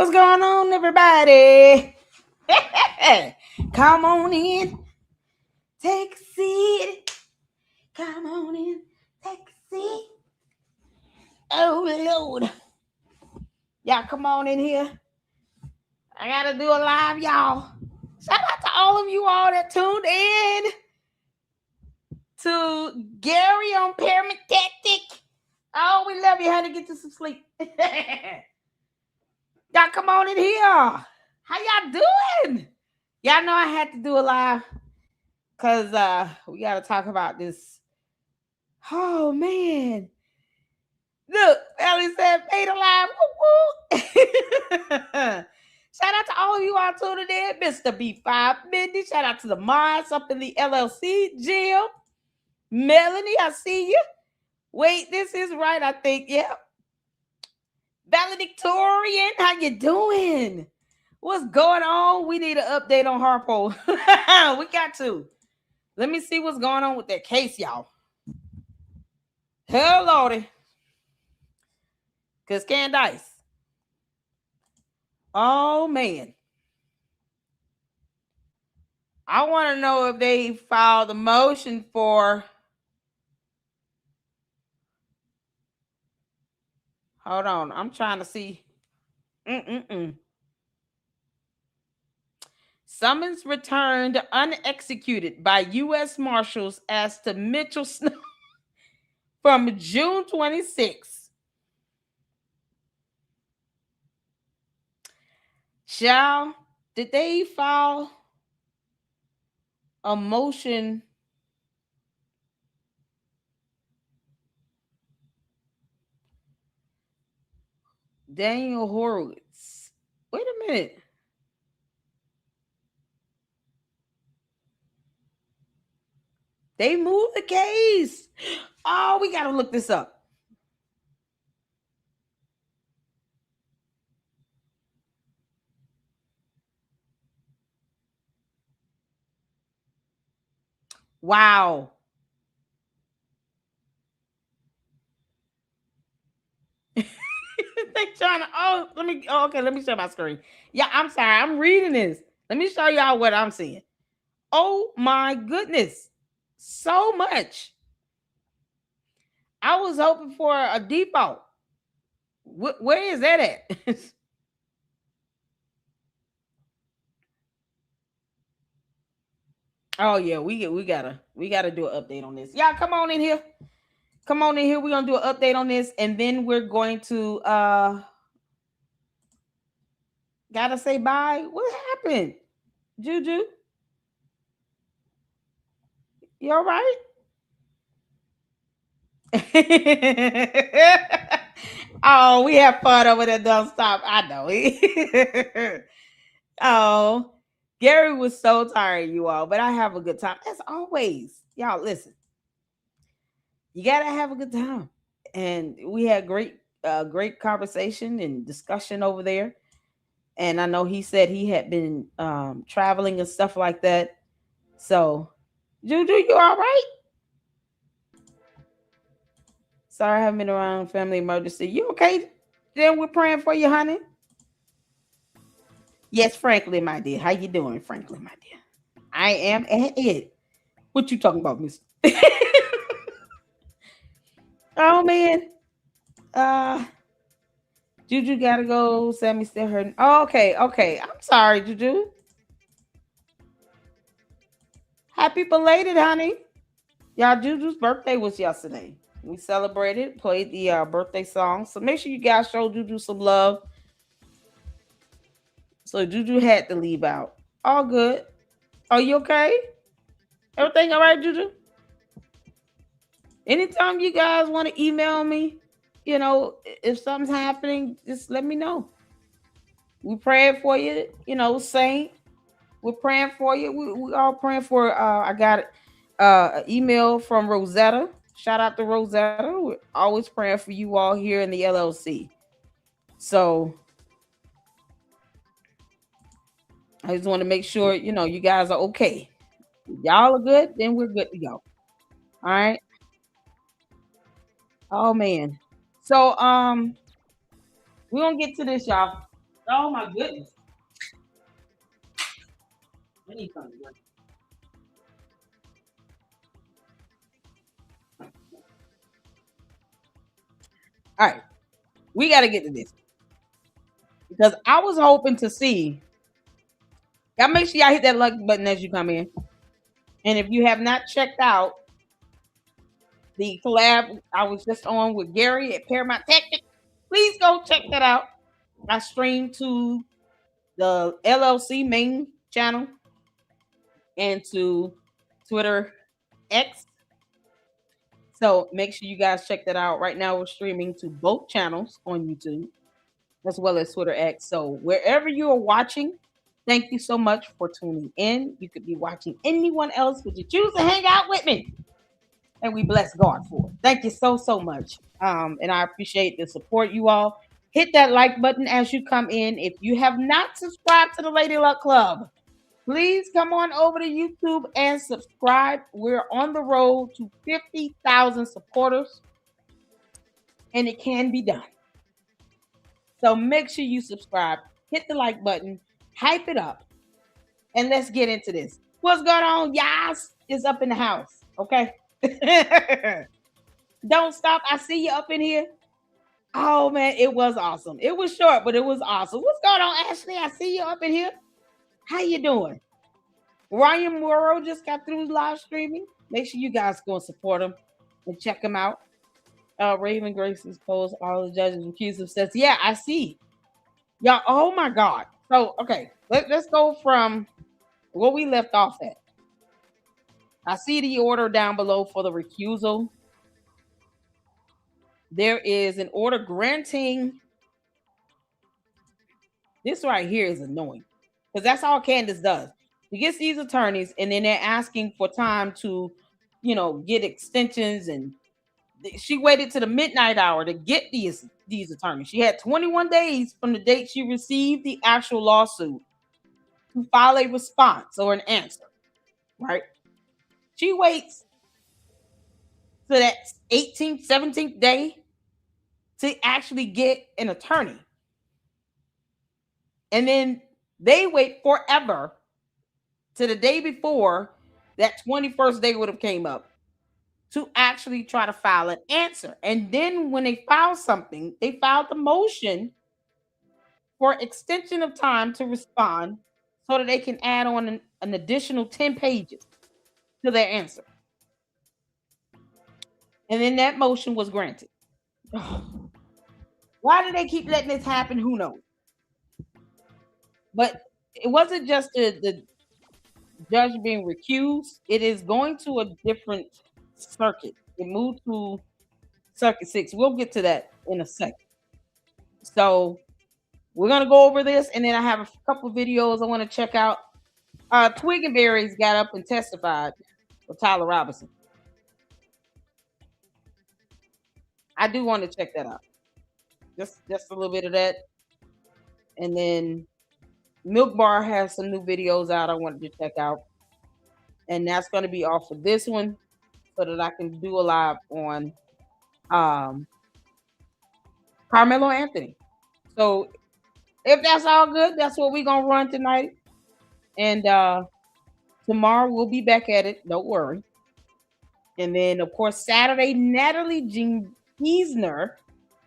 What's going on, everybody? Come on in, take a seat. Come on in, take a seat. Oh, Lord. Y'all come on in here. I got to do a live, y'all. Shout out to all of you all that tuned in to Gary on Pyramid Tactic. Oh, we love you, honey. Get you some sleep. Y'all come on in here. How y'all doing? Y'all know I had to do a live because we got to talk about this. Oh, man. Look, Ellie said, paid alive. Woo, woo. Shout out to all of you all tuning in. Mr. B5 Mindy. Shout out to the Mars up in the LLC. Jill. Melanie, I see you. Wait, this is right, I think. Yep. Valedictorian, how you doing? What's going on? We need an update on Harpo. We got to. Let me see what's going on with that case, y'all. Hell, Lordy. Because Candace. Oh, man. I want to know if they filed a motion for... Hold on. I'm trying to see. Summons returned unexecuted by U.S. Marshals as to Mitchell Snow from June 26th. Child, did they file a motion? Daniel Horowitz. Wait a minute. They moved the case. Oh, we got to look this up. Wow. They trying to, let me show my screen. Yeah, I'm sorry. I'm reading this. Let me show y'all what I'm seeing. Oh my goodness. So much. I was hoping for a default. Where is that at? Oh yeah, we gotta do an update on this. Y'all come on in here. Come on in here. We're gonna do an update on this, and then we're going to gotta say bye. What happened? Juju? You all right? Oh, we have fun over there. Don't stop. I know. Oh, Gary was so tired, you all, but I have a good time as always. Y'all, listen. You gotta have a good time, and we had great conversation and discussion over there. And I know he said he had been traveling and stuff like that. So, Juju, you all right? Sorry, I haven't been around family emergency. You okay? Then we're praying for you, honey. Yes, Franklin, my dear. How you doing, Franklin, my dear? I am at it. What you talking about, miss? Oh, man. Juju gotta go. Sammy still hurting. Oh, okay. I'm sorry, Juju. Happy belated, honey. Y'all, Juju's birthday was yesterday. We celebrated, played the birthday song. So make sure you guys show Juju some love. So Juju had to leave out. All good. Are you okay? Everything all right, Juju? Anytime you guys want to email me, if something's happening, just let me know. We praying for you, Saint. We're praying for you. We all praying for. I got an email from Rosetta. Shout out to Rosetta. We're always praying for you all here in the LLC. So I just want to make sure you guys are okay. If y'all are good, then we're good to go. All right. Oh man. So we're gonna get to this, y'all. Oh my goodness. I need something. All right, we got to get to this because I was hoping to see. Y'all make sure y'all hit that like button as you come in, and if you have not checked out the collab I was just on with Gary at Paramount Tactics, please go check that out. I streamed to the LLC main channel and to Twitter X. So make sure you guys check that out. Right now, we're streaming to both channels on YouTube as well as Twitter X. So wherever you are watching, thank you so much for tuning in. You could be watching anyone else, but you choose to hang out with me. And we bless God for it. Thank you so, so much. And I appreciate the support, you all. Hit that like button as you come in. If you have not subscribed to the Lady Luck Club, please come on over to YouTube and subscribe. We're on the road to 50,000 supporters, and it can be done. So make sure you subscribe, hit the like button, hype it up, and let's get into this. What's going on? Yas is up in the house, okay? Don't stop. I see you up in here. Oh man, it was awesome. It was short, but it was awesome. What's going on, Ashley? I see you up in here. How you doing? Ryan Morrow just got through live streaming. Make sure you guys go and support him and check him out. Raven Grace's post, all the judges accused him, says, yeah, I see. Y'all, oh my God. So, okay, let's go from where we left off at. I see the order down below for the recusal. There is an order granting. This right here is annoying because that's all Candace does. She gets these attorneys and then they're asking for time to, get extensions, and she waited to the midnight hour to get these attorneys. She had 21 days from the date she received the actual lawsuit to file a response or an answer, right? She waits to that 18th, 17th day to actually get an attorney. And then they wait forever to the day before that 21st day would have came up to actually try to file an answer. And then when they file something, they filed the motion for extension of time to respond so that they can add on an additional 10 pages to their answer. And then that motion was granted. Why do they keep letting this happen? Who knows? But it wasn't just the judge being recused. It is going to a different circuit. It moved to Circuit 6. We'll get to that in a second. So we're going to go over this, and then I have a couple videos I want to check out. Twig and Berries got up and testified for Tyler Robinson. I do want to check that out. Just a little bit of that. And then Milk Bar has some new videos out I wanted to check out. And that's going to be off of this one so that I can do a live on Carmelo Anthony. So if that's all good, that's what we're going to run tonight. And tomorrow we'll be back at it. Don't worry. And then, of course, Saturday, Natalie Jean Giesner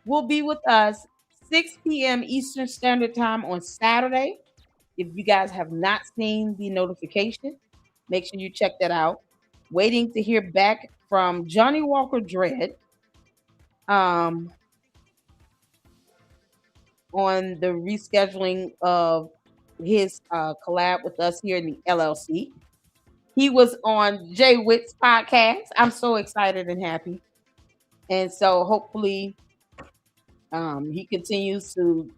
will be with us 6 p.m. Eastern Standard Time on Saturday. If you guys have not seen the notification, make sure you check that out. Waiting to hear back from Johnny Walker Dredd on the rescheduling of his collab with us here in the LLC. He was on Jay Witt's podcast. I'm so excited and happy. And so hopefully he continues to,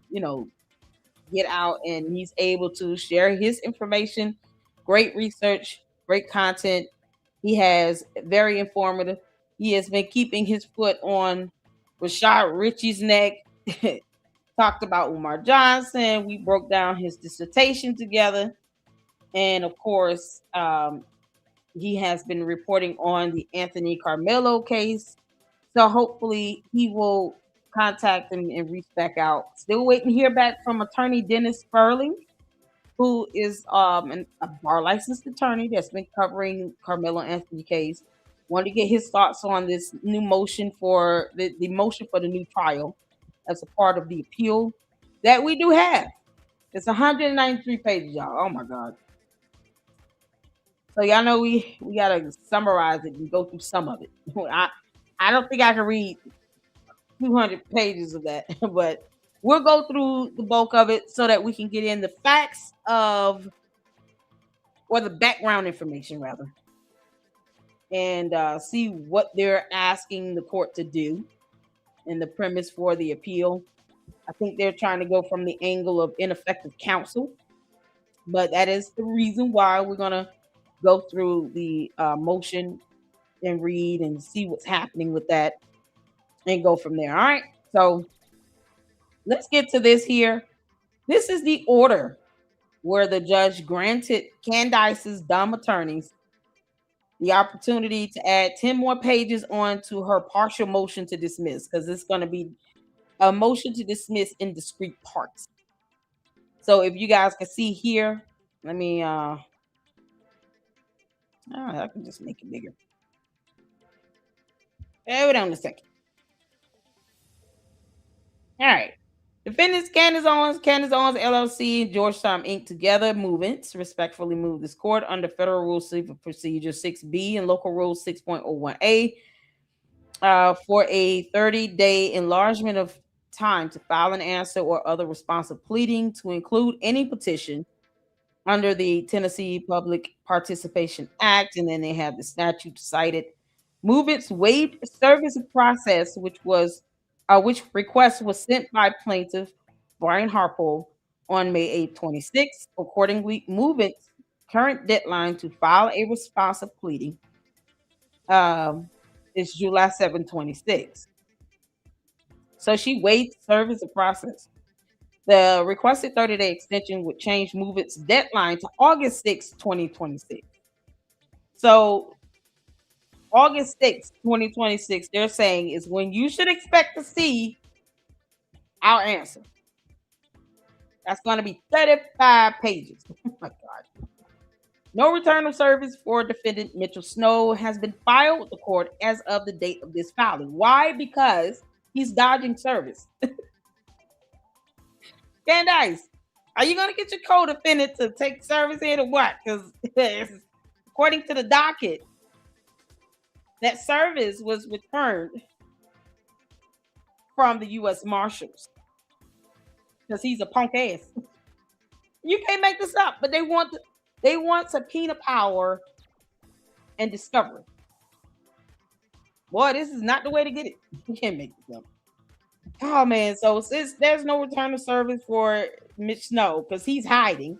get out and he's able to share his information. Great research, great content. He has very informative. He has been keeping his foot on Rashad Ritchie's neck. Talked about Umar Johnson. We broke down his dissertation together. And of course, he has been reporting on the Anthony Carmelo case. So hopefully he will contact and reach back out. Still waiting to hear back from attorney Dennis Furling, who is a bar licensed attorney that's been covering Carmelo Anthony case. Wanted to get his thoughts on this new motion for the motion for the new trial as a part of the appeal that we do have. It's 193 pages, y'all. Oh my God. So y'all know we gotta summarize it and go through some of it. I don't think I can read 200 pages of that, but we'll go through the bulk of it so that we can get in the facts of, or the background information rather, and see what they're asking the court to do and the premise for the appeal. I think they're trying to go from the angle of ineffective counsel, but that is the reason why we're gonna go through the motion and read and see what's happening with that and go from there. All right. So let's get to this here. This is the order where the judge granted Candace's dumb attorneys the opportunity to add 10 more pages on to her partial motion to dismiss, because it's going to be a motion to dismiss in discrete parts. So if you guys can see here, let me I can just make it bigger. Hold on a second. All right. Defendants Candace Owens LLC, and Georgetown Inc. together movements respectfully move this court under Federal Rule Civil Procedure 6B and Local Rule 6.01A for a 30-day enlargement of time to file an answer or other responsive pleading to include any petition under the Tennessee Public Participation Act, and then they have the statute cited. Movements waived service of process, which request was sent by plaintiff Brian Harpole on May 8, 26. Accordingly, Movement's current deadline to file a responsive pleading is July 7, 26. So she waived service of process. The requested 30-day extension would change Movement's deadline to August 6, 2026. So August 6, 2026, they're saying is when you should expect to see our answer. That's going to be 35 pages. Oh my God. No return of service for defendant Mitchell Snow has been filed with the court as of the date of this filing. Why? Because he's dodging service. Candace, are you going to get your co-defendant to take service in or what? Because according to the docket, that service was returned from the U.S. Marshals because he's a punk ass. You can't make this up, but they want subpoena power and discovery. Boy, this is not the way to get it. You can't make this up. Oh man, so since there's no return of service for Mitch Snow because he's hiding,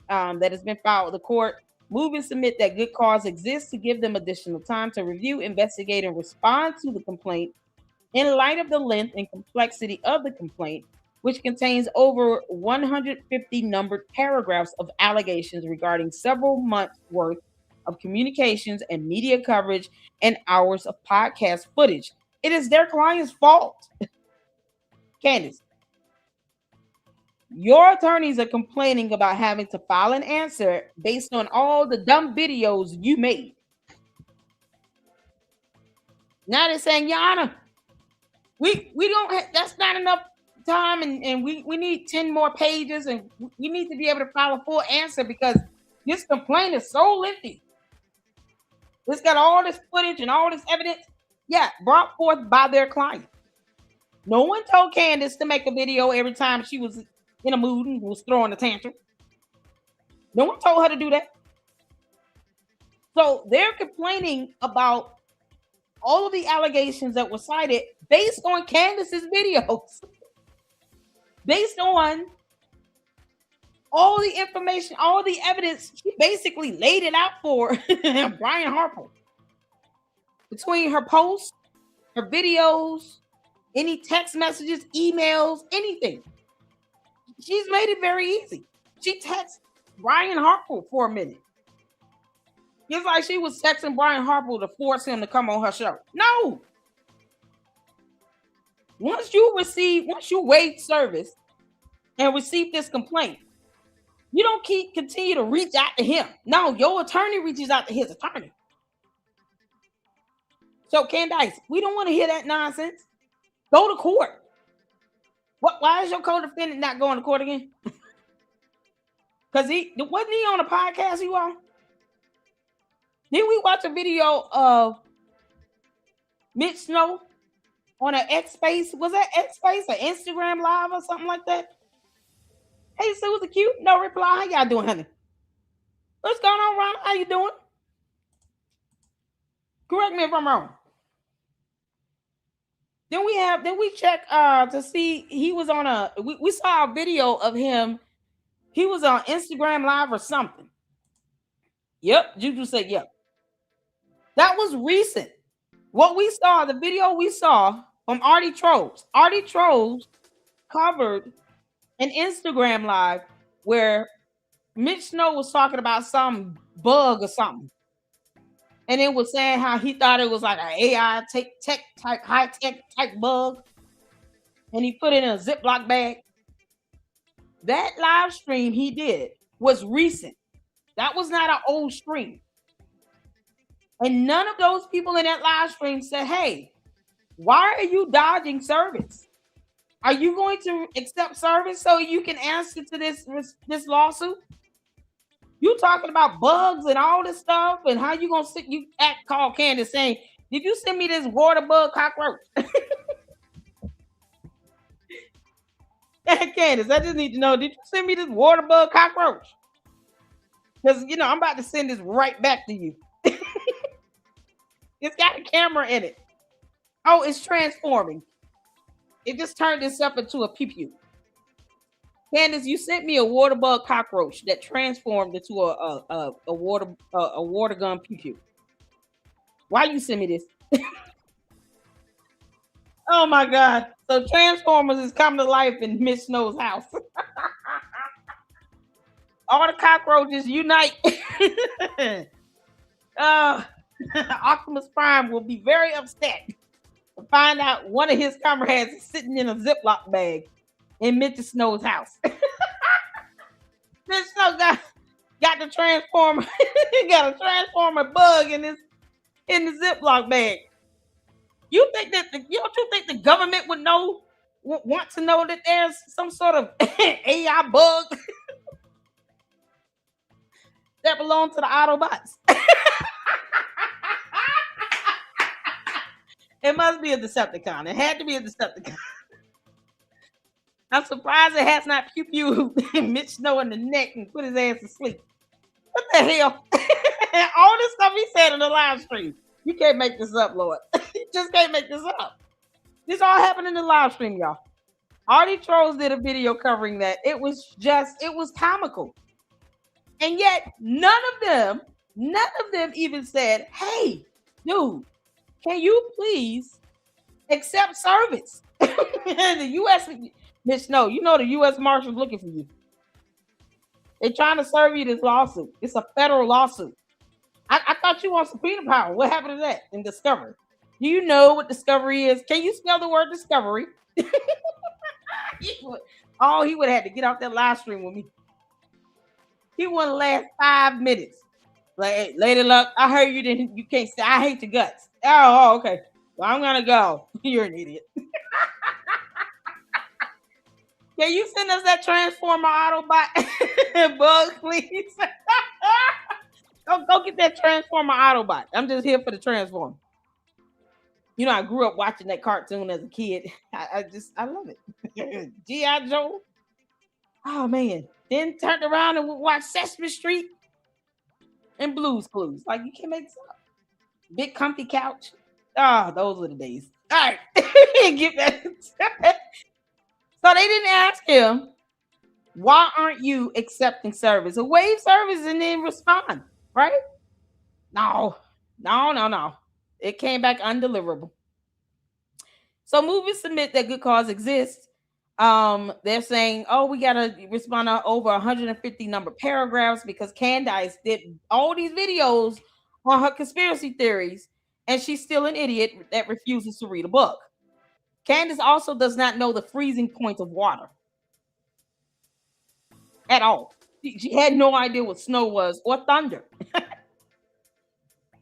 that has been filed with the court. Move and submit that good cause exists to give them additional time to review, investigate, and respond to the complaint in light of the length and complexity of the complaint, which contains over 150 numbered paragraphs of allegations regarding several months' worth of communications and media coverage and hours of podcast footage. It is their client's fault. Candace, your attorneys are complaining about having to file an answer based on all the dumb videos you made. Now they're saying, Your Honor, we don't have, that's not enough time, and we need 10 more pages, and we need to be able to file a full answer because this complaint is so lengthy. It's got all this footage and all this evidence, brought forth by their client. No one told Candace to make a video every time she was in a mood and was throwing a tantrum. No one told her to do that. So they're complaining about all of the allegations that were cited based on Candace's videos, based on all the information, all the evidence. She basically laid it out for Brian Harpole. Between her posts, her videos, any text messages, emails, anything. She's made it very easy. She texted Brian Harpole for a minute. It's like she was texting Brian Harpole to force him to come on her show. No. Once you waive service and receive this complaint, you don't continue to reach out to him. No, your attorney reaches out to his attorney. So, Candace, we don't want to hear that nonsense. Go to court. Why is your co-defendant not going to court again? Because he wasn't he on a podcast, you all? Didn't we watch a video of Mitch Snow on an X Space? Was that X Space or Instagram Live or something like that? Hey, Susie Q, no reply. How y'all doing, honey? What's going on, Ron? How you doing? Correct me if I'm wrong. Then we check to see he was on we saw a video of him. He was on Instagram Live or something. Yep, Juju said yep. That was recent. What we saw, the video we saw from Artie Trolls. Artie Trolls covered an Instagram Live where Mitch Snow was talking about some bug or something. And it was saying how he thought it was like an AI tech type, high tech type bug. And he put it in a Ziploc bag. That live stream he did was recent. That was not an old stream. And none of those people in that live stream said, hey, why are you dodging service? Are you going to accept service so you can answer to this lawsuit? You talking about bugs and all this stuff and how you gonna call Candace saying, did you send me this water bug cockroach? Candace, I just need to know, did you send me this water bug cockroach? Because I'm about to send this right back to you. It's got a camera in it. Oh, it's transforming. It just turned itself into a pew-pew. Candace, you sent me a water bug cockroach that transformed into a water gun pew-pew. Why you send me this? Oh my God. So Transformers is coming to life in Miss Snow's house. All the cockroaches unite. Optimus Prime will be very upset to find out one of his comrades is sitting in a Ziploc bag in Mitch Snow's house. Mitch Snow got the transformer. He got a transformer bug in the Ziploc bag. You think that the government would want to know that there's some sort of AI bug that belongs to the Autobots? It must be a Decepticon. It had to be a Decepticon. I'm surprised it has not pew Mitch Snow in the neck and put his ass to sleep. What the hell? All this stuff he said in the live stream. You can't make this up, Lord. You just can't make this up. This all happened in the live stream, y'all. Artie Trolls did a video covering that. It was comical. And yet, none of them even said, hey, dude, can you please accept service? The U.S. Mitch Snow, the U.S. Marshal's looking for you. They're trying to serve you this lawsuit. It's a federal lawsuit. I thought you want subpoena power. What happened to that in Discovery? Do you know what Discovery is? Can you spell the word Discovery? He would have had to get off that live stream with me. He wouldn't last 5 minutes. Like, hey, Lady Luck, I heard you can't say, I hate your guts. Oh, okay. Well, I'm going to go. You're an idiot. Can you send us that Transformer Autobot bug, please? Go get that Transformer Autobot. I'm just here for the Transformer. I grew up watching that cartoon as a kid. I love it. G.I. Joe. Oh, man. Then turned around and watched Sesame Street and Blue's Clues. Like, you can't make this up. Big comfy couch. Oh, those were the days. All right. Get that. So they didn't ask him, why aren't you accepting service? A waive service and then respond, right? No. It came back undeliverable. So movies submit that good cause exists. They're saying, we got to respond to over 150 number paragraphs because Candace did all these videos on her conspiracy theories, and she's still an idiot that refuses to read a book. Candace also does not know the freezing point of water at all. She had no idea what snow was or thunder.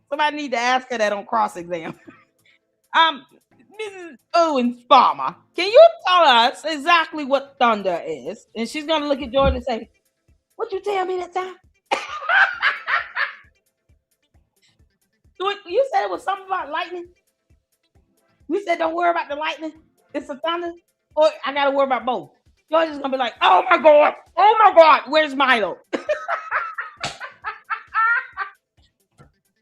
Somebody need to ask her that on cross exam. Mrs. Owens Farmer, can you tell us exactly what thunder is? And she's gonna look at Jordan and say, "What you tell me that time? You said it was something about lightning. You said don't worry about the lightning. It's a thunder. Or I gotta worry about both." Jordan's gonna be like, "Oh my god, where's Milo?"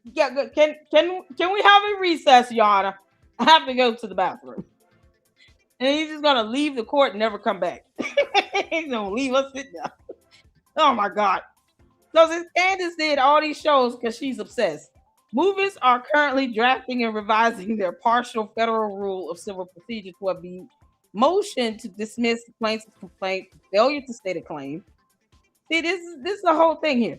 Yeah, good. Can we have a recess, Your Honor? I have to go to the bathroom. And he's just gonna leave the court and never come back. He's gonna leave us sitting there. Oh my god. So since Candace did all these shows because she's obsessed, movers are currently drafting and revising their partial federal rule of civil procedure to be motion to dismiss the plaintiff's complaint for failure to state a claim. See, this is the whole thing here.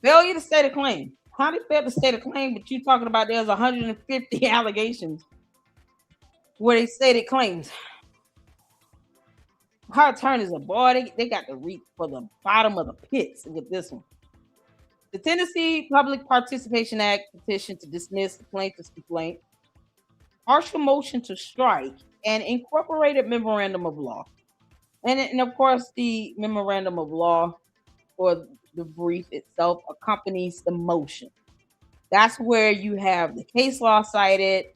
Failure to state a claim. How do you fail to state a claim, but you're talking about there's 150 allegations where they stated claims? Her attorneys are, boy, they got to reach for the bottom of the pits with this one. The Tennessee Public Participation Act petition to dismiss the plaintiff's complaint, partial motion to strike, and incorporated memorandum of law. And of course, the memorandum of law or the brief itself accompanies the motion. That's where you have the case law cited,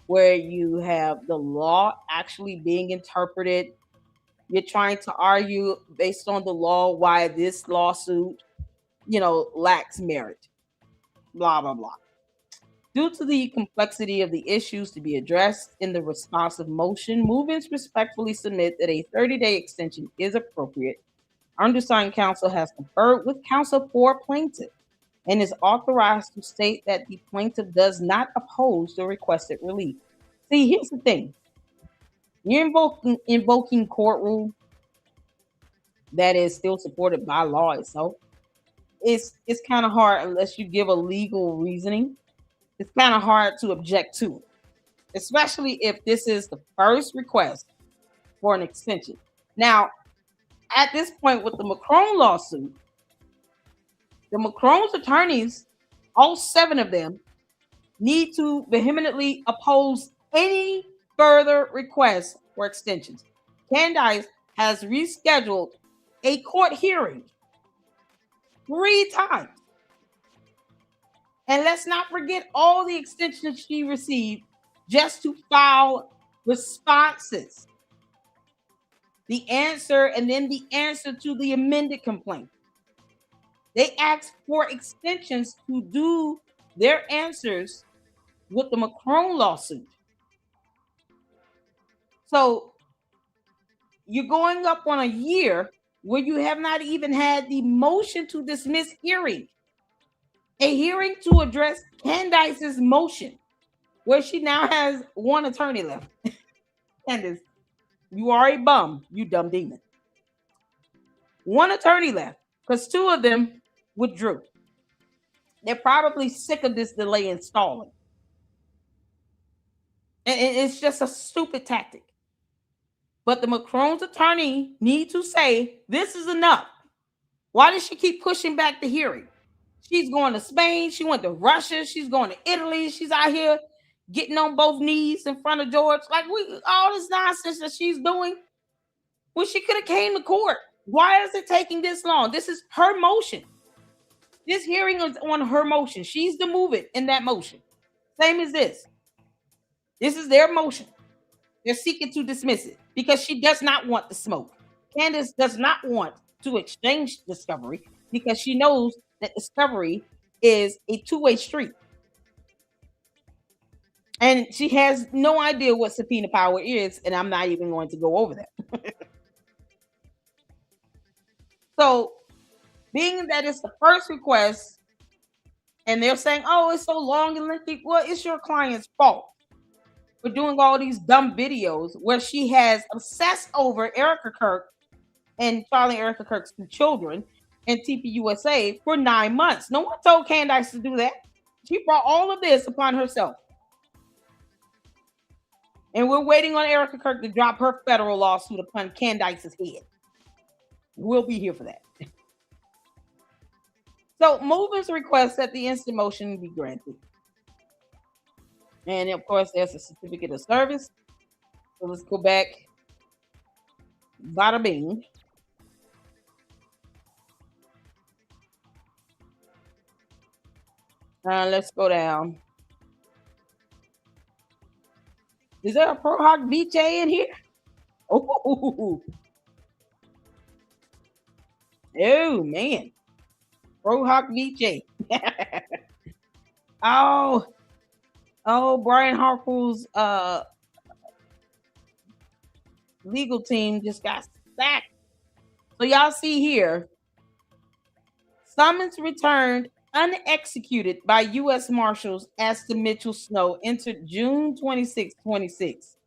where you have the law actually being interpreted. You're trying to argue based on the law why this lawsuit, lacks merit. Blah, blah, blah. Due to the complexity of the issues to be addressed in the responsive motion, movements respectfully submit that a 30-day extension is appropriate. Undersigned counsel has conferred with counsel for plaintiff and is authorized to state that the plaintiff does not oppose the requested relief. See, here's the thing. You're invoking court rule that is still supported by law itself. It's kind of hard unless you give a legal reasoning. It's kind of hard to object to it, especially if this is the first request for an extension. Now, at this point with the McCrone lawsuit, the McCrone's attorneys, all 7 of them, need to vehemently oppose any further requests for extensions. Candace has rescheduled a court hearing 3 times. And let's not forget all the extensions she received just to file responses. The answer and then the answer to the amended complaint. They asked for extensions to do their answers with the McCrone lawsuit. So you're going up on a year where you have not even had the motion to dismiss hearing. A hearing to address Candace's motion, where she now has 1 attorney left. Candace, you are a bum, you dumb demon. 1 attorney left, because 2 of them withdrew. They're probably sick of this delay in stalling. And it's just a stupid tactic. But the McCrone's attorney need to say, this is enough. Why does she keep pushing back the hearing? She's going to Spain. She went to Russia. She's going to Italy. She's out here getting on both knees in front of George. Like, all this nonsense that she's doing. Well, she could have came to court. Why is it taking this long? This is her motion. This hearing is on her motion. She's the movement in that motion. Same as this. This is their motion. They're seeking to dismiss it because she does not want the smoke. Candace does not want to exchange discovery because she knows that discovery is a 2-way street. And she has no idea what subpoena power is, and I'm not even going to go over that. So, being that it's the first request, and they're saying, oh, it's so long and lengthy, well, it's your client's fault for doing all these dumb videos where she has obsessed over Erica Kirk and Charlie and Erica Kirk's 2 children in TPUSA for 9 months. No one told Candace to do that. She brought all of this upon herself. And we're waiting on Erica Kirk to drop her federal lawsuit upon Candace's head. We'll be here for that. So movers request that the instant motion be granted. And of course, there's a certificate of service. So let's go back. Bada bing. Let's go down. Is there a Pro Hawk VJ in here? Oh, oh man. Pro Hawk VJ. Oh, Brian Harpo's legal team just got sacked. So y'all see here, summons returned unexecuted by U.S. Marshals as to Mitchell Snow entered June 26, 26.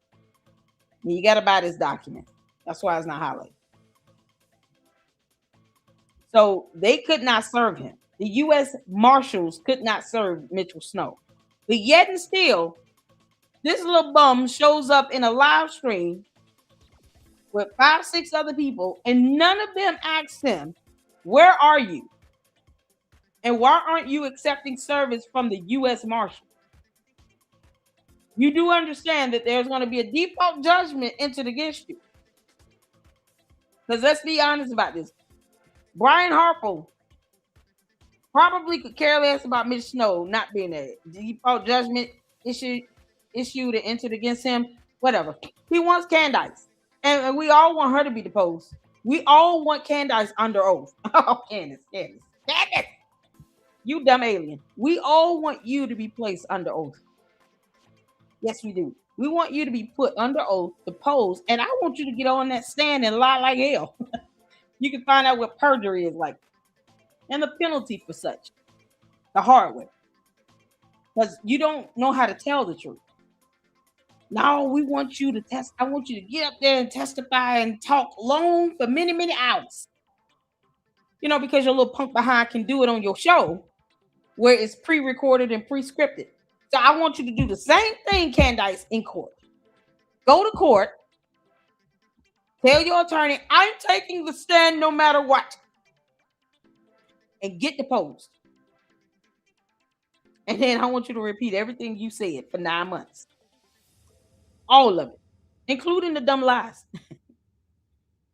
You got to buy this document. That's why it's not highlighted. So they could not serve him. The U.S. Marshals could not serve Mitchell Snow. But yet and still, this little bum shows up in a live stream with 5-6 other people, and none of them asked him, where are you? And why aren't you accepting service from the U.S. Marshal? You do understand that there's going to be a default judgment entered against you. Because let's be honest about this. Brian Harpo probably could care less about Mitch Snow not being there. Default judgment issued and entered against him, whatever. He wants Candace. And we all want her to be deposed. We all want Candace under oath. Oh, Candace. You dumb alien. We all want you to be placed under oath. Yes, we do. We want you to be put under oath, deposed, and I want you to get on that stand and lie like hell. You can find out what perjury is like and the penalty for such, the hard way. Because you don't know how to tell the truth. Now we want you to test. I want you to get up there and testify and talk long for many, many hours. You know, because your little punk behind can do it on your show where it's pre-recorded and pre-scripted. So I want you to do the same thing, Candace, in court. Go to court. Tell your attorney, I'm taking the stand no matter what. And get deposed. And then I want you to repeat everything you said for 9 months. All of it. Including the dumb lies.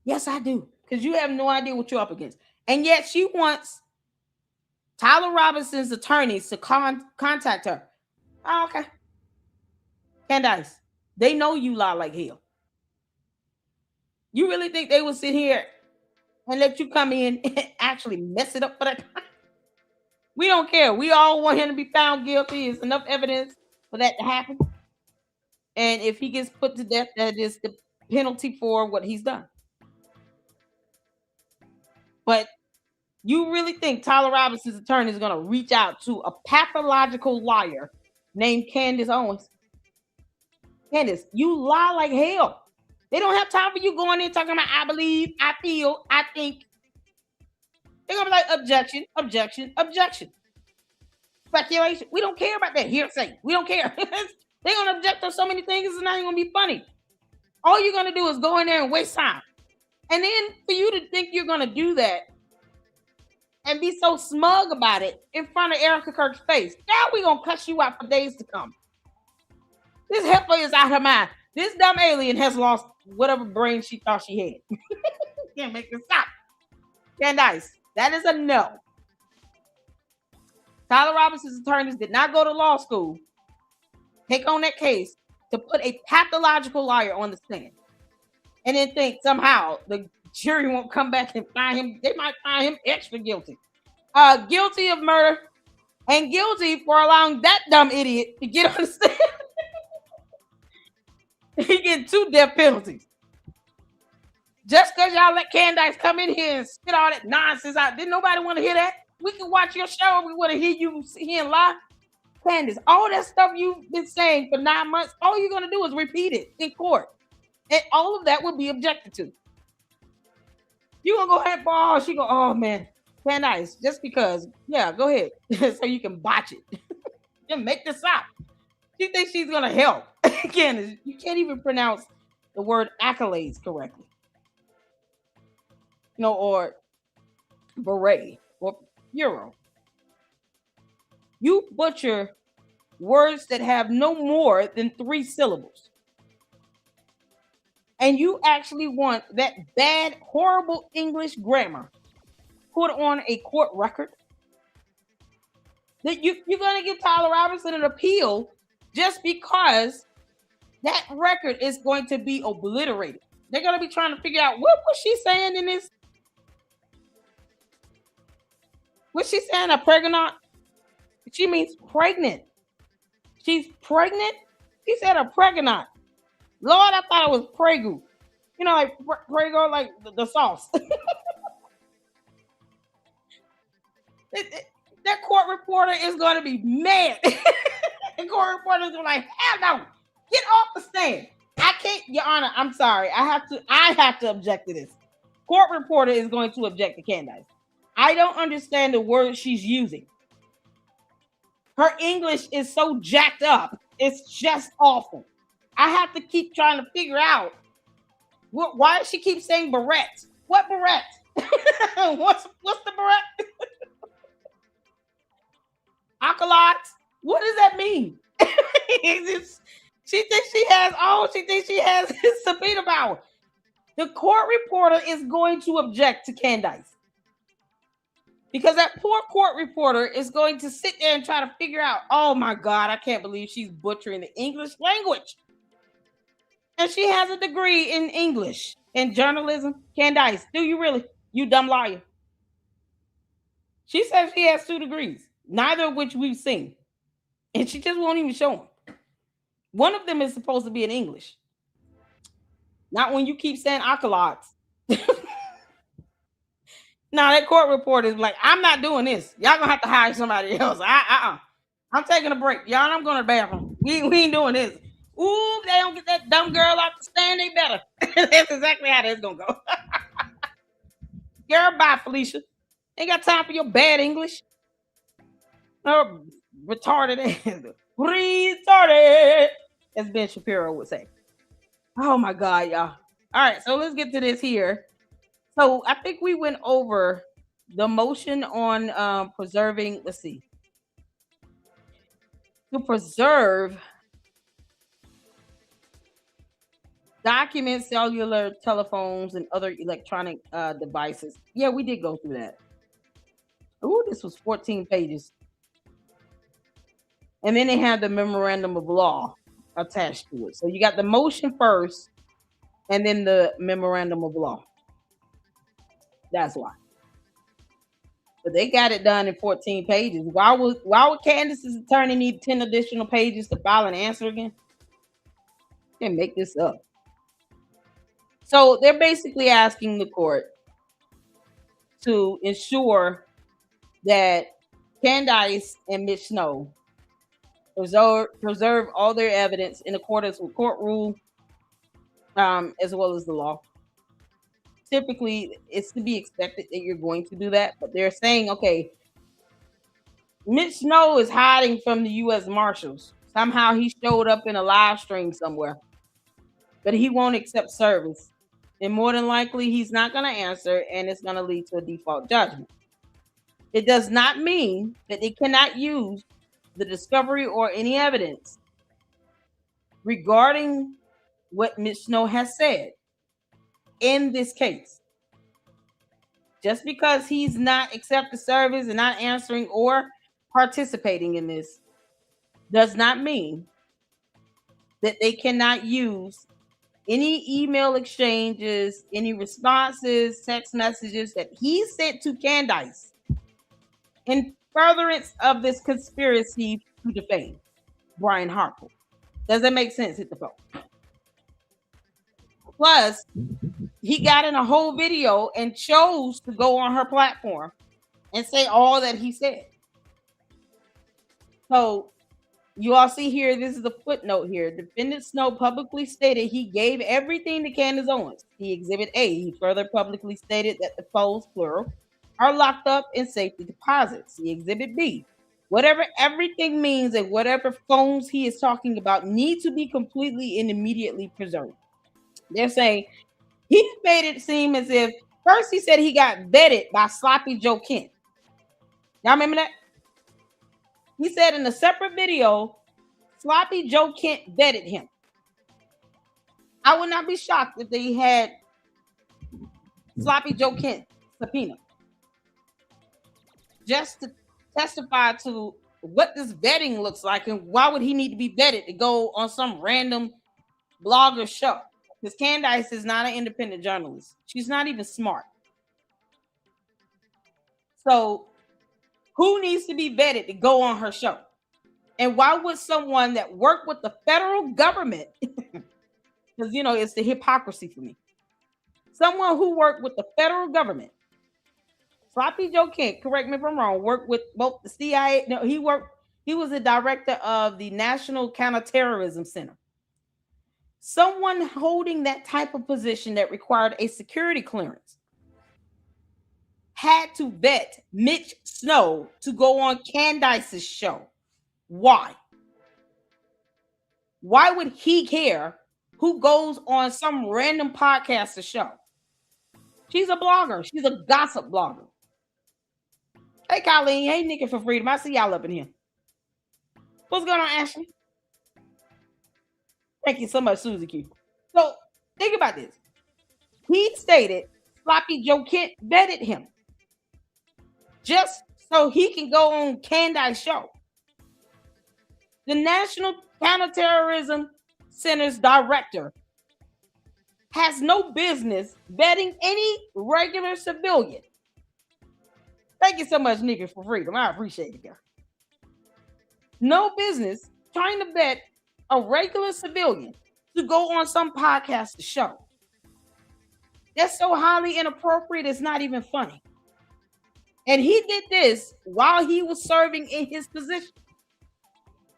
Yes, I do. Because you have no idea what you're up against. And yet she wants Tyler Robinson's attorneys to contact her. Oh, okay. Candace, they know you lie like hell. You really think they would sit here and let you come in and actually mess it up for that? We don't care. We all want him to be found guilty. There's enough evidence for that to happen. And if he gets put to death, that is the penalty for what he's done. But you really think Tyler Robinson's attorney is going to reach out to a pathological liar named Candace Owens? Candace, you lie like hell. They don't have time for you going in talking about I believe, I feel, I think. They're going to be like, objection, objection, objection. Speculation. We don't care about that hearsay. We don't care. They're going to object on so many things, it's not even going to be funny. All you're going to do is go in there and waste time. And then for you to think you're going to do that and be so smug about it in front of Erica Kirk's face, now we're going to cuss you out for days to come. This heifer is out of her mind. This dumb alien has lost whatever brain she thought she had. Can't make this stop. Candace, that is a no. Tyler Robinson's attorneys did not go to law school, take on that case to put a pathological liar on the stand, and then think somehow the jury won't come back and find him. They might find him extra guilty. Guilty of murder and guilty for allowing that dumb idiot to get on the stand. He getting 2 death penalties. Just because y'all let Candace come in here and spit all that nonsense out. Didn't nobody want to hear that? We can watch your show. We want to hear you here and lie. Candace, all that stuff you've been saying for 9 months, all you're going to do is repeat it in court. And all of that will be objected to. You going to go ahead, ball. She go, oh, man. Candace, just because. Yeah, go ahead. So you can botch it. Just make this up. She thinks she's going to help. Candace, you can't even pronounce the word accolades correctly. Or beret or bureau. You butcher words that have no more than 3 syllables. And you actually want that bad, horrible English grammar put on a court record? That you're going to give Tyler Robinson an appeal just because that record is going to be obliterated. They're going to be trying to figure out, what was she saying in this? Was she saying a pregnant? She means pregnant. She's pregnant? She said a pregnant. Lord, I thought it was Prego. Like Prego, like the sauce. That court reporter is going to be mad. The court reporter is like, hell no, get off the stand. I can't, Your Honor, I'm sorry. I have to object to this. Court reporter is going to object to Candace. I don't understand the words she's using. Her English is so jacked up. It's just awful. I have to keep trying to figure out why does she keep saying barrette? What barrette? What's the barrette? Acolyte? What does that mean? She thinks she has subpoena power. The court reporter is going to object to Candace. Because that poor court reporter is going to sit there and try to figure out, oh my God, I can't believe she's butchering the English language. And she has a degree in English and journalism. Candace, do you really? You dumb liar. She says she has 2 degrees, neither of which we've seen. And she just won't even show them. One of them is supposed to be in English. Not when you keep saying acolytes. Now that court reporter is like, I'm not doing this. Y'all gonna have to hire somebody else. I'm taking a break. Y'all, I'm going to the bathroom. We ain't doing this. Ooh, they don't get that dumb girl off the stand, they better. That's exactly how that's gonna go. Girl, bye, Felicia. Ain't got time for your bad English. No, retarded ass. Retarded, as Ben Shapiro would say. Oh my God, y'all. All right, so let's get to this here. So I think we went over the motion on preserving, let's see, to preserve documents, cellular telephones, and other electronic devices. Yeah, we did go through that. Ooh, this was 14 pages. And then they had the memorandum of law attached to it. So you got the motion first, and then the memorandum of law. That's why. But they got it done in 14 pages. Why would Candace's attorney need 10 additional pages to file an answer again? They can make this up. So they're basically asking the court to ensure that Candace and Mitch Snow preserve all their evidence in accordance with court rule, as well as the law. Typically, it's to be expected that you're going to do that, but they're saying, okay, Mitch Snow is hiding from the U.S. Marshals. Somehow he showed up in a live stream somewhere, but he won't accept service. And more than likely, he's not going to answer, and it's going to lead to a default judgment. It does not mean that they cannot use the discovery or any evidence regarding what Mitch Snow has said in this case. Just because he's not accepting service and not answering or participating in this does not mean that they cannot use any email exchanges, any responses, text messages that he sent to Candace in furtherance of this conspiracy to defame Brian Harper. Does that make sense? Hit the phone. Plus, he got in a whole video and chose to go on her platform and say all that he said. So you all see here, this is a footnote here. Defendant Snow publicly stated he gave everything to Candace Owens. The Exhibit A. He further publicly stated that the phones, plural, are locked up in safety deposits. The Exhibit B. Whatever everything means and whatever phones he is talking about need to be completely and immediately preserved. They're saying he made it seem as if first he said he got vetted by Sloppy Joe Kent. Y'all remember that? He said in a separate video, Sloppy Joe Kent vetted him. I would not be shocked if they had Sloppy Joe Kent subpoena just to testify to what this vetting looks like and why would he need to be vetted to go on some random blogger show. Because Candace is not an independent journalist. She's not even smart. So who needs to be vetted to go on her show? And why would someone that worked with the federal government, because, you know, it's the hypocrisy for me. Someone who worked with the federal government, Sloppy Joe Kent, correct me if I'm wrong, worked with both the CIA. No, he was the director of the National Counterterrorism Center. Someone holding that type of position that required a security clearance had to vet Mitch Snow to go on Candace's show. Why? Why would he care who goes on some random podcaster show? She's a blogger. She's a gossip blogger. Hey, Colleen. Hey, Nikki for Freedom. I see y'all up in here. What's going on, Ashley? Thank you so much, Susie Q. So, think about this. He stated Sloppy Joe Kent vetted him just so he can go on Candace's show. The National Counterterrorism Center's director has no business vetting any regular civilian. Thank you so much, Nikki, for Freedom. I appreciate it, girl. No business trying to vet a regular civilian to go on some podcast show. That's so highly inappropriate, it's not even funny. And he did this while he was serving in his position.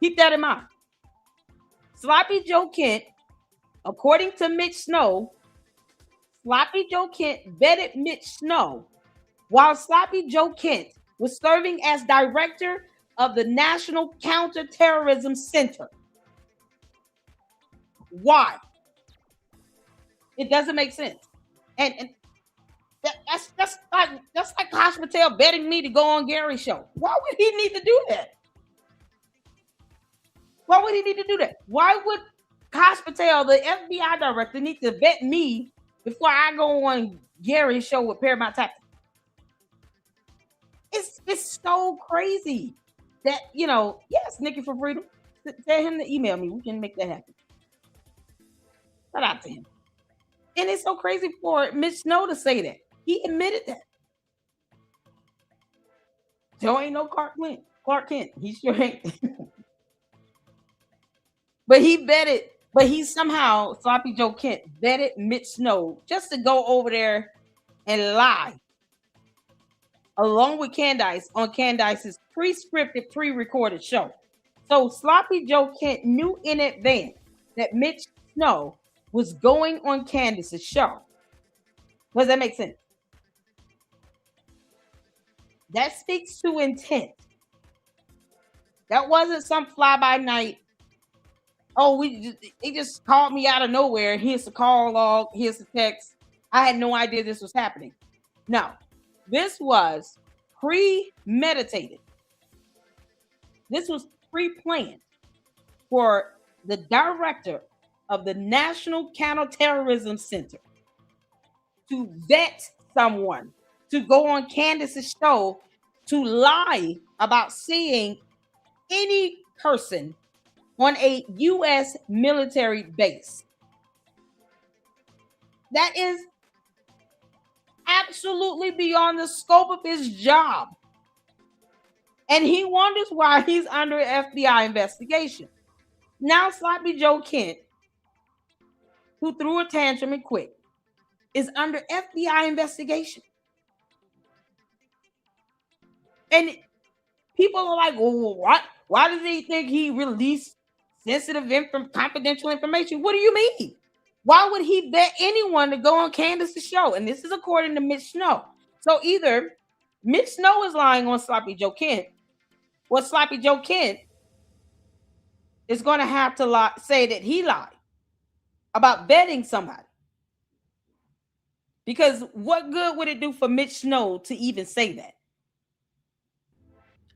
Keep that in mind. Sloppy Joe Kent, according to Mitch Snow, Sloppy Joe Kent vetted Mitch Snow while Sloppy Joe Kent was serving as director of the National Counterterrorism Center. Why? It doesn't make sense. And that's like Kosh Patel betting me to go on Gary's show. Why would he need to do that? Why would he need to do that? Why would Kosh Patel, the FBI director, need to vet me before I go on Gary's show with Paramount Tactics? It's so crazy that, you know, yes, Nikki for Freedom, tell him to email me. We can make that happen. Shout out to him. And it's so crazy for Mitch Snow to say that. He admitted that. Joe ain't no Clark Kent. He sure ain't. But he somehow, Sloppy Joe Kent, vetted Mitch Snow just to go over there and lie along with Candace on Candace's pre-scripted, pre-recorded show. So Sloppy Joe Kent knew in advance that Mitch Snow was going on Candace's show. Does that make sense? That speaks to intent. That wasn't some fly-by-night. Oh, he just called me out of nowhere. Here's the call log. Here's the text. I had no idea this was happening. No, this was premeditated. This was pre-planned for the director of the National Counterterrorism Center to vet someone to go on Candace's show to lie about seeing any person on a U.S. military base. That is absolutely beyond the scope of his job. And he wonders why he's under FBI investigation. Now Sloppy Joe Kent, who threw a tantrum and quit, is under FBI investigation. And people are like, well, what? Why does he think he released sensitive confidential information? What do you mean? Why would he vet anyone to go on Candace's show? And this is according to Mitch Snow. So either Mitch Snow is lying on Sloppy Joe Kent, Well, Sloppy Joe Kent is going to have to say that he lied about betting somebody. Because what good would it do for Mitch Snow to even say that?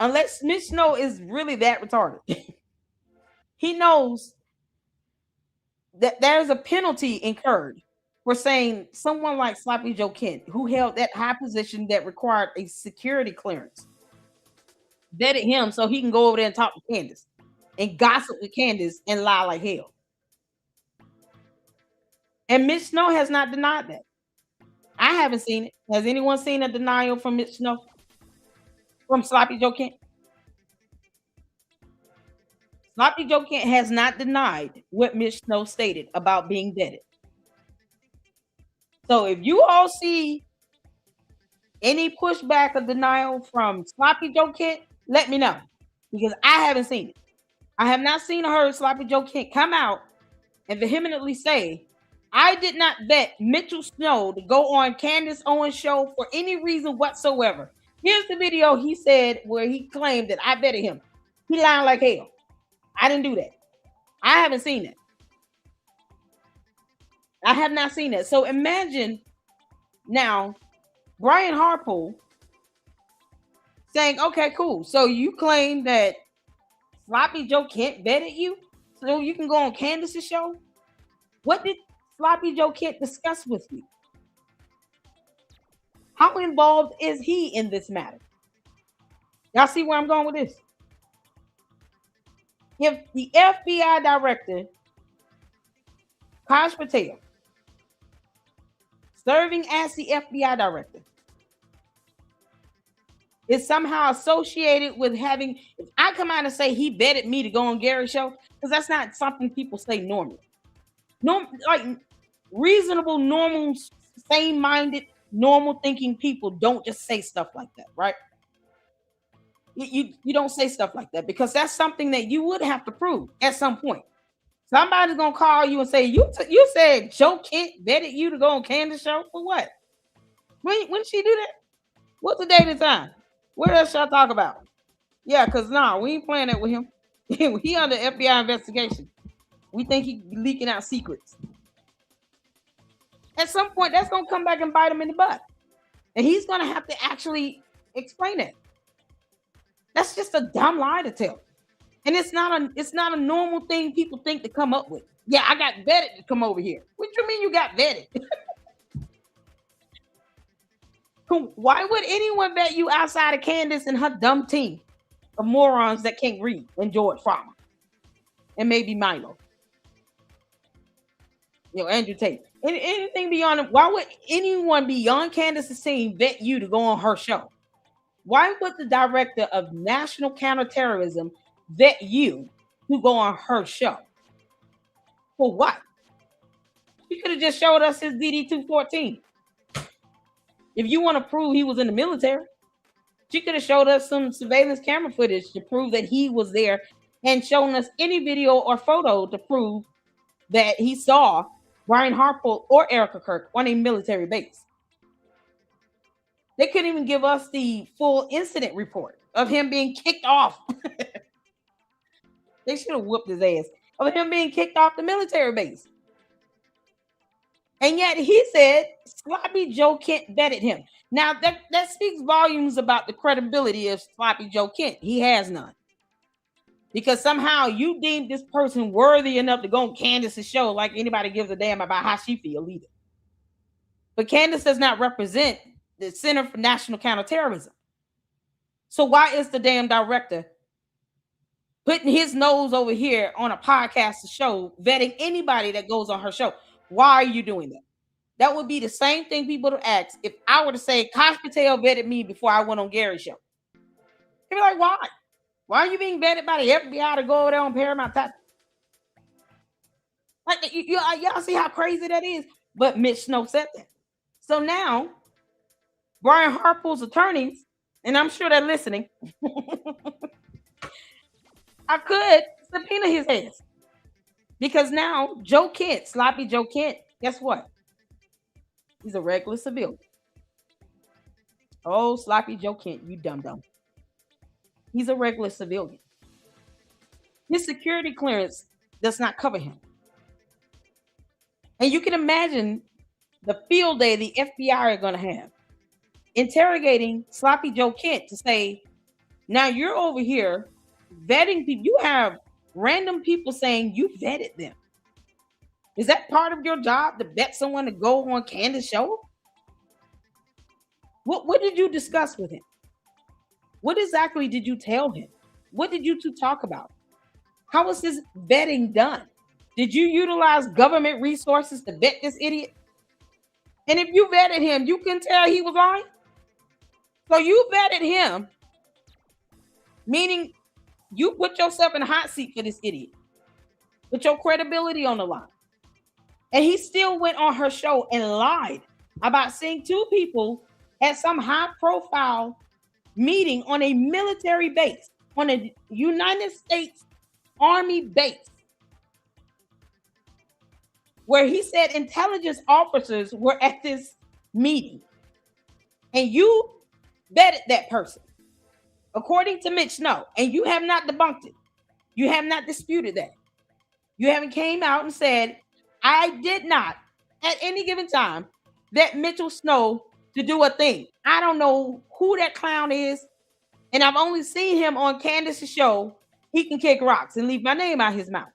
Unless Mitch Snow is really that retarded. He knows that there's a penalty incurred for saying someone like Sloppy Joe Kent, who held that high position that required a security clearance, vetted him so he can go over there and talk to Candace and gossip with Candace and lie like hell. And Mitch Snow has not denied that. I haven't seen it. Has anyone seen a denial from Mitch Snow? From Sloppy Joe Kent? Sloppy Joe Kent has not denied what Mitch Snow stated about being vetted. So if you all see any pushback or denial from Sloppy Joe Kent, let me know. Because I haven't seen it. I have not seen or heard Sloppy Joe Kent come out and vehemently say, I did not bet Mitchell Snow to go on Candace Owens' show for any reason whatsoever. Here's the video he said where he claimed that I betted him. He lied like hell. I didn't do that. I haven't seen it. I have not seen it. So imagine now Brian Harpool saying, okay, cool. So you claim that Sloppy Joe Kent betted you so you can go on Candace's show? What did Sloppy Joe Kent discuss with you? How involved is he in this matter? Y'all see where I'm going with this? If the FBI director, Kash Patel, serving as the FBI director, is somehow associated with having, if I come out and say he betted me to go on Gary's show, because that's not something people say normally. Like reasonable, normal, same-minded, normal thinking people don't just say stuff like that, right? You don't say stuff like that because that's something that you would have to prove at some point. Somebody's gonna call you and say, you said Joe Kent betted you to go on Candace's show for what? When did she do that? What's the date and time? What else should I talk about? Yeah, because we ain't playing that with him. He under FBI investigation. We think he leaking out secrets. At some point, that's gonna come back and bite him in the butt. And he's gonna have to actually explain it. That's just a dumb lie to tell. And it's not a normal thing people think to come up with. Yeah, I got vetted to come over here. What do you mean you got vetted? Why would anyone bet you outside of Candace and her dumb team of morons that can't read and George Farmer and maybe Milo? Andrew Tate. Anything beyond them. Why would anyone beyond Candace's team bet you to go on her show? Why would the director of national counterterrorism vet you to go on her show? For what? She could have just showed us his DD-214. If you want to prove he was in the military, she could have showed us some surveillance camera footage to prove that he was there and shown us any video or photo to prove that he saw Brian Harpool or Erica Kirk on a military base. They couldn't even give us the full incident report of him being kicked off. They should have whooped his ass of him being kicked off the military base. And yet he said Sloppy Joe Kent betted him. Now that speaks volumes about the credibility of Sloppy Joe Kent. He has none. Because somehow you deemed this person worthy enough to go on Candace's show like anybody gives a damn about how she feels either. But Candace does not represent the Center for National Counterterrorism. So why is the damn director putting his nose over here on a podcast show, vetting anybody that goes on her show? Why are you doing that? That would be the same thing people would ask if I were to say Kash Patel vetted me before I went on Gary's show. They'd be like, why? Why are you being vetted by the FBI to go over there on Paramount Top? Like, y'all see how crazy that is? But Mitch Snow said that. So now, Brian Harpool's attorneys, and I'm sure they're listening, I could subpoena his ass. Because now, Joe Kent, Sloppy Joe Kent, guess what? He's a regular civilian. Oh, Sloppy Joe Kent, you dumb. He's a regular civilian. His security clearance does not cover him. And you can imagine the field day the FBI are going to have interrogating Sloppy Joe Kent to say, now you're over here vetting people. You have random people saying you vetted them. Is that part of your job to vet someone to go on Candace's show? What did you discuss with him? What exactly did you tell him? What did you two talk about? How was this vetting done? Did you utilize government resources to vet this idiot? And if you vetted him, you can tell he was lying. So you vetted him, meaning you put yourself in a hot seat for this idiot. Put your credibility on the line. And he still went on her show and lied about seeing two people at some high-profile meeting on a military base, on a United States Army base, where he said intelligence officers were at this meeting. And you vetted that person, according to Mitch Snow, and you have not debunked it. You have not disputed that. You haven't came out and said, I did not, at any given time, vet Mitchell Snow to do a thing. I don't know who that clown is, and I've only seen him on Candace's show. He can kick rocks and leave my name out his mouth.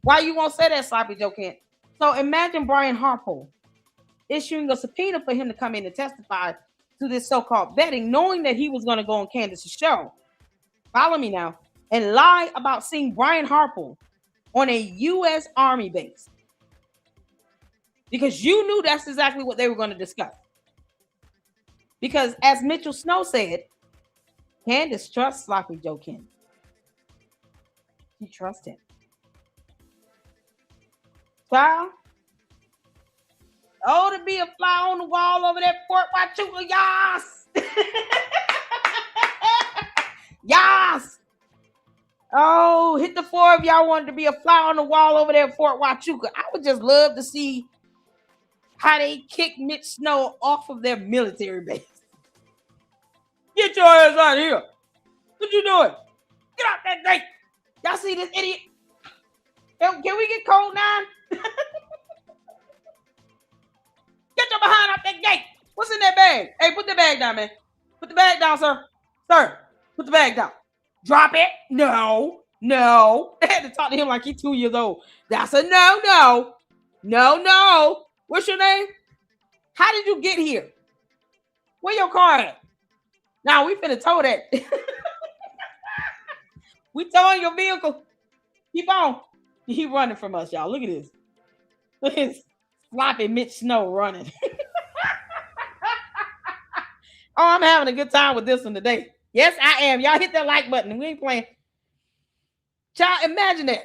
Why you won't say that, Sloppy Joe Kent? So imagine Brian Harpo issuing a subpoena for him to come in and testify to this so-called vetting, knowing that he was going to go on Candace's show. Follow me now. And lie about seeing Brian Harpo on a U.S. Army base. Because you knew that's exactly what they were going to discuss. Because as Mitchell Snow said, Candace trusts Sloppy Joe Kent. She trusts him. Child. Oh, to be a fly on the wall over there, Fort Huachuca, yas! Yas! Oh, hit the four of y'all wanted to be a fly on the wall over there at Fort Huachuca. I would just love to see how they kick Mitch Snow off of their military base. Get your ass out of here. What you doing? Get out that gate. Y'all see this idiot? Can we get code 9? Get your behind out that gate. What's in that bag? Hey, put the bag down, man. Put the bag down, sir. Sir, put the bag down. Drop it. No. I had to talk to him like he's 2 years old. That's a no. No. What's your name? How did you get here? Where your car at? Now we finna tow that. We towing your vehicle. Keep on. He running from us, y'all. Look at this. Look at this sloppy Mitch Snow running. Oh, I'm having a good time with this one today. Yes, I am. Y'all hit that like button. We ain't playing. Child, imagine that.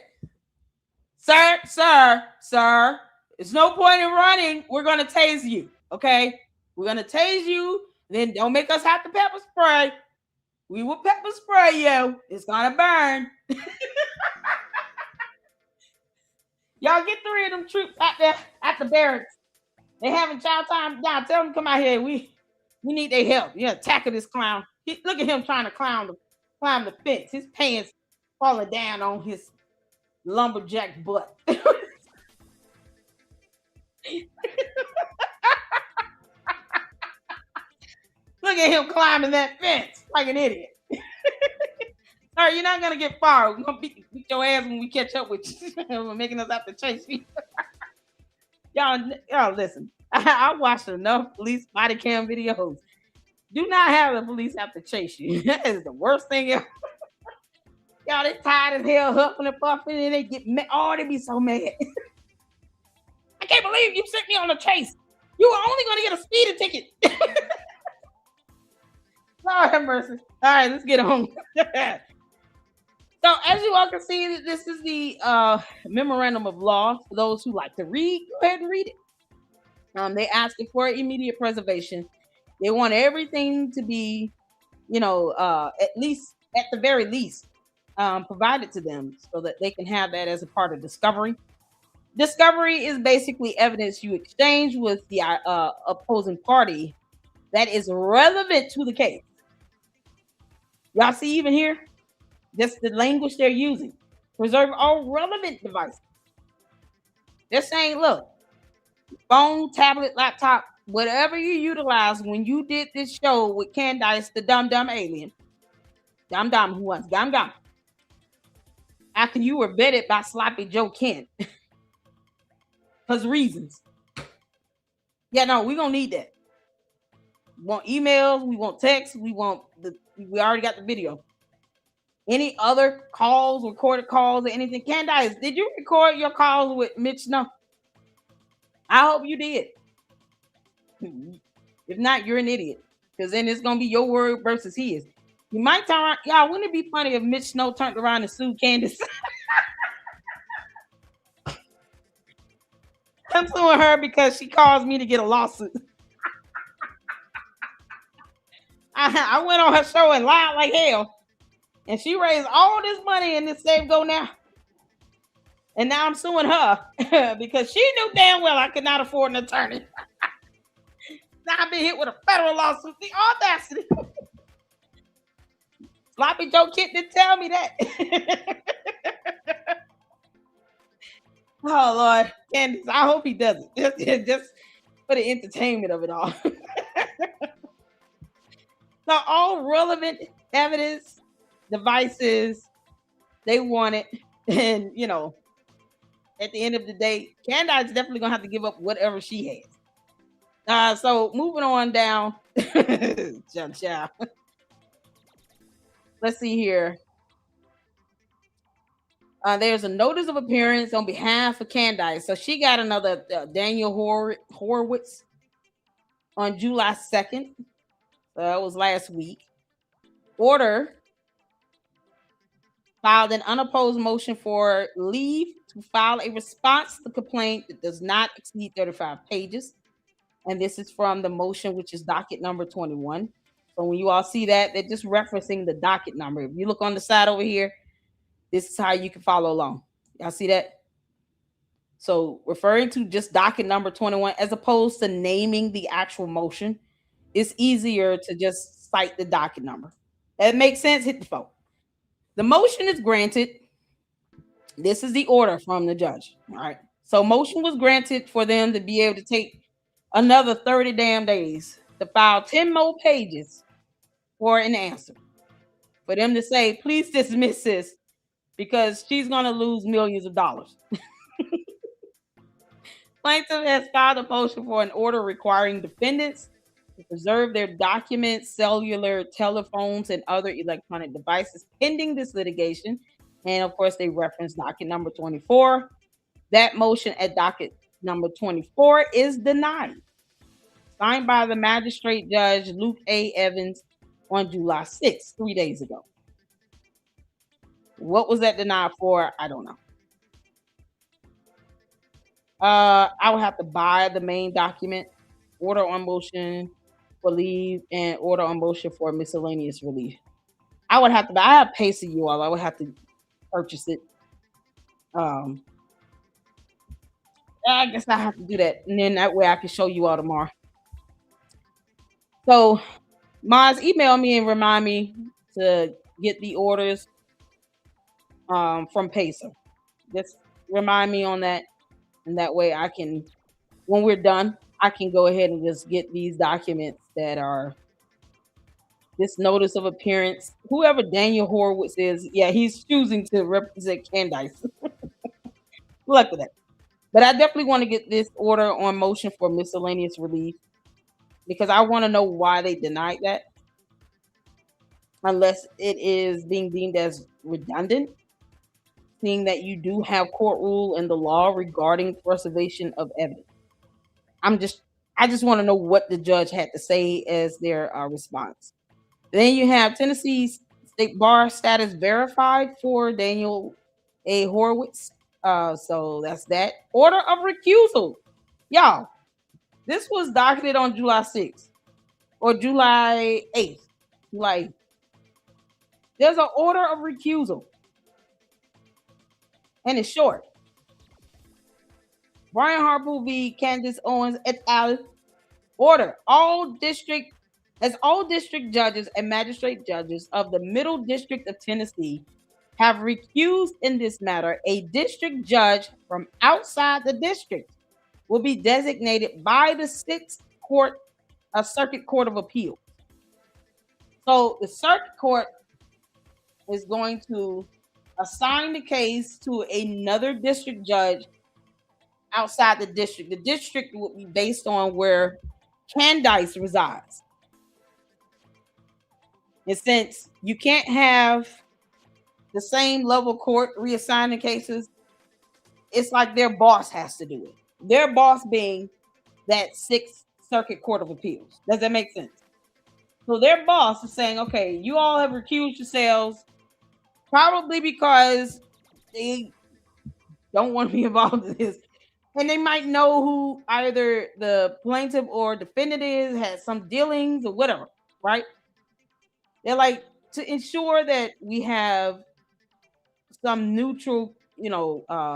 Sir. There's no point in running. We're going to tase you, okay? We're going to tase you. Then don't make us have to pepper spray. We will pepper spray you. It's going to burn. Y'all get 3 of them troops out there at the barracks. They having child time. Y'all tell them to come out here. We need their help. Yeah, tackle this clown. Look at him trying to climb the fence. His pants falling down on his lumberjack butt. Look at him climbing that fence like an idiot. All right, you're not gonna get far. We're gonna beat your ass when we catch up with you. We're making us have to chase you. y'all listen. I watched enough police body cam videos. Do not have the police have to chase you. That is the worst thing ever. Y'all, they tired as hell, huffing and puffing, and they get mad. Oh, they be so mad. I can't believe you sent me on a chase. You were only going to get a speeding ticket. Lord have mercy. All right, let's get on. So, as you all can see, this is the memorandum of law. For those who like to read, go ahead and read it. They asking for immediate preservation. They want everything to be, at the very least, provided to them so that they can have that as a part of discovery. Discovery is basically evidence you exchange with the opposing party that is relevant to the case. Y'all see even here? That's the language they're using. Preserve all relevant devices. They're saying, look, phone, tablet, laptop, whatever you utilize when you did this show with Candace, the dumb alien, dumb who was dumb. After you were vetted by Sloppy Joe Kent, because reasons. Yeah, no, we're gonna need that. We want emails, we want texts, we already got the video. Any other calls, recorded calls, or anything? Candace, did you record your calls with Mitch? No. I hope you did. If not, you're an idiot. Because then it's gonna be your word versus his. You might turn around. Y'all, wouldn't it be funny if Mitch Snow turned around and sued Candace? I'm suing her because she caused me to get a lawsuit. I went on her show and lied like hell. And she raised all this money in this Save Go Now. And now I'm suing her because she knew damn well I could not afford an attorney. Now I've been hit with a federal lawsuit. The audacity. Sloppy Joe Kent didn't tell me that. Oh, Lord. Candace, I hope he doesn't. Just for the entertainment of it all. So all relevant evidence, devices, they want it. And, at the end of the day, Candace is definitely going to have to give up whatever she has. So moving on down. Let's see here. There's a notice of appearance on behalf of Candace. So she got another Daniel Horowitz on July 2nd. That was last week. Order filed an unopposed motion for leave to file a response to the complaint that does not exceed 35 pages. And this is from the motion, which is docket number 21. So when you all see that, they're just referencing the docket number. If you look on the side over here, this is how you can follow along. Y'all see that? So referring to just docket number 21, as opposed to naming the actual motion, it's easier to just cite the docket number. That makes sense. Hit the phone. The motion is granted. This is the order from the judge. All right. So motion was granted for them to be able to take another 30 damn days to file 10 more pages for an answer. For them to say, please dismiss this because she's going to lose millions of dollars. Plaintiff has filed a motion for an order requiring defendants to preserve their documents, cellular, telephones, and other electronic devices pending this litigation. And of course, they reference docket number 24. That motion at docket number 24 is denied. Signed by the magistrate judge Luke A. Evans on July 6th, 3 days ago. What was that denied for? I don't know. I would have to buy the main document, order on motion for leave, and order on motion for miscellaneous relief. I would have to buy. I have Pacer, you all. I would have to purchase it. I guess I have to do that, and then that way I can show you all tomorrow. So, Maz, email me and remind me to get the orders from Pacer. Just remind me on that, and that way I can, when we're done, I can go ahead and just get these documents that are this notice of appearance. Whoever Daniel Horowitz is, yeah, he's choosing to represent Candace. Luck with that. But I definitely want to get this order on motion for miscellaneous relief because I want to know why they denied that. Unless it is being deemed as redundant, seeing that you do have court rule and the law regarding preservation of evidence. I just want to know what the judge had to say as their response. Then you have Tennessee State Bar status verified for Daniel A. Horowitz. So that's that. Order of recusal. Y'all, this was docketed on July 6th or July 8th. There's an order of recusal. And it's short. Brian Harpool v. Candace Owens et al. Order. All district As all district judges and magistrate judges of the Middle District of Tennessee have recused in this matter, a district judge from outside the district will be designated by the Sixth Court, a Circuit Court of Appeal. So the Circuit Court is going to assign the case to another district judge outside the district. The district will be based on where Candace resides. And since you can't have the same level court reassigning cases, it's like their boss has to do it. Their boss being that Sixth Circuit Court of Appeals. Does that make sense? So their boss is saying, okay, you all have recused yourselves probably because they don't want to be involved in this. And they might know who either the plaintiff or defendant is, has some dealings or whatever, right? They're like, to ensure that we have some neutral,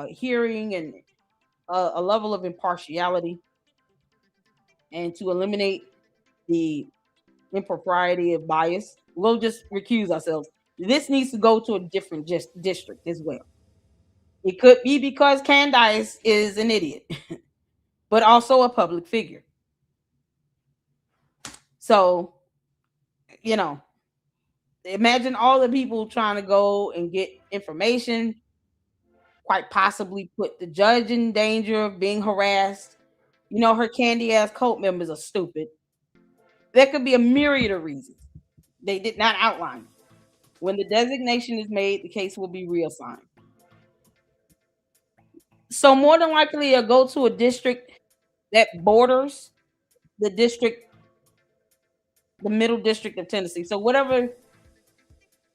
hearing and a level of impartiality, and to eliminate the impropriety of bias, we'll just recuse ourselves. This needs to go to a different district as well. It could be because Candace is an idiot, but also a public figure. So, imagine all the people trying to go and get information, quite possibly put the judge in danger of being harassed. Her candy ass cult members are stupid. There could be a myriad of reasons. They did not outline. When the designation is made, the case will be reassigned. So more than likely, you'll go to a district that borders the Middle District of Tennessee. So whatever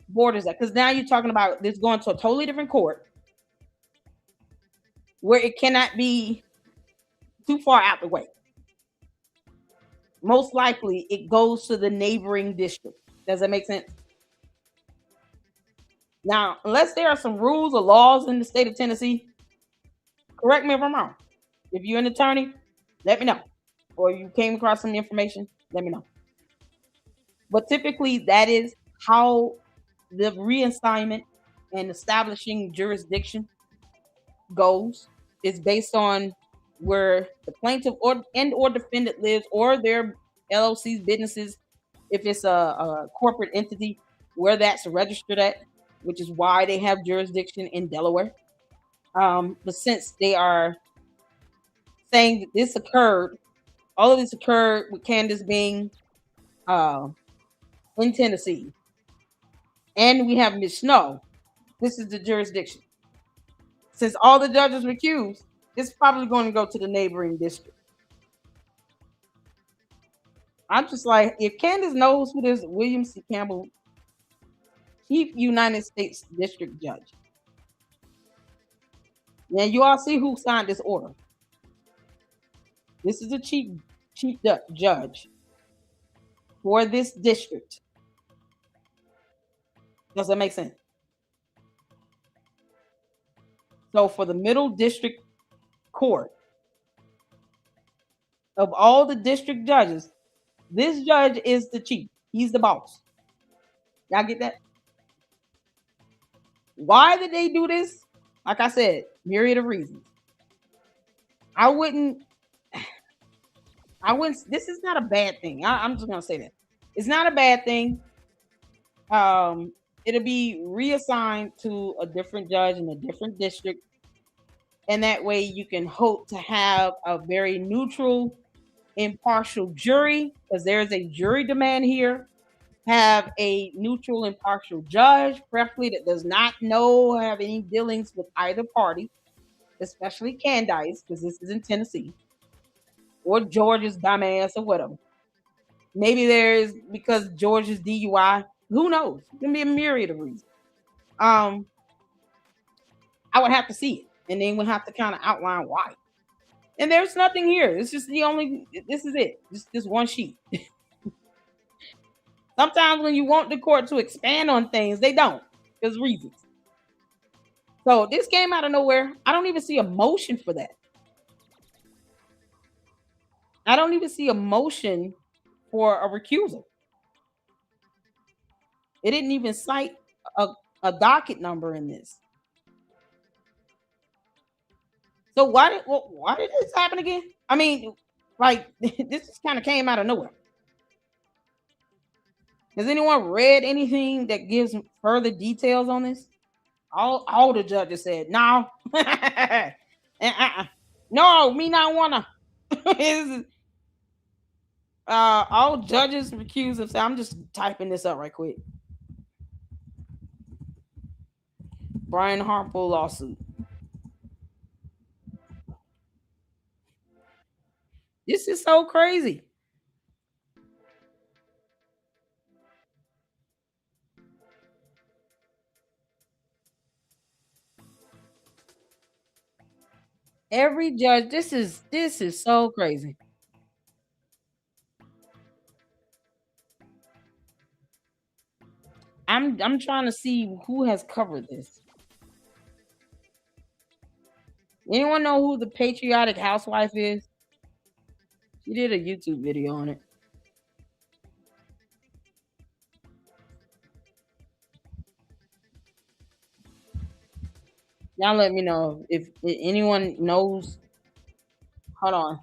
borders that, because now you're talking about this going to a totally different court where it cannot be too far out the way. Most likely, it goes to the neighboring district. Does that make sense? Now, unless there are some rules or laws in the state of Tennessee, correct me if I'm wrong. If you're an attorney, let me know. Or you came across some information, let me know. But typically, that is how the reassignment and establishing jurisdiction goes. Is based on where the plaintiff or defendant lives, or their LLC's businesses, if it's a corporate entity, where that's registered at, which is why they have jurisdiction in Delaware. But since they are saying that this occurred, all of this occurred with Candace being in Tennessee, and we have Ms. Snow, this is the jurisdiction. Since all the judges recused, it's probably going to go to the neighboring district. I'm just like, if Candace knows who this William C. Campbell, Chief United States District Judge. Now you all see who signed this order. This is the chief judge for this district. Does that make sense? So for the Middle District Court, of all the district judges, this judge is the chief. He's the boss. Y'all get that? Why did they do this? Like I said, myriad of reasons. I wouldn't. This is not a bad thing. I'm just gonna say that it's not a bad thing. It'll be reassigned to a different judge in a different district, and that way you can hope to have a very neutral, impartial jury, because there's a jury demand here. Have a neutral, impartial judge, preferably that does not have any dealings with either party, especially Candace, because this is in Tennessee, or George's dumbass or whatever. Maybe there's because George's DUI. Who knows? It can be a myriad of reasons. I would have to see it, and then we'll have to kind of outline why. And there's nothing here. It's just this is it. Just this one sheet. Sometimes when you want the court to expand on things, they don't. There's reasons. So this came out of nowhere. I don't even see a motion for that. I don't even see a motion for a recusal. It didn't even cite a, a docket number in this. So why did this happen again? I mean, like this just kind of came out of nowhere. Has anyone read anything that gives further details on this? All the judges said no. No, me not wanna. All judges recuse themselves. I'm just typing this up right quick. Brian Harmful lawsuit. This is so crazy. Every judge, this is so crazy. I'm trying to see who has covered this. Anyone know who the patriotic housewife is? She did a YouTube video on it. Y'all let me know if anyone knows. Hold on.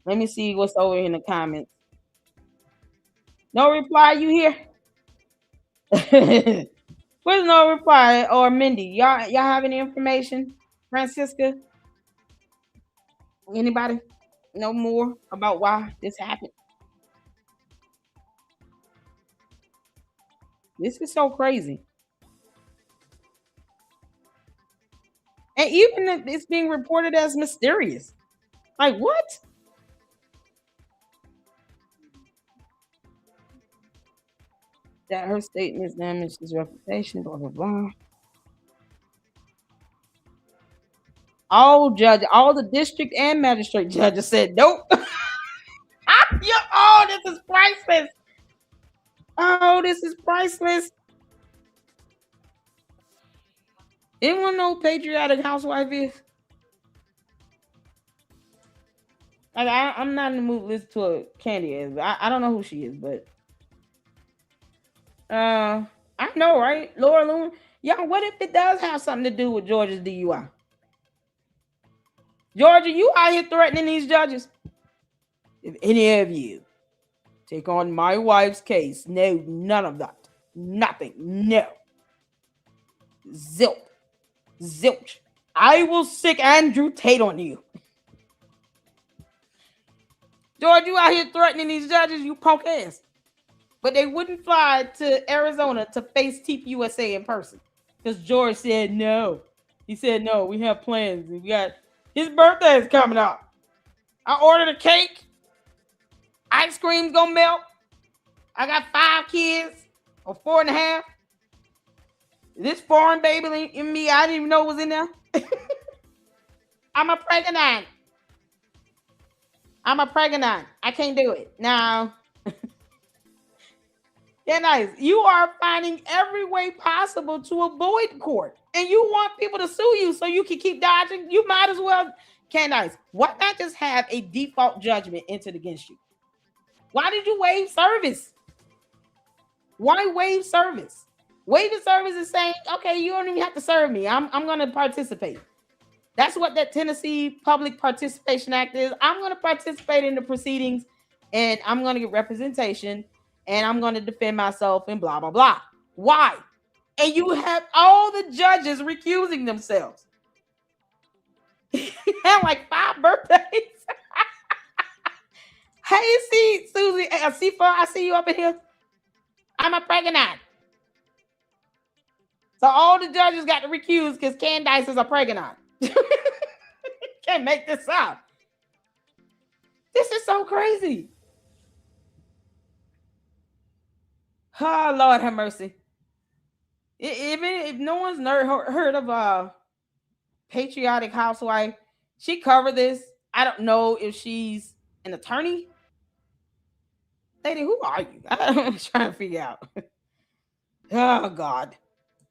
Let me see what's over in the comments. No reply, you here? Where's no reply or Mindy? Y'all have any information? Francisca? Anybody know more about why this happened? This is so crazy. And even if it's being reported as mysterious. Like what? That her statements damaged his reputation, blah blah blah. All the district and magistrate judges said nope. Oh, this is priceless. Oh, this is priceless. Anyone know who patriotic housewife is? Like I'm not in the mood to listen to a Candace. I don't know who she is, but I know, right? Laura Loon. Y'all, what if it does have something to do with Georgia's DUI? Georgia, you out here threatening these judges? If any of you take on my wife's case, no, none of that. Nothing. No. Zilch. Zilch. I will sick Andrew Tate on you. George, you out here threatening these judges, you punk ass. But they wouldn't fly to Arizona to face TPUSA in person. Because George said no. He said no, we have plans. We got his birthday is coming up. I ordered a cake. Ice cream's gonna melt. I got 5 kids, or 4.5. This foreign baby in me, I didn't even know was in there. I'm a pregnant. I can't do it. Now, yeah, nice. You are finding every way possible to avoid court. And you want people to sue you so you can keep dodging. You might as well, Candace, why not just have a default judgment entered against you? Why did you waive service? Why waive service? Waiving service is saying, okay, you don't even have to serve me. I'm going to participate. That's what that Tennessee Public Participation Act is. I'm going to participate in the proceedings and I'm going to get representation and I'm going to defend myself and blah, blah, blah. Why? And you have all the judges recusing themselves. You have like 5 birthdays. Hey, see, Susie, I see you up in here. I'm a pregnant. So all the judges got to recuse because Candace is a pregnant. Can't make this up. This is so crazy. Oh, Lord have mercy. If no one's heard of patriotic housewife, she covered this. I don't know if she's an attorney. Lady, who are you? I'm trying to figure out. Oh, God.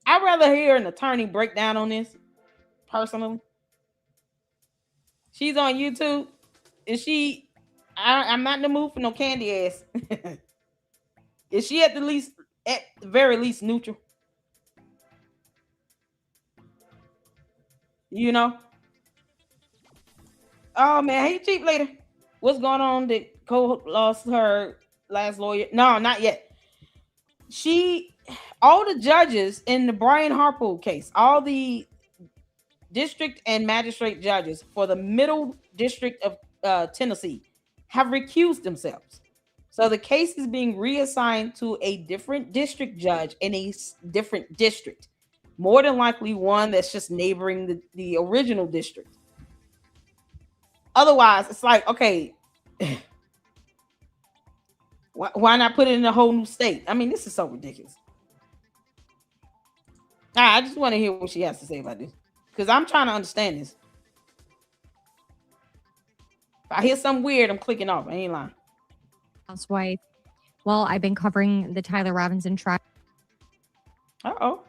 I'd rather hear an attorney break down on this, personally. She's on YouTube. Is she? I'm not in the mood for no candy ass. Is she at at the very least neutral. You know? Oh man, hey cheap lady. What's going on? Did Cole lost her last lawyer? No, not yet. All the judges in the Brian Harpo case, all the district and magistrate judges for the middle district of Tennessee have recused themselves. So the case is being reassigned to a different district judge in a different district. More than likely one that's just neighboring the original district. Otherwise, it's like, okay, why not put it in a whole new state? I mean, this is so ridiculous. I just want to hear what she has to say about this, because I'm trying to understand this. If I hear something weird, I'm clicking off. I ain't lying. Housewife. Well, I've been covering the Tyler Robinson trial. Uh-oh.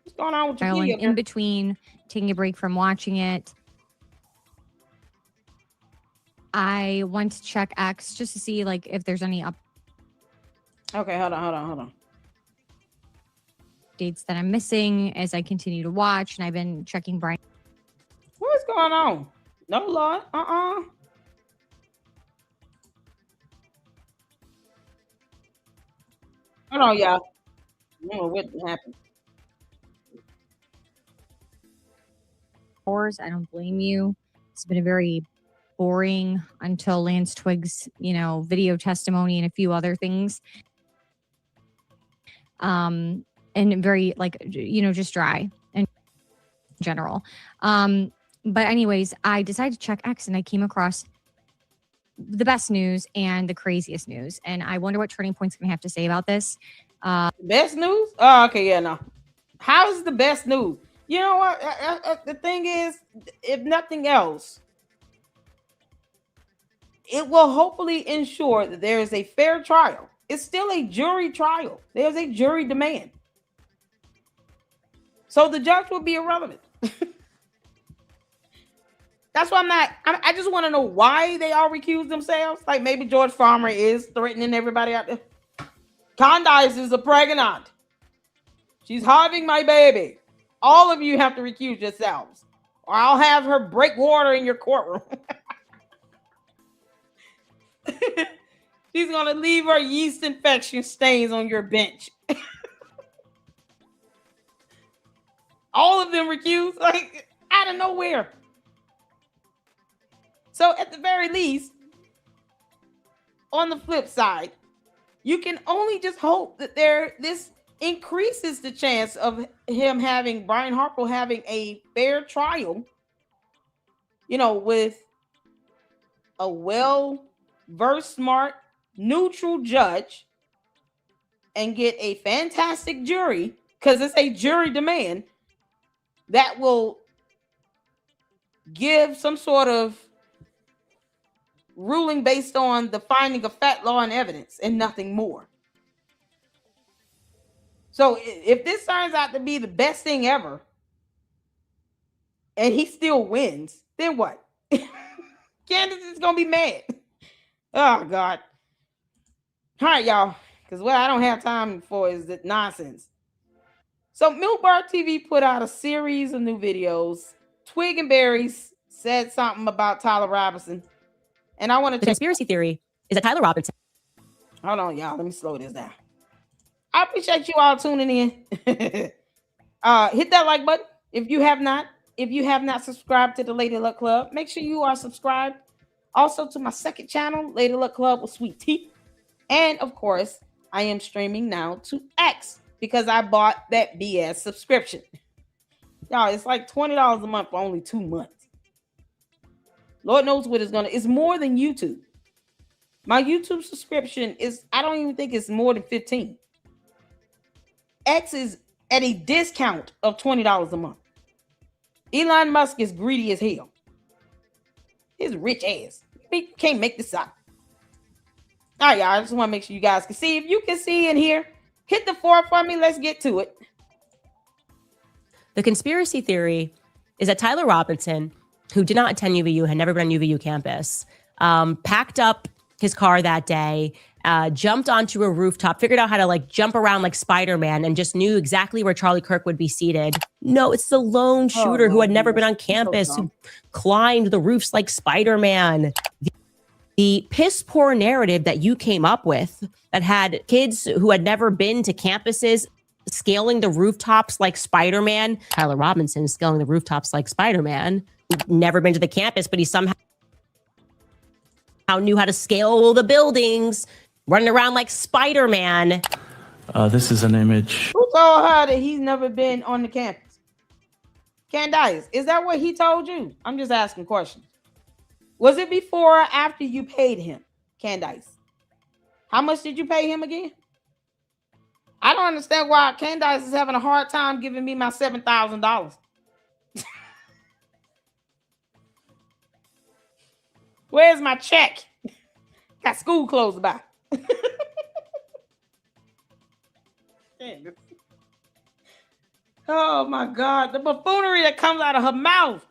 What's going on with your video? In between taking a break from watching it, I went to check X just to see like if there's any Okay, hold on. Dates that I'm missing as I continue to watch, and I've been checking Brian. What's going on? No, Lord. Hold on, y'all. I don't know what happened. I don't blame you. It's been a very boring until Lance Twiggs, video testimony and a few other things. And very just dry in general. But anyways, I decided to check X and I came across the best news and the craziest news. And I wonder what Turning Point's going to have to say about this. Best news? Oh, okay. Yeah, no. How is the best news? You know what? The thing is, if nothing else, it will hopefully ensure that there is a fair trial. It's still a jury trial. There's a jury demand. So the judge will be irrelevant. That's why I just want to know why they all recuse themselves. Like maybe George Farmer is threatening everybody out there. Candace is pregnant. She's having my baby. All of you have to recuse yourselves, or I'll have her break water in your courtroom. She's going to leave her yeast infection stains on your bench. All of them recused, like out of nowhere. So at the very least, on the flip side, you can only just hope that this increases the chance of Brian Harpo having a fair trial, with a well-versed, smart, neutral judge, and get a fantastic jury, because it's a jury demand that will give some sort of ruling based on the finding of fact, law, and evidence, and nothing more. So if this turns out to be the best thing ever, and he still wins, then what? Candace is gonna be mad. Oh God. All right, y'all, because what I don't have time for is the nonsense. So Milk Bar TV put out a series of new videos. Twig and Berries said something about Tyler Robinson. And I want to... The conspiracy theory is that Tyler Robinson... Hold on, y'all. Let me slow this down. I appreciate you all tuning in. Hit that like button if you have not. If you have not subscribed to the Lady Luck Club, make sure you are subscribed. Also to my second channel, Lady Luck Club with Sweet Tea. And of course, I am streaming now to X because I bought that BS subscription. Y'all, it's like $20 a month for only 2 months. Lord knows what it's more than YouTube. My YouTube subscription is, I don't even think it's more than 15. X is at a discount of $20 a month. Elon Musk is greedy as hell. His rich ass. You can't make this up. All right, y'all. I just want to make sure you guys can see. If you can see in here, hit the 4 for me. Let's get to it. The conspiracy theory is that Tyler Robinson, who did not attend UVU, had never been on UVU campus, packed up his car that day jumped onto a rooftop, figured out how to like jump around like Spider-Man, and just knew exactly where Charlie Kirk would be seated. No, it's the lone shooter who had never been on campus, who climbed the roofs like Spider-Man. The piss poor narrative that you came up with that had kids who had never been to campuses scaling the rooftops like Spider-Man. Tyler Robinson is scaling the rooftops like Spider-Man. Never been to the campus, but he somehow knew how to scale the buildings, running around like Spider-Man. This is an image. Who told her that he's never been on the campus? Candace, is that what he told you? I'm just asking questions. Was it before or after you paid him, Candace? How much did you pay him again? I don't understand why Candace is having a hard time giving me my $7,000. Where's my check? Got school clothes to buy. Oh my God, the buffoonery that comes out of her mouth.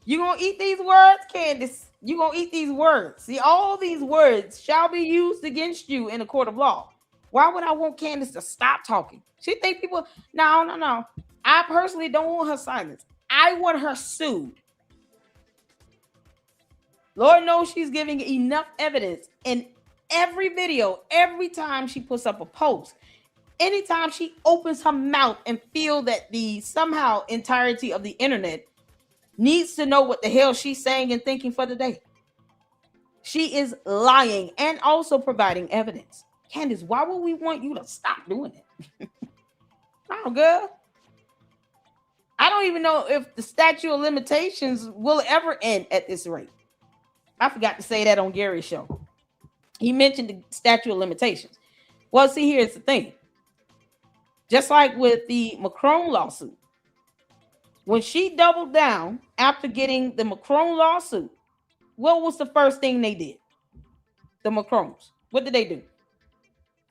You gonna eat these words, Candace? You gonna eat these words? See, all these words shall be used against you in a court of law. Why would I want Candace to stop talking? She think people, no. I personally don't want her silenced. I want her sued. Lord knows she's giving enough evidence in every video, every time she puts up a post. Anytime she opens her mouth and feel that the somehow entirety of the internet needs to know what the hell she's saying and thinking for the day. She is lying and also providing evidence. Candace, why would we want you to stop doing it? Oh, girl. I don't even know if the statute of limitations will ever end at this rate. I forgot to say that on Gary's show. He mentioned the statute of limitations. Well, see, here's the thing. Just like with the Macron lawsuit, when she doubled down after getting the Macron lawsuit, what was the first thing they did? The Macrons. What did they do?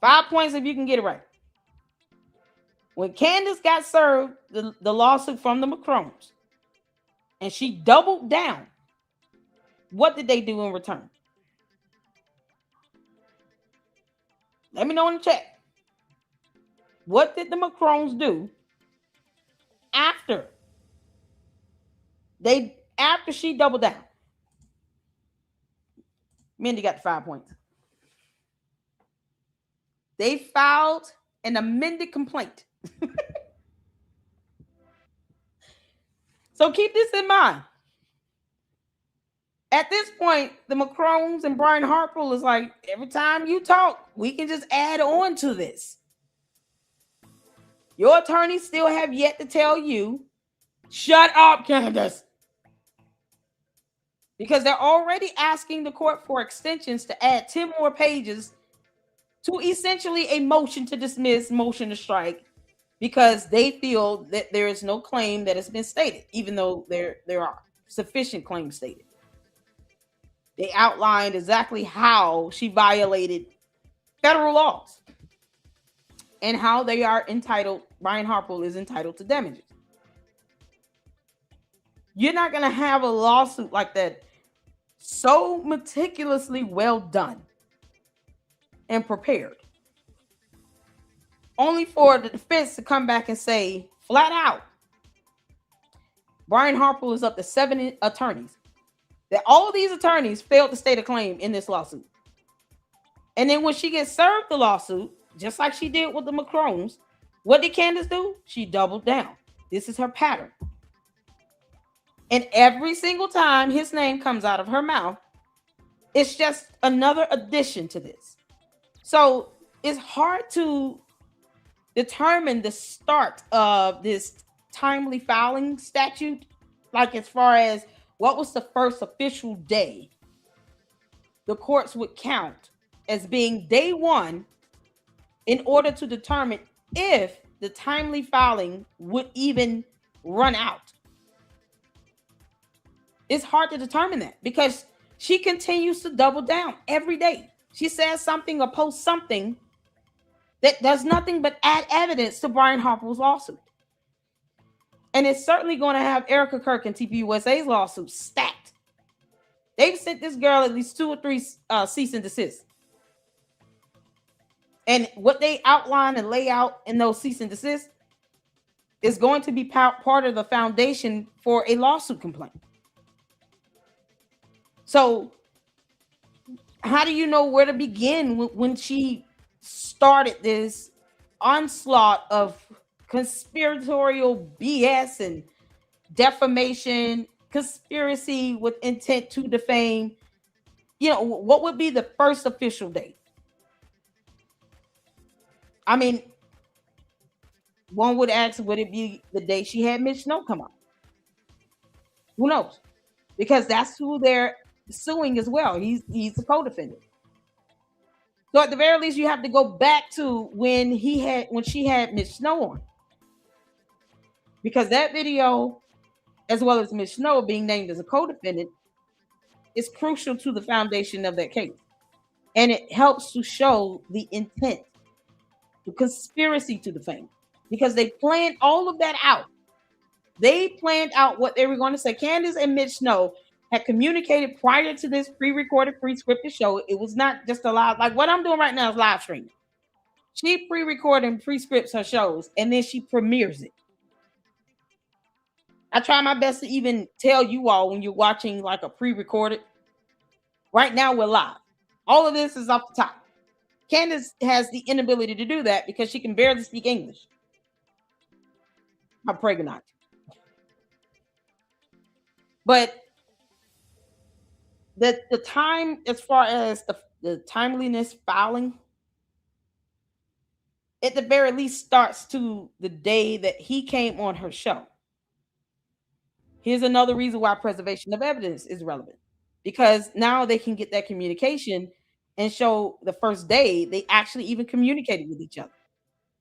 5 points if you can get it right. When Candace got served the lawsuit from the Macrons and she doubled down, what did they do in return? Let me know in the chat. What did the Macrons do after she doubled down? Mindy got the 5 points. They filed an amended complaint. So keep this in mind. At this point, the Macrons and Brian Harper is like, every time you talk, we can just add on to this. Your attorneys still have yet to tell you, shut up, Candace. Because they're already asking the court for extensions to add 10 more pages to essentially a motion to dismiss, motion to strike, because they feel that there is no claim that has been stated, even though there are sufficient claims stated. They outlined exactly how she violated federal laws and how they are entitled, Brian Harper is entitled to damages. You're not going to have a lawsuit like that so meticulously well done and prepared, only for the defense to come back and say flat out, Brian Harper is up to 7 attorneys, that all these attorneys failed to state a claim in this lawsuit. And then when she gets served the lawsuit, just like she did with the Macrons, what did Candace do? She doubled down. This is her pattern. And every single time his name comes out of her mouth, it's just another addition to this. So it's hard to determine the start of this timely filing statute, like as far as what was the first official day the courts would count as being day one in order to determine if the timely filing would even run out. It's hard to determine that because she continues to double down every day. She says something or posts something that does nothing but add evidence to Brian Harper's lawsuit. And it's certainly going to have Erica Kirk and TPUSA's lawsuit stacked. They've sent this girl at least 2 or 3 cease and desist. And what they outline and lay out in those cease and desist is going to be part of the foundation for a lawsuit complaint. So how do you know where to begin when she started this onslaught of conspiratorial BS and defamation, conspiracy with intent to defame? You know, what would be the first official date? I mean, one would ask, would it be the day she had Mitch Snow come out? Who knows? Because that's who they're suing as well. He's a co-defendant. So at the very least, you have to go back to when she had Mitch Snow on, because that video, as well as Mitch Snow being named as a co-defendant, is crucial to the foundation of that case, and it helps to show the intent, the conspiracy to defame, because they planned all of that out. They planned out what they were going to say. Candace and Mitch Snow had communicated prior to this pre-recorded, pre-scripted show. It was not just a live, like what I'm doing right now is live streaming. She pre-recorded and pre-scripts her shows, and then she premieres it. I try my best to even tell you all when you're watching like a pre-recorded. Right now we're live. All of this is off the top. Candace has the inability to do that because she can barely speak English. I'm pregnant. But the time, as far as the timeliness filing, at the very least starts to the day that he came on her show. Here's another reason why preservation of evidence is relevant, because now they can get that communication and show the first day they actually even communicated with each other.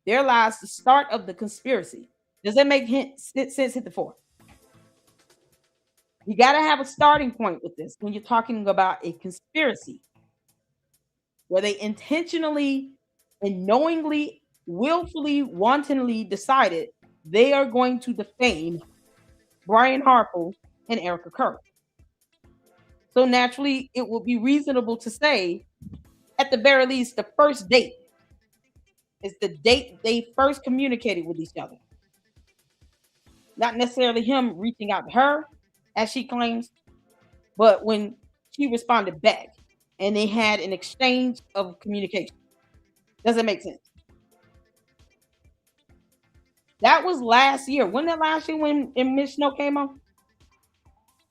There lies the start of the conspiracy. Does that make sense? Hit the four. You got to have a starting point with this when you're talking about a conspiracy where they intentionally and knowingly, willfully, wantonly decided they are going to defame Brian Harple and Erica Kirk. So naturally, it will be reasonable to say, at the very least, the first date is the date they first communicated with each other. Not necessarily him reaching out to her, as she claims, but when she responded back and they had an exchange of communication. Does it make sense? That was last year. Wasn't that last year when Miss Snow came on?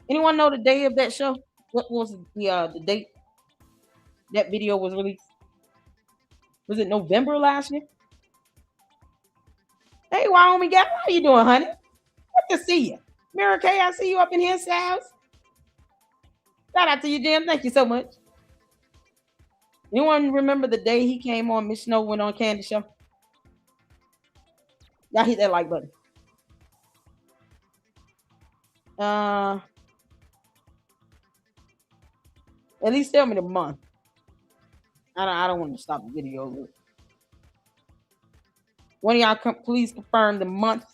Anyone know the day of that show? What was the date that video was released? Was it November last year? Hey, Wyoming gal, how you doing, honey? Good to see you. Mira Kay, I see you up in here, Sal's. Shout out to you, Jim. Thank you so much. Anyone remember the day he came on Miss Snow went on Candace show? Y'all hit that like button. At least tell me the month. I don't want to stop the video. One of y'all please confirm the month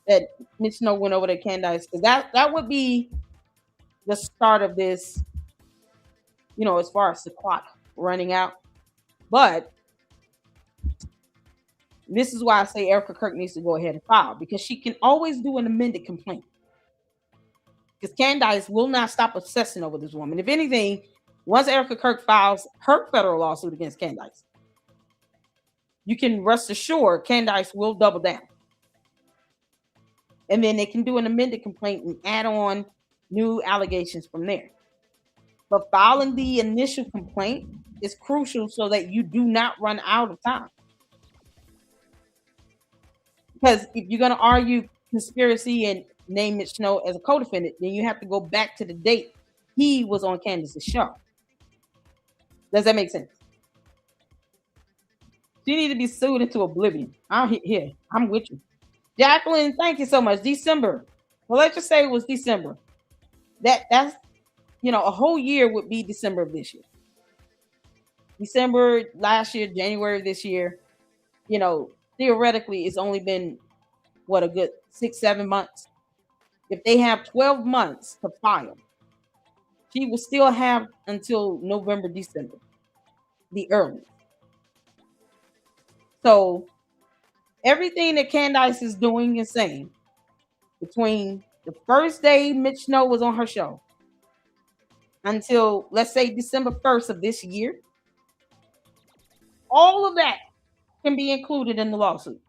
that Mitch Snow went over to Candace, because that would be the start of this, you know, as far as the clock running out. But this is why I say Erica Kirk needs to go ahead and file, because she can always do an amended complaint. Because Candace will not stop obsessing over this woman. If anything, once Erica Kirk files her federal lawsuit against Candace, you can rest assured Candace will double down. And then they can do an amended complaint and add on new allegations from there. But filing the initial complaint is crucial so that you do not run out of time. Because if you're going to argue conspiracy and name Mitch Snow as a co-defendant, then you have to go back to the date he was on Candace's show. Does that make sense? You need to be sued into oblivion. I'm here. I'm with you. Jacqueline, thank you so much. December. Well, let's just say it was December. That's, you know, a whole year would be December of this year. December last year, January of this year, you know, theoretically, it's only been, what, a good 6-7 months. If they have 12 months to file, she will still have until November, December, the earliest. So everything that Candace is doing and saying between the first day Mitch Snow was on her show until, let's say, December 1st of this year, all of that can be included in the lawsuit.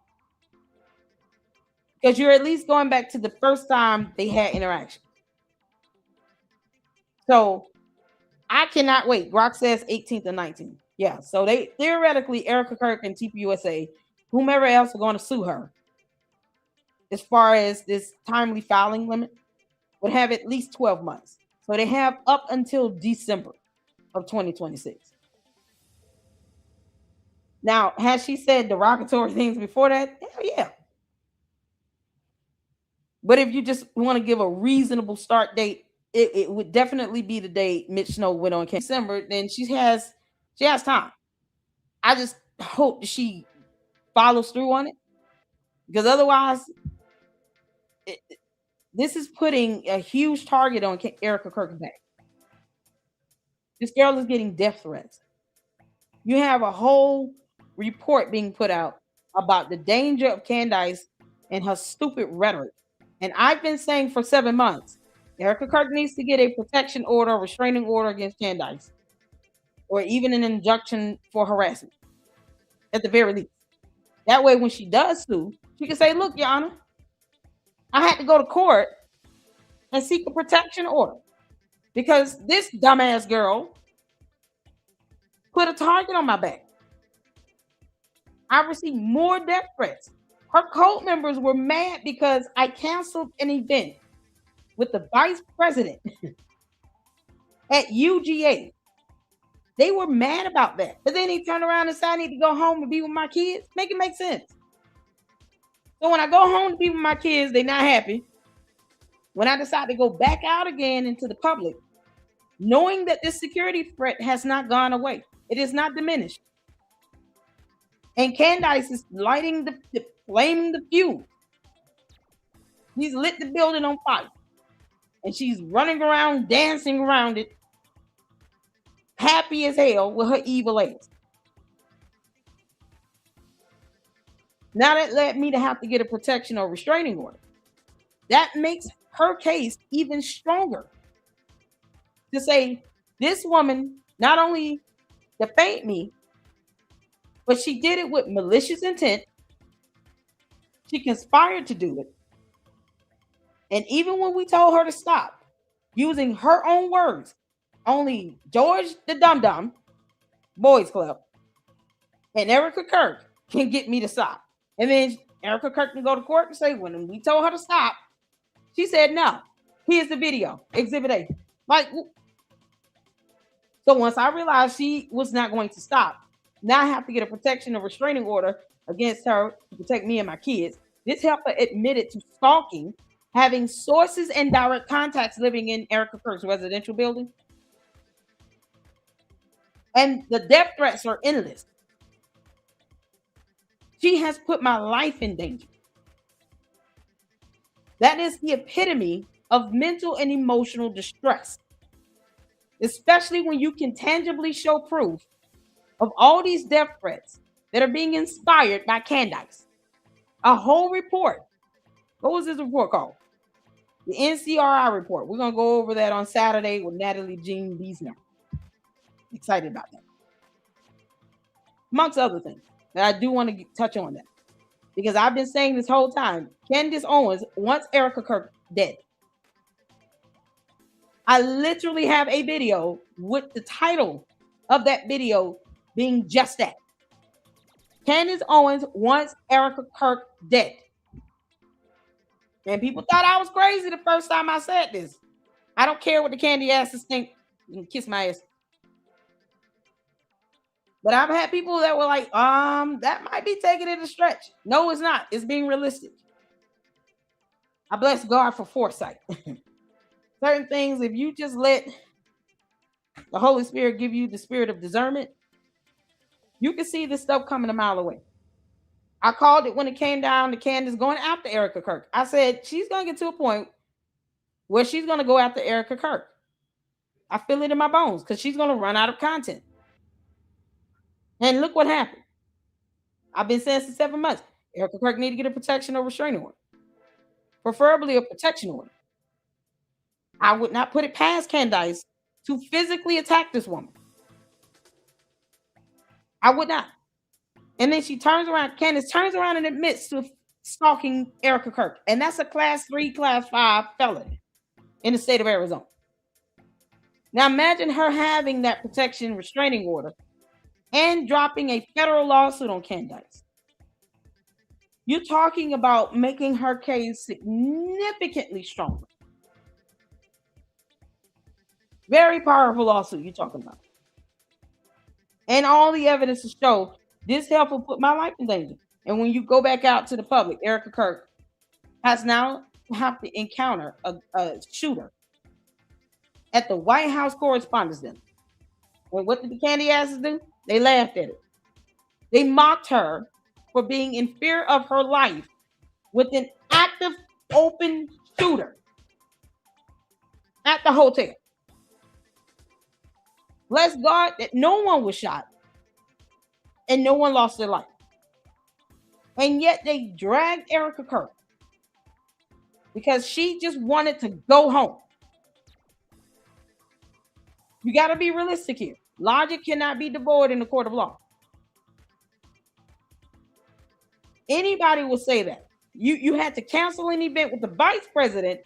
Because you're at least going back to the first time they had interaction. So I cannot wait. Grok says 18th and 19th. Yeah, so they theoretically, Erica Kirk and TPUSA, whomever else are going to sue her, as far as this timely filing limit, would have at least 12 months. So they have up until December of 2026. Now, has she said derogatory things before that? Hell yeah. But if you just want to give a reasonable start date, it would definitely be the day Mitch Snow went on December. Then she has time. I just hope she follows through on it, because otherwise, this is putting a huge target on Erica Kirk's back. This girl is getting death threats. You have a whole report being put out about the danger of Candace and her stupid rhetoric. And I've been saying for 7 months, Erica Kirk needs to get a protection order, a restraining order against Candace, or even an injunction for harassment, at the very least. That way, when she does sue, she can say, look, Your Honor, I had to go to court and seek a protection order because this dumbass girl put a target on my back. I received more death threats. Her cult members were mad because I canceled an event with the vice president at UGA. They were mad about that. But then he turned around and said, I need to go home and be with my kids. Make it make sense. So when I go home to be with my kids, they're not happy. When I decide to go back out again into the public, knowing that this security threat has not gone away, it is not diminished. And Candace is lighting flaming the fuse. He's lit the building on fire. And she's running around, dancing around it, happy as hell with her evil ass. Now that led me to have to get a protection or restraining order. That makes her case even stronger. To say this woman not only defamed me, but she did it with malicious intent. She conspired to do it. And even when we told her to stop, using her own words, only George the Dum Dum, Boys Club, and Erica Kirk can get me to stop. And then Erica Kirk can go to court and say, when we told her to stop, she said no. Here's the video, Exhibit A. So once I realized she was not going to stop, now I have to get a protection or restraining order against her to protect me and my kids. This helper admitted to stalking, having sources and direct contacts living in Erica Kirk's residential building. And the death threats are endless. She has put my life in danger. That is the epitome of mental and emotional distress, especially when you can tangibly show proof of all these death threats that are being inspired by Candace. A whole report. What was this report called? The NCRI report. We're going to go over that on Saturday with Natalie Jean Beesner. Excited about that. Amongst other things. that I do want to touch on that because I've been saying this whole time, Candace Owens wants Erica Kirk dead. I literally have a video with the title of that video being just that. Candace Owens wants Erica Kirk dead. And people thought I was crazy the first time I said this. I don't care what the candy asses think. You can kiss my ass. But I've had people that were like, that might be taking it a stretch. No, it's not. It's being realistic. I bless God for foresight. Certain things, if you just let the Holy Spirit give you the spirit of discernment, you can see this stuff coming a mile away. I called it when it came down to Candace going after Erica Kirk. I said, she's going to get to a point where she's going to go after Erica Kirk. I feel it in my bones because she's going to run out of content. And look what happened. I've been saying since 7 months. Erica Kirk need to get a protection or restraining order. Preferably a protection order. I would not put it past Candace to physically attack this woman. I would not. And then Candace turns around and admits to stalking Erica Kirk. And that's a class 3, class 5 felony in the state of Arizona. Now imagine her having that protection restraining order and dropping a federal lawsuit on Candace. You're talking about making her case significantly stronger. Very powerful lawsuit you're talking about. And all the evidence to show this help will put my life in danger. And when you go back out to the public, Erica Kirk has now have to encounter a shooter at the White House Correspondents' Dinner. And what did the candy asses do? They laughed at it. They mocked her for being in fear of her life with an active open shooter at the hotel. Bless God that no one was shot and no one lost their life. And yet they dragged Erica Kirk because she just wanted to go home. You got to be realistic here. Logic cannot be devoid in the court of law. Anybody will say that. You had to cancel an event with the vice president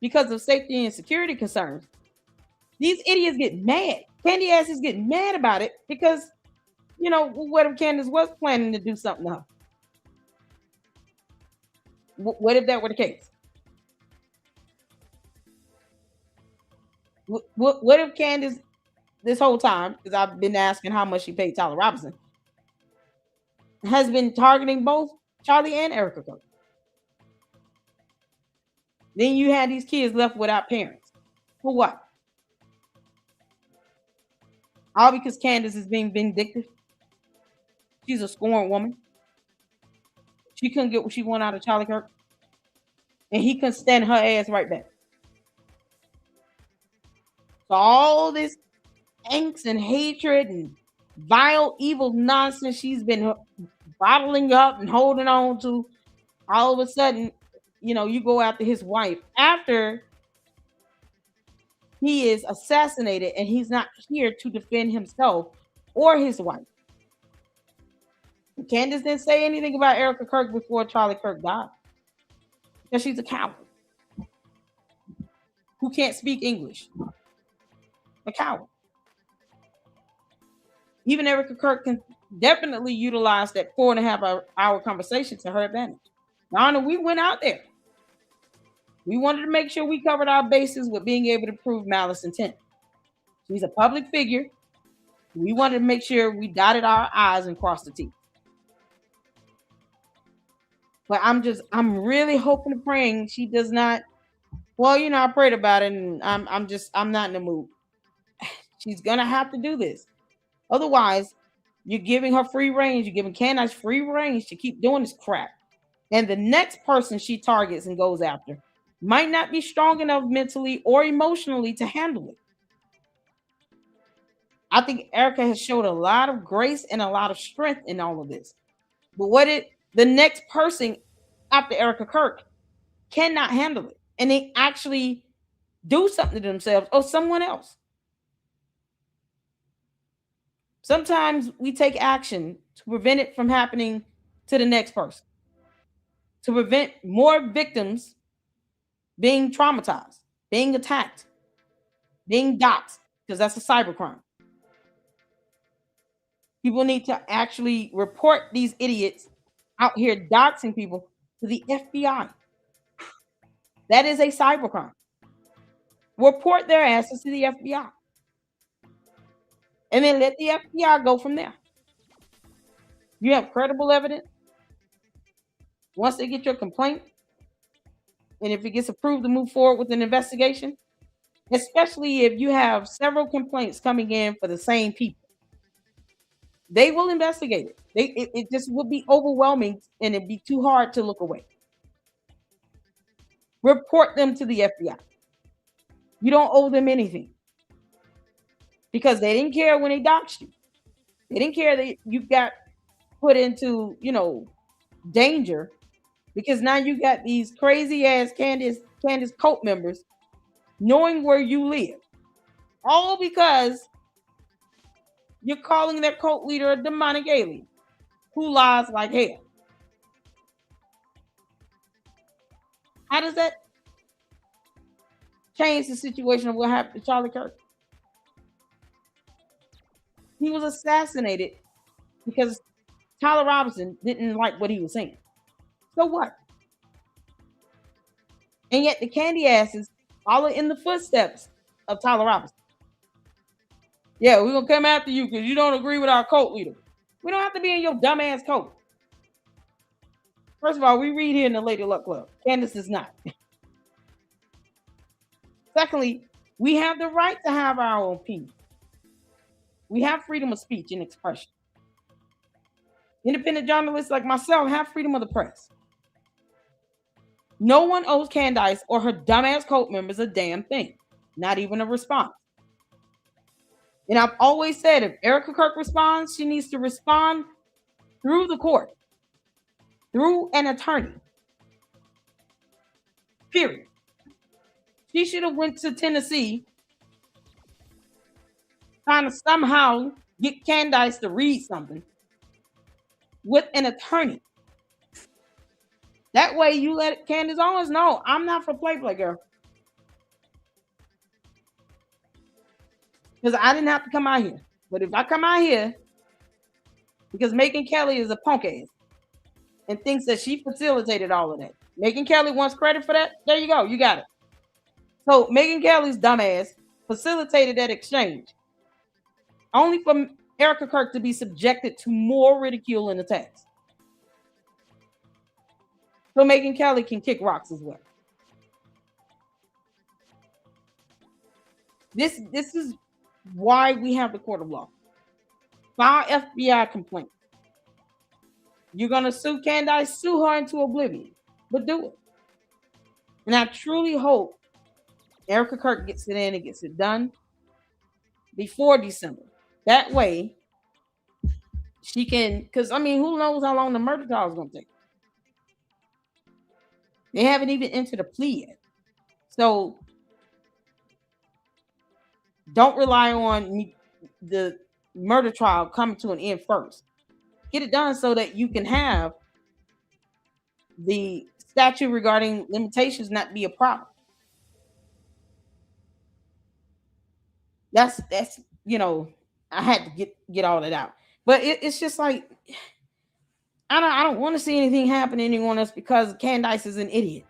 because of safety and security concerns. These idiots get mad. Candy asses get mad about it because, what if Candace was planning to do something to her? What if that were the case? What if Candace, this whole time, because I've been asking how much she paid Tyler Robinson, has been targeting both Charlie and Erica Kirk? Then you had these kids left without parents. For what? All because Candace is being vindictive. She's a scorned woman. She couldn't get what she wanted out of Charlie Kirk. And he couldn't stand her ass right back. So all this angst and hatred and vile, evil nonsense she's been bottling up and holding on to, all of a sudden, you go after his wife after he is assassinated and he's not here to defend himself or his wife. Candace didn't say anything about Erica Kirk before Charlie Kirk died. Because she's a coward who can't speak English. A coward. Even Erica Kirk can definitely utilize that 4.5-hour conversation to her advantage. Now, we went out there. We wanted to make sure we covered our bases with being able to prove malice intent. She's a public figure. We wanted to make sure we dotted our I's and crossed the T's. But I'm really hoping and praying she does not. Well, I prayed about it, and I'm not in the mood. She's gonna have to do this. Otherwise, you're giving her free range. You're giving Candace free range to keep doing this crap. And the next person she targets and goes after might not be strong enough mentally or emotionally to handle it. I think Erica has showed a lot of grace and a lot of strength in all of this. But the next person after Erica Kirk cannot handle it, and they actually do something to themselves or someone else. Sometimes we take action to prevent it from happening to the next person, to prevent more victims being traumatized, being attacked, being doxxed, because that's a cybercrime. People need to actually report these idiots out here doxing people to the FBI. That is a cybercrime. Report their asses to the FBI. And then let the FBI go from there. You have credible evidence. Once they get your complaint, and if it gets approved to move forward with an investigation, especially if you have several complaints coming in for the same people, they will investigate it. It just would be overwhelming and it'd be too hard to look away. Report them to the FBI. You don't owe them anything because they didn't care when they doxed you. They didn't care that you've got put into, danger, because now you got these crazy ass Candace cult members knowing where you live, all because you're calling their cult leader a demonic alien who lies like hell. How does that change the situation of what happened to Charlie Kirk? He was assassinated because Tyler Robinson didn't like what he was saying. So what? And yet the candy asses follow in the footsteps of Tyler Robinson. Yeah, we're going to come after you because you don't agree with our cult leader. We don't have to be in your dumbass cult. First of all, we read here in the Lady Luck Club. Candace is not. Secondly, we have the right to have our own opinion. We have freedom of speech and expression. Independent journalists like myself have freedom of the press. No one owes Candace or her dumbass cult members a damn thing, not even a response. And I've always said if Erica Kirk responds, she needs to respond through the court, through an attorney. Period. She should have went to Tennessee trying to somehow get Candace to read something with an attorney. That way you let Candace Owens know I'm not for play, girl. Because I didn't have to come out here. But if I come out here because Megan Kelly is a punk ass and thinks that she facilitated all of that. Megan Kelly wants credit for that. There you go. You got it. So Megan Kelly's dumbass facilitated that exchange only for Erica Kirk to be subjected to more ridicule and attacks. So Megan Kelly can kick rocks as well. This is why we have the court of law. File FBI complaint. You're going to sue Candace, sue her into oblivion. But do it. And I truly hope Erica Kirk gets it in and gets it done before December. That way, she can, because, who knows how long the murder trial is going to take. They haven't even entered a plea yet. So, don't rely on the murder trial coming to an end first. Get it done so that you can have the statute regarding limitations not be a problem. That's I had to get all that out. But it's just like I don't want to see anything happen to anyone else because Candace is an idiot.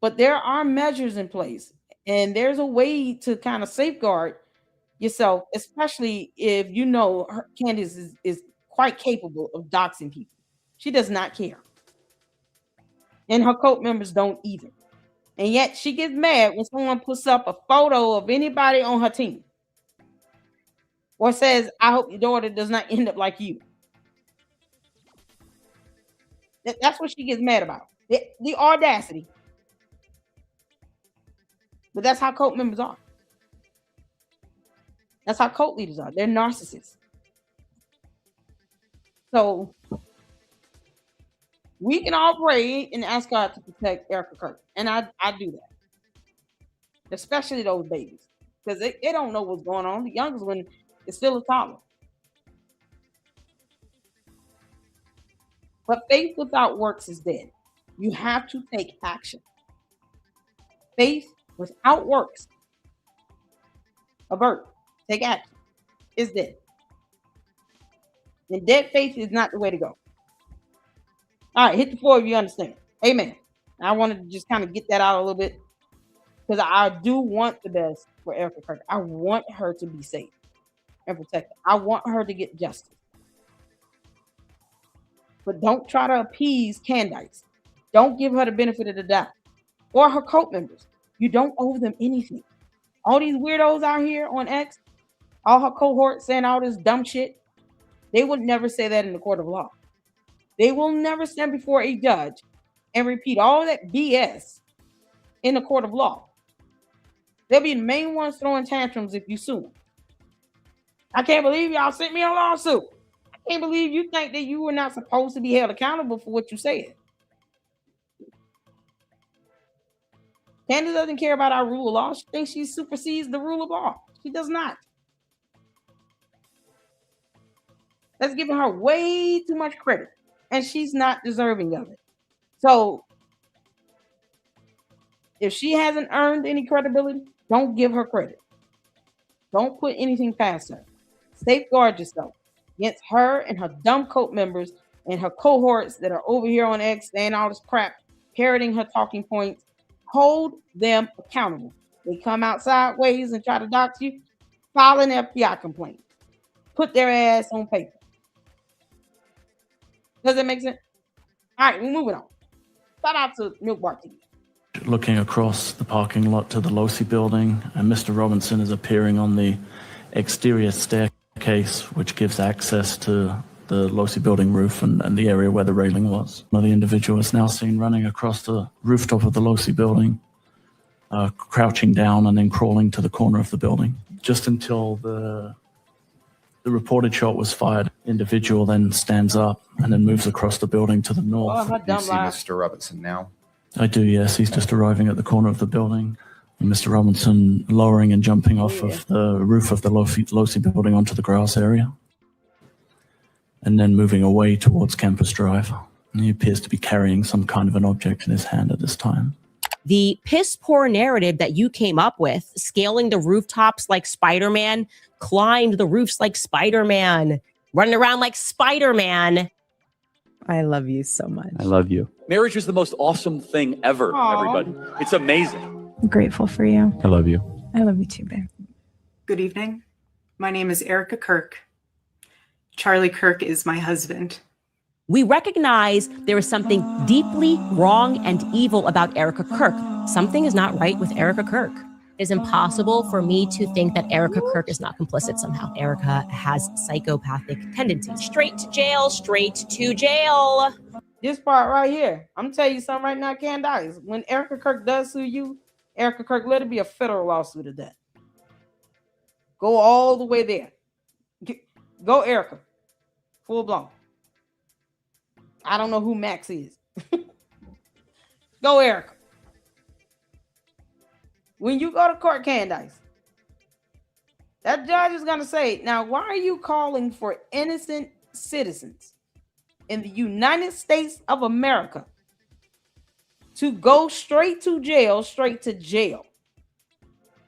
But there are measures in place, and there's a way to kind of safeguard yourself, especially if you know Candace is quite capable of doxing people. She does not care. And her cult members don't either. And yet she gets mad when someone puts up a photo of anybody on her team. Or says, I hope your daughter does not end up like you. That's what she gets mad about. The audacity. But that's how cult members are. That's how cult leaders are. They're narcissists. So we can all pray and ask God to protect Erica Kirk. And I do that. Especially those babies. Because they don't know what's going on. The youngest one is still a toddler. But faith without works is dead. You have to take action. Faith without works, avert, take action, is dead. And dead faith is not the way to go. All right, hit the floor if you understand. Amen. I wanted to just kind of get that out a little bit because I do want the best for Erica Kirk. I want her to be safe and protected. I want her to get justice. But don't try to appease Candace. Don't give her the benefit of the doubt. Or her cult members. You don't owe them anything. All these weirdos out here on X, all her cohorts saying all this dumb shit, they would never say that in the court of law. They will never stand before a judge and repeat all that BS in the court of law. They'll be the main ones throwing tantrums if you sue them. I can't believe y'all sent me a lawsuit. I can't believe you think that you were not supposed to be held accountable for what you said. Candace doesn't care about our rule of law. She thinks she supersedes the rule of law. She does not. That's giving her way too much credit, and she's not deserving of it. So, if she hasn't earned any credibility, don't give her credit. Don't put anything past her. Safeguard yourself against her and her dumb cult members and her cohorts that are over here on X saying all this crap, parroting her talking points. Hold them accountable. They come out sideways and try to dox you, file an FBI complaint. Put their ass on paper. Does that make sense? All right, we're moving on. Shout out to Milk Bar TV. Looking across the parking lot to the Losi building, and Mr. Robinson is appearing on the exterior staircase, which gives access to the Losi building roof and the area where the railing was. One of the individuals now seen running across the rooftop of the Losi building, crouching down and then crawling to the corner of the building. Just until the reported shot was fired, individual then stands up and then moves across the building to the north. Do you see Mr. Robinson now? I do, yes. He's just arriving at the corner of the building. And Mr. Robinson lowering and jumping off of the roof of the Losi building onto the grass area. And then moving away towards Campus Drive. And he appears to be carrying some kind of an object in his hand at this time. The piss poor narrative that you came up with, scaling the rooftops like Spider-Man, climbed the roofs like Spider-Man, running around like Spider-Man. I love you so much. I love you. Marriage is the most awesome thing ever, everybody. It's amazing. I'm grateful for you. I love you. I love you too, babe. Good evening. My name is Erica Kirk. Charlie Kirk is my husband. We recognize there is something deeply wrong and evil about Erica Kirk. Something is not right with Erica Kirk. It is impossible for me to think that Erica Kirk is not complicit somehow. Erica has psychopathic tendencies. Straight to jail, straight to jail. This part right here, I'm telling you something right now, Candace. When Erica Kirk does sue you, Erica Kirk, let it be a federal lawsuit of that. Go all the way there. Go, Erica. Full blown. I don't know who Max is. Go, Erica. When you go to court, Candace, that judge is going to say, now, why are you calling for innocent citizens in the United States of America to go straight to jail,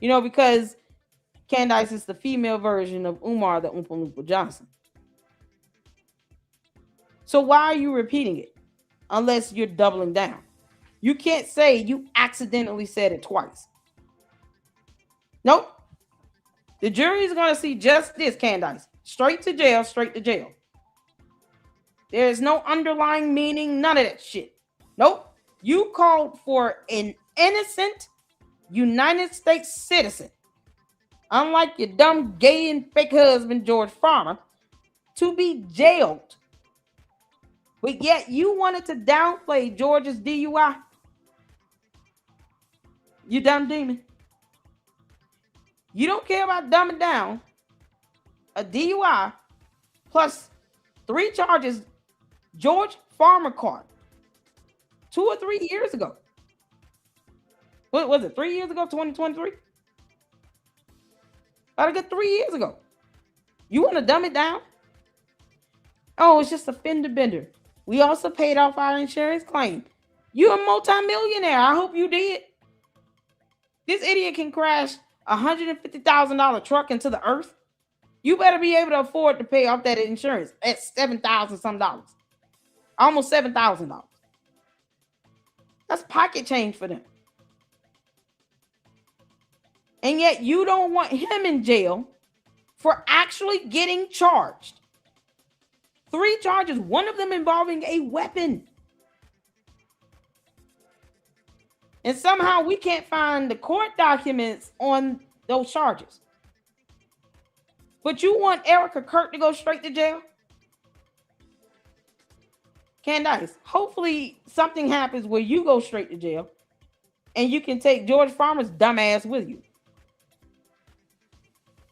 You know, because Candace is the female version of Umar the Oompa Loompa Johnson. So why are you repeating it unless you're doubling down? You can't say you accidentally said it twice. Nope. The jury is going to see just this, Candace. Straight to jail, straight to jail. There is no underlying meaning, none of that shit. Nope. You called for an innocent United States citizen, unlike your dumb gay and fake husband, George Farmer, to be jailed. But yet you wanted to downplay George's DUI. You dumb demon. You don't care about dumbing down a DUI plus 3 charges George Farmer caught 2 or 3 years ago. What was it? 3 years ago, 2023? About a good 3 years ago. You want to dumb it down? Oh, it's just a fender bender. We also paid off our insurance claim. You're a multimillionaire. I hope you did. This idiot can crash a $150,000 truck into the earth. You better be able to afford to pay off that insurance at $7,000 some dollars. Almost $7,000. That's pocket change for them. And yet you don't want him in jail for actually getting charged. 3 charges, one of them involving a weapon. And somehow we can't find the court documents on those charges. But you want Erica Kirk to go straight to jail? Candace, hopefully something happens where you go straight to jail and you can take George Farmer's dumb ass with you.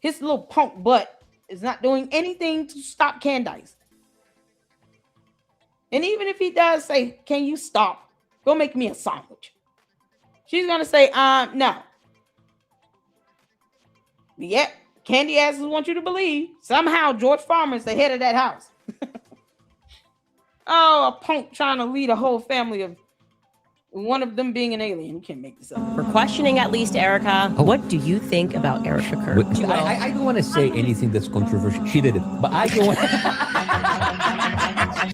His little punk butt is not doing anything to stop Candace. And even if he does say, can you stop? Go make me a sandwich. She's going to say, no. Yep. Candy asses want you to believe somehow George Farmer is the head of that house. Oh, a punk trying to lead a whole family of one of them being an alien. You can't make this up. For questioning at least Erica, what do you think about Erica Kirk? I don't want to say anything that's controversial. She did it, but I don't want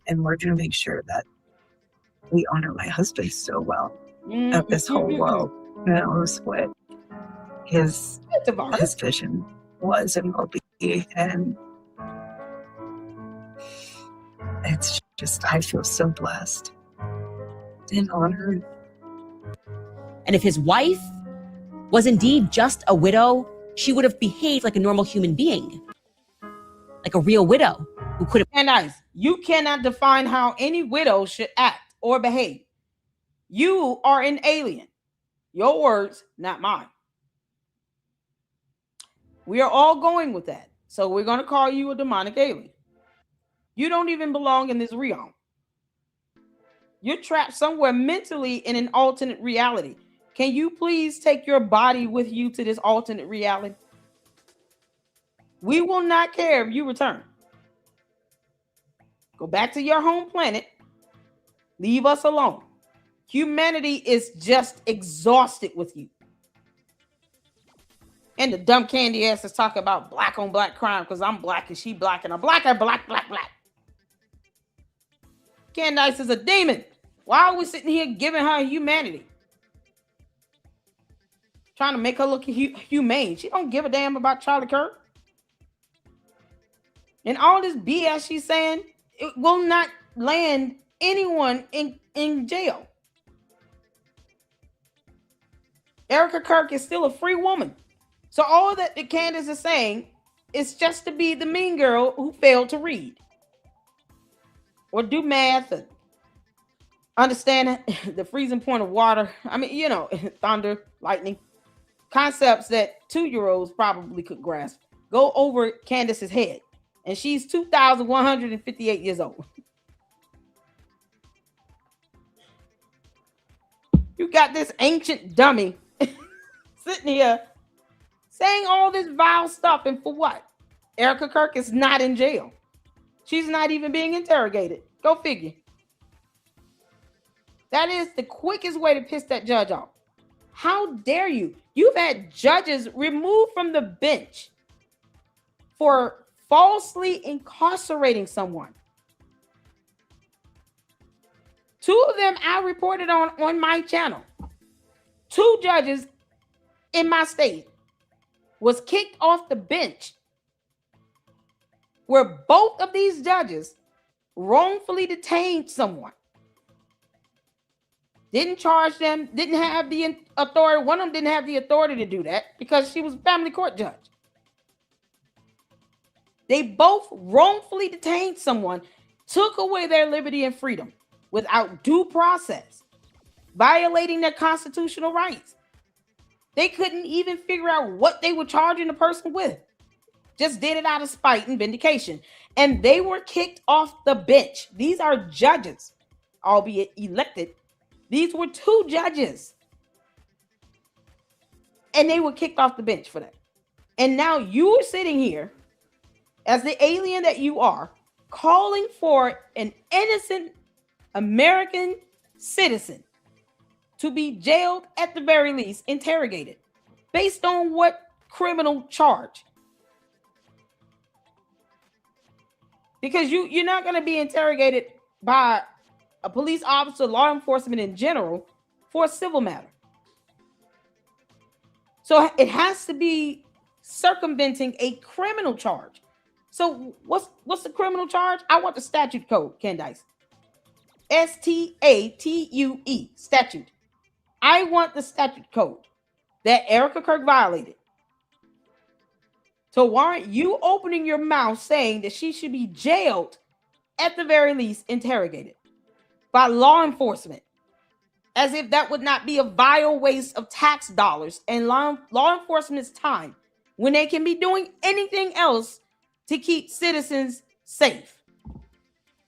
And we're going to make sure that we honor my husband so well that this whole world knows what his vision was and will be. And it's just, I feel so blessed and honored. And if his wife was indeed just a widow, she would have behaved like a normal human being, like a real widow who could have. Candace, you cannot define how any widow should act or behave. You are an alien. Your words, not mine. We are all going with that. So we're going to call you a demonic alien. You don't even belong in this realm. You're trapped somewhere mentally in an alternate reality. Can you please take your body with you to this alternate reality? We will not care if you return. Go back to your home planet. Leave us alone. Humanity is just exhausted with you. And the dumb candy ass is talking about black on black crime because I'm black and she black and I'm black and black. Candace is a demon. Why are we sitting here giving her humanity? Trying to make her look humane. She don't give a damn about Charlie Kirk. And all this BS she's saying, it will not land anyone in jail. Erica Kirk is still a free woman. So all that Candace is saying is just to be the mean girl who failed to read or do math and understand the freezing point of water. I mean, you know, thunder, lightning, concepts that 2-year-olds probably could grasp. Go over Candace's head. And she's 2,158 years old. You got this ancient dummy sitting here saying all this vile stuff, and for what? Erica Kirk is not in jail. She's not even being interrogated. Go figure. That is the quickest way to piss that judge off. How dare you? You've had judges removed from the bench for falsely incarcerating someone. 2 of them I reported on my channel. 2 judges in my state was kicked off the bench where both of these judges wrongfully detained someone. Didn't charge them, didn't have the authority. One of them didn't have the authority to do that because she was a family court judge. They both wrongfully detained someone, took away their liberty and freedom without due process, violating their constitutional rights. They couldn't even figure out what they were charging the person with. Just did it out of spite and vindication. And they were kicked off the bench. These are judges, albeit elected. These were 2 judges. And they were kicked off the bench for that. And now you are sitting here as the alien that you are, calling for an innocent American citizen to be jailed, at the very least, interrogated. Based on what criminal charge? Because you're not going to be interrogated by a police officer, law enforcement in general, for a civil matter. So it has to be circumventing a criminal charge. So what's the criminal charge? I want the statute code, Candace. STATUE, statute. I want the statute code that Erica Kirk violated to warrant you opening your mouth saying that she should be jailed, at the very least interrogated by law enforcement, as if that would not be a vile waste of tax dollars and law enforcement's time when they can be doing anything else to keep citizens safe,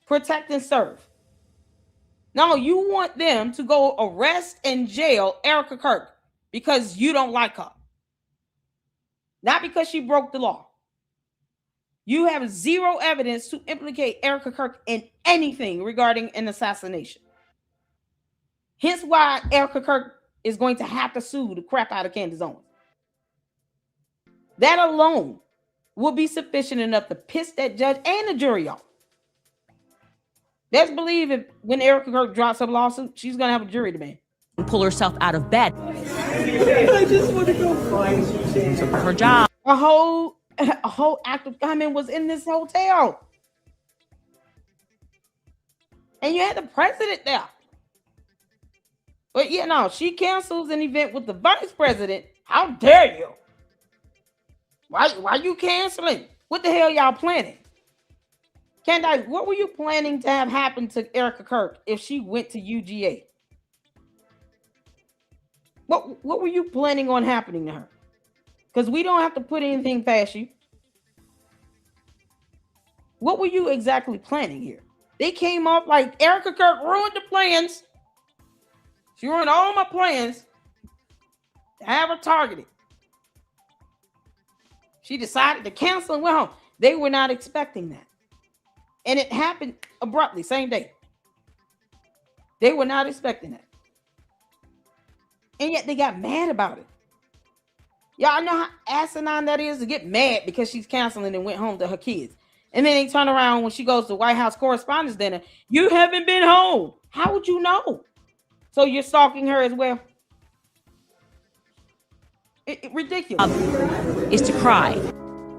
protect and serve. No, you want them to go arrest and jail Erica Kirk because you don't like her. Not because she broke the law. You have zero evidence to implicate Erica Kirk in anything regarding an assassination. Hence why Erica Kirk is going to have to sue the crap out of Candace Owens. That alone will be sufficient enough to piss that judge and the jury off. Let's believe if when Erica Kirk drops her lawsuit, she's going to have a jury demand. Pull herself out of bed. I just want to go find Suzanne. Her job. A whole act of gunman was in this hotel. And you had the president there. But you know, she cancels an event with the vice president. How dare you? Why you canceling? What the hell y'all planning? Candace, what were you planning to have happen to Erica Kirk if she went to UGA? What were you planning on happening to her? Because we don't have to put anything past you. What were you exactly planning here? They came up like Erica Kirk ruined the plans. She ruined all my plans to have her targeted. She decided to cancel and went home. They were not expecting that. And it happened abruptly, same day. They were not expecting that. And yet they got mad about it. Y'all know how asinine that is to get mad because she's canceling and went home to her kids. And then they turn around when she goes to White House Correspondents' Dinner. You haven't been home. How would you know? So you're stalking her as well? Ridiculous. Is to cry.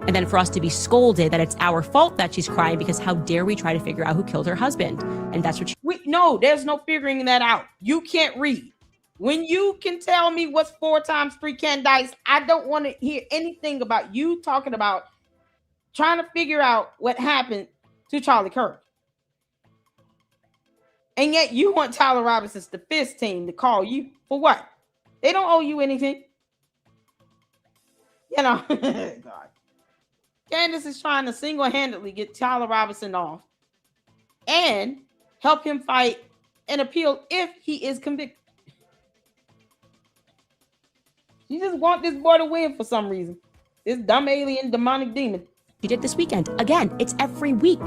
And then for us to be scolded that it's our fault that she's crying because how dare we try to figure out who killed her husband? And that's what no, there's no figuring that out. You can't read. When you can tell me what's 4 times 3 Candace, I don't want to hear anything about you talking about trying to figure out what happened to Charlie Kirk. And yet you want Tyler Robinson's defense team to call you for what? They don't owe you anything. You know, God. Candace is trying to single-handedly get Tyler Robinson off and help him fight an appeal if he is convicted. You just want this boy to win for some reason. This dumb alien demonic demon. She did this weekend. Again, it's every week.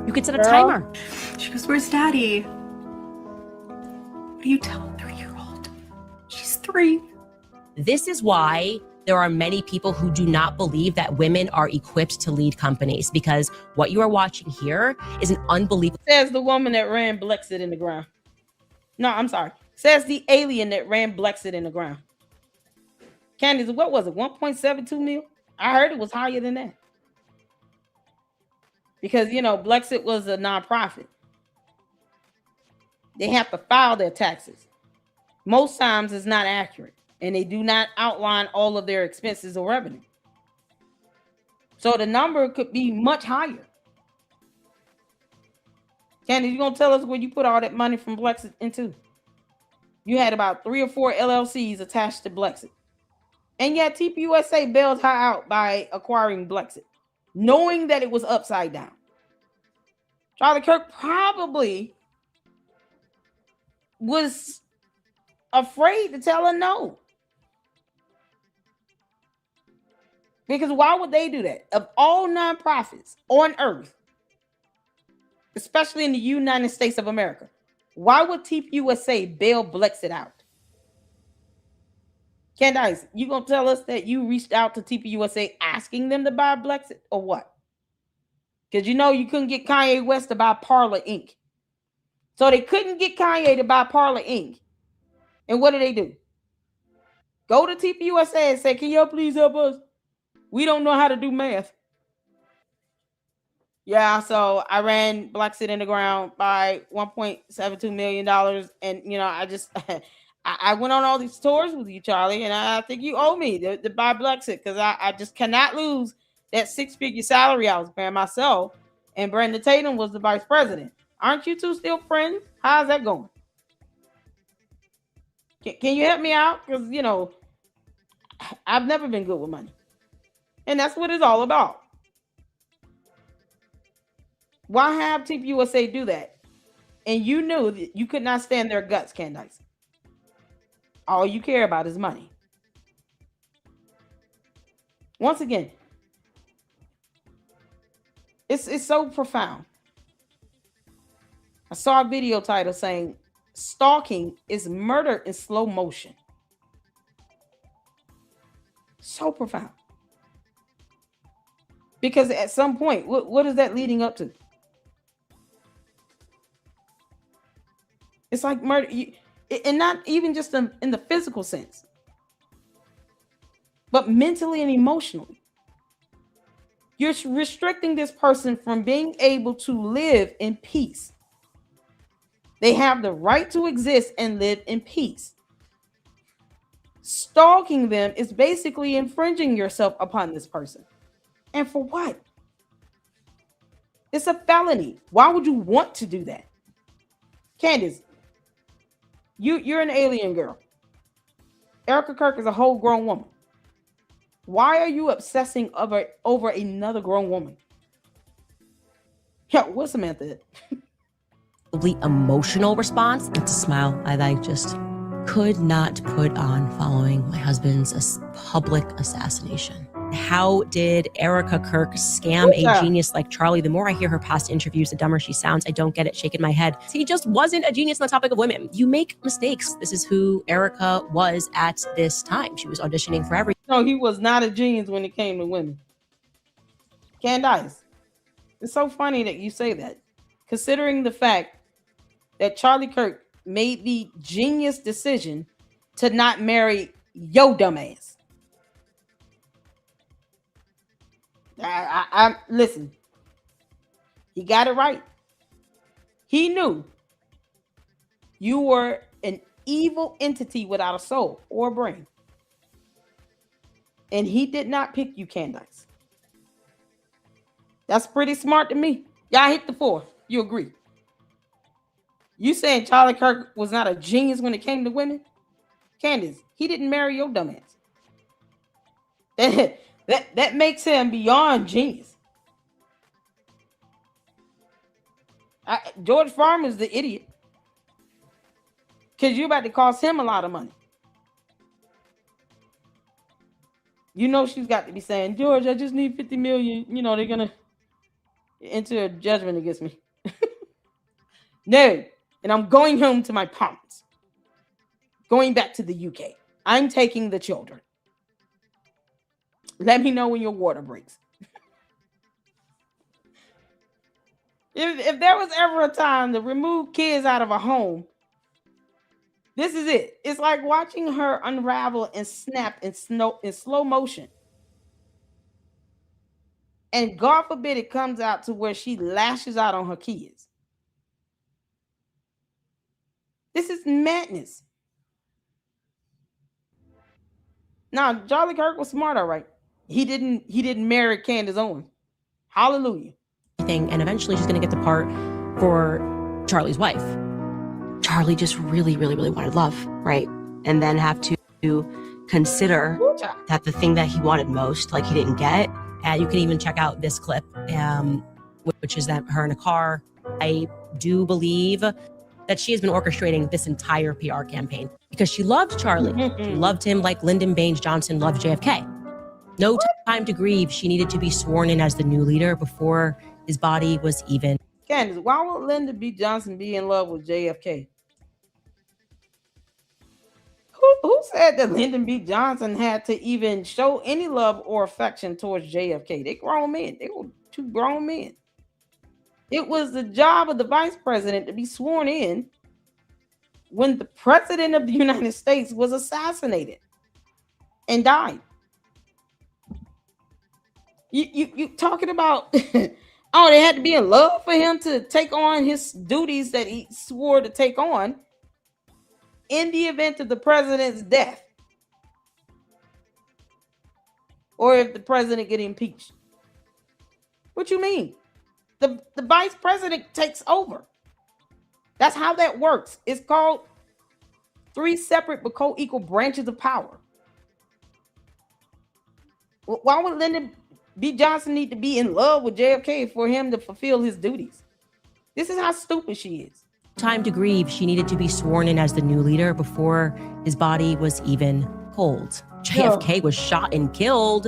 You could set a timer. She goes, where's daddy? What do you tell a 3-year-old? She's 3. This is why there are many people who do not believe that women are equipped to lead companies, because what you are watching here is an unbelievable. Says the woman that ran Blexit in the ground. No, I'm sorry. Says the alien that ran Blexit in the ground. Candace, what was it? 1.72 mil? I heard it was higher than that. Because, you know, Blexit was a nonprofit. They have to file their taxes. Most times it's not accurate. And they do not outline all of their expenses or revenue. So the number could be much higher. Candace, you going to tell us where you put all that money from Blexit into? You had about 3 or 4 LLCs attached to Blexit. And yet TPUSA bailed her out by acquiring Blexit, knowing that it was upside down. Charlie Kirk probably was afraid to tell her no. Because why would they do that? Of all nonprofits on earth, especially in the United States of America, why would TPUSA bail Blexit out? Candace, you gonna tell us that you reached out to TPUSA asking them to buy Blexit or what? Because you know you couldn't get Kanye West to buy Parler Inc. So they couldn't get Kanye to buy Parler Inc. And what do? Go to TPUSA and say, can y'all please help us? We don't know how to do math. Yeah, so I ran Blexit in the ground by $1.72 million. And, you know, I just... I went on all these tours with you, Charlie, and I think you owe me to buy Blexit because I just cannot lose that 6-figure salary I was paying myself. And Brandon Tatum was the vice president. Aren't you two still friends? How's that going? Can you help me out? Because, you know, I've never been good with money. And that's what it's all about. Why have Team USA do that? And you knew that you could not stand their guts, Candace. All you care about is money. Once again, it's so profound. I saw a video title saying stalking is murder in slow motion. So profound. Because at some point, what is that leading up to? It's like murder, and not even just in the physical sense, but mentally and emotionally. You're restricting this person from being able to live in peace. They have the right to exist and live in peace. Stalking them is basically infringing yourself upon this person. And for what? It's a felony. Why would you want to do that? Candace, you're an alien girl. Erica Kirk is a whole grown woman. Why are you obsessing over another grown woman? Yeah, what's Samantha? Emotional response. It's a smile I just could not put on following my husband's public assassination. How did Erica Kirk scam a genius like Charlie? The more I hear her past interviews, the dumber she sounds. I don't get it, shaking my head. He just wasn't a genius on the topic of women. You make mistakes. This is who Erica was at this time. She was auditioning for everything. No, he was not a genius when it came to women. Candace, it's so funny that you say that, considering the fact that Charlie Kirk made the genius decision to not marry your dumb ass. I listen. He got it right. He knew you were an evil entity without a soul or a brain. And he did not pick you, Candace. That's pretty smart to me. Y'all hit the 4. You agree? You saying Charlie Kirk was not a genius when it came to women? Candace, he didn't marry your dumb ass. That makes him beyond genius. George Farmer's the idiot. Because you're about to cost him a lot of money. You know she's got to be saying, George, I just need 50 million. You know, they're going to enter a judgment against me. No. And I'm going home to my parents. Going back to the UK. I'm taking the children. Let me know when your water breaks. If there was ever a time to remove kids out of a home, this is it. It's like watching her unravel and snap in slow motion. And God forbid it comes out to where she lashes out on her kids. This is madness. Now, Charlie Kirk was smart, all right. He didn't marry Candace Owens. Hallelujah. And eventually she's going to get the part for Charlie's wife. Charlie just really, really, really wanted love, right? And then have to consider that the thing that he wanted most, like he didn't get. And you can even check out this clip, which is that her in a car. I do believe that she has been orchestrating this entire PR campaign because she loved Charlie. She loved him like Lyndon Baines Johnson loved JFK. No time to grieve. She needed to be sworn in as the new leader before his body was even. Candace, why would Lyndon B. Johnson be in love with JFK? Who said that Lyndon B. Johnson had to even show any love or affection towards JFK? They grown men. They were 2 grown men. It was the job of the vice president to be sworn in when the president of the United States was assassinated and died. You talking about, oh, they had to be in love for him to take on his duties that he swore to take on in the event of the president's death. Or if the president get impeached. What you mean? The vice president takes over. That's how that works. It's called 3 separate but co-equal branches of power. Why would Lyndon B. Johnson need to be in love with JFK for him to fulfill his duties. This is how stupid she is. Time to grieve, she needed to be sworn in as the new leader before his body was even cold. JFK was shot and killed,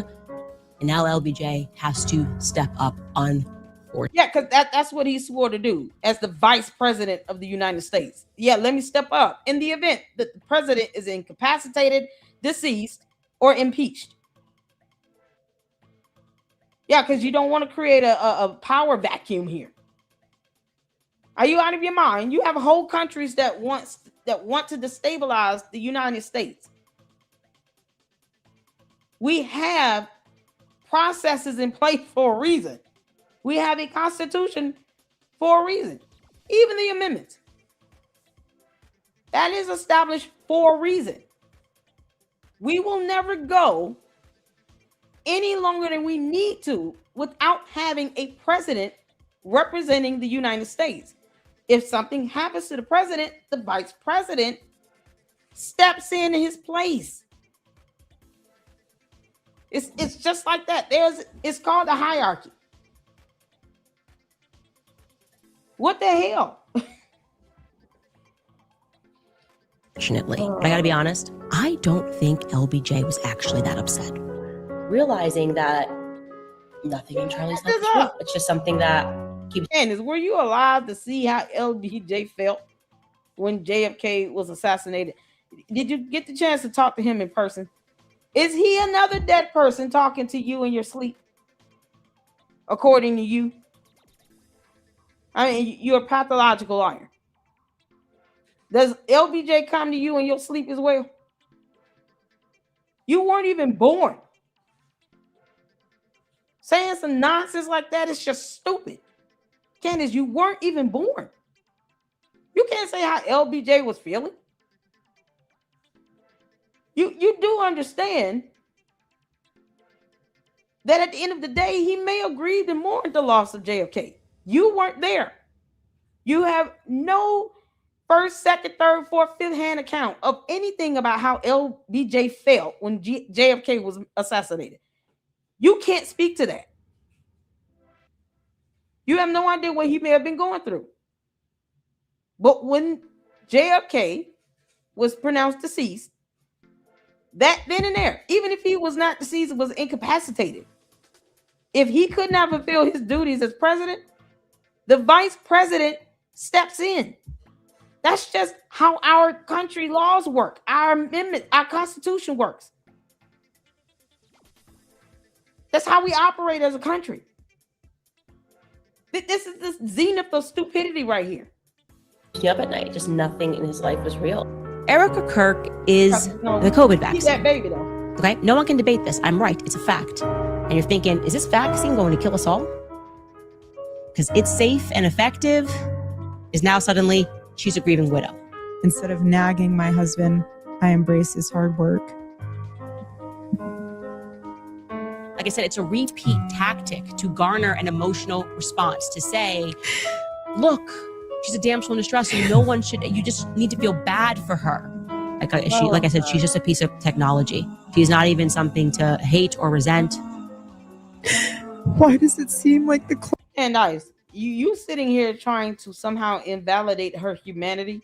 and now LBJ has to step up unfortunately. Yeah, because that's what he swore to do as the vice president of the United States. Yeah, let me step up in the event that the president is incapacitated, deceased, or impeached. Yeah, because you don't want to create a power vacuum here. Are you out of your mind? You have whole countries that want to destabilize the United States. We have processes in place for a reason. We have a constitution for a reason. Even the amendments. That is established for a reason. We will never go any longer than we need to without having a president representing the United States. If something happens to the president, the vice president steps in his place. It's just like that. It's called a hierarchy. What the hell? Fortunately, but I gotta be honest, I don't think LBJ was actually that upset. Realizing that nothing in Charlie's life is real. It's just something that keeps. Candace, were you alive to see how LBJ felt when JFK was assassinated? Did you get the chance to talk to him in person? Is he another dead person talking to you in your sleep? According to you? I mean, you're a pathological liar. Does LBJ come to you in your sleep as well? You weren't even born. Saying some nonsense like that is just stupid. Candace, you weren't even born. You can't say how LBJ was feeling. You do understand that at the end of the day, he may have grieved and mourned the loss of JFK. You weren't there. You have no first, second, third, fourth, fifth hand account of anything about how LBJ felt when JFK was assassinated. You can't speak to that. You have no idea what he may have been going through. But when JFK was pronounced deceased, that then and there, even if he was not deceased, was incapacitated. If he could not fulfill his duties as president, the vice president steps in. That's just how our country laws work. Our amendment, our constitution works. That's how we operate as a country. This is the zenith of stupidity right here. Up at night, just nothing in his life was real. Erica Kirk is the COVID vaccine. He's that baby though. Okay, no one can debate this. I'm right. It's a fact. And you're thinking, is this vaccine going to kill us all? Because it's safe and effective. Is now suddenly she's a grieving widow. Instead of nagging my husband, I embrace his hard work. Like I said, it's a repeat tactic to garner an emotional response, to say, look, she's a damsel in distress, and no one should, you just need to feel bad for her. Like I said, she's just a piece of technology. She's not even something to hate or resent. Why does it seem like the Candace, you sitting here trying to somehow invalidate her humanity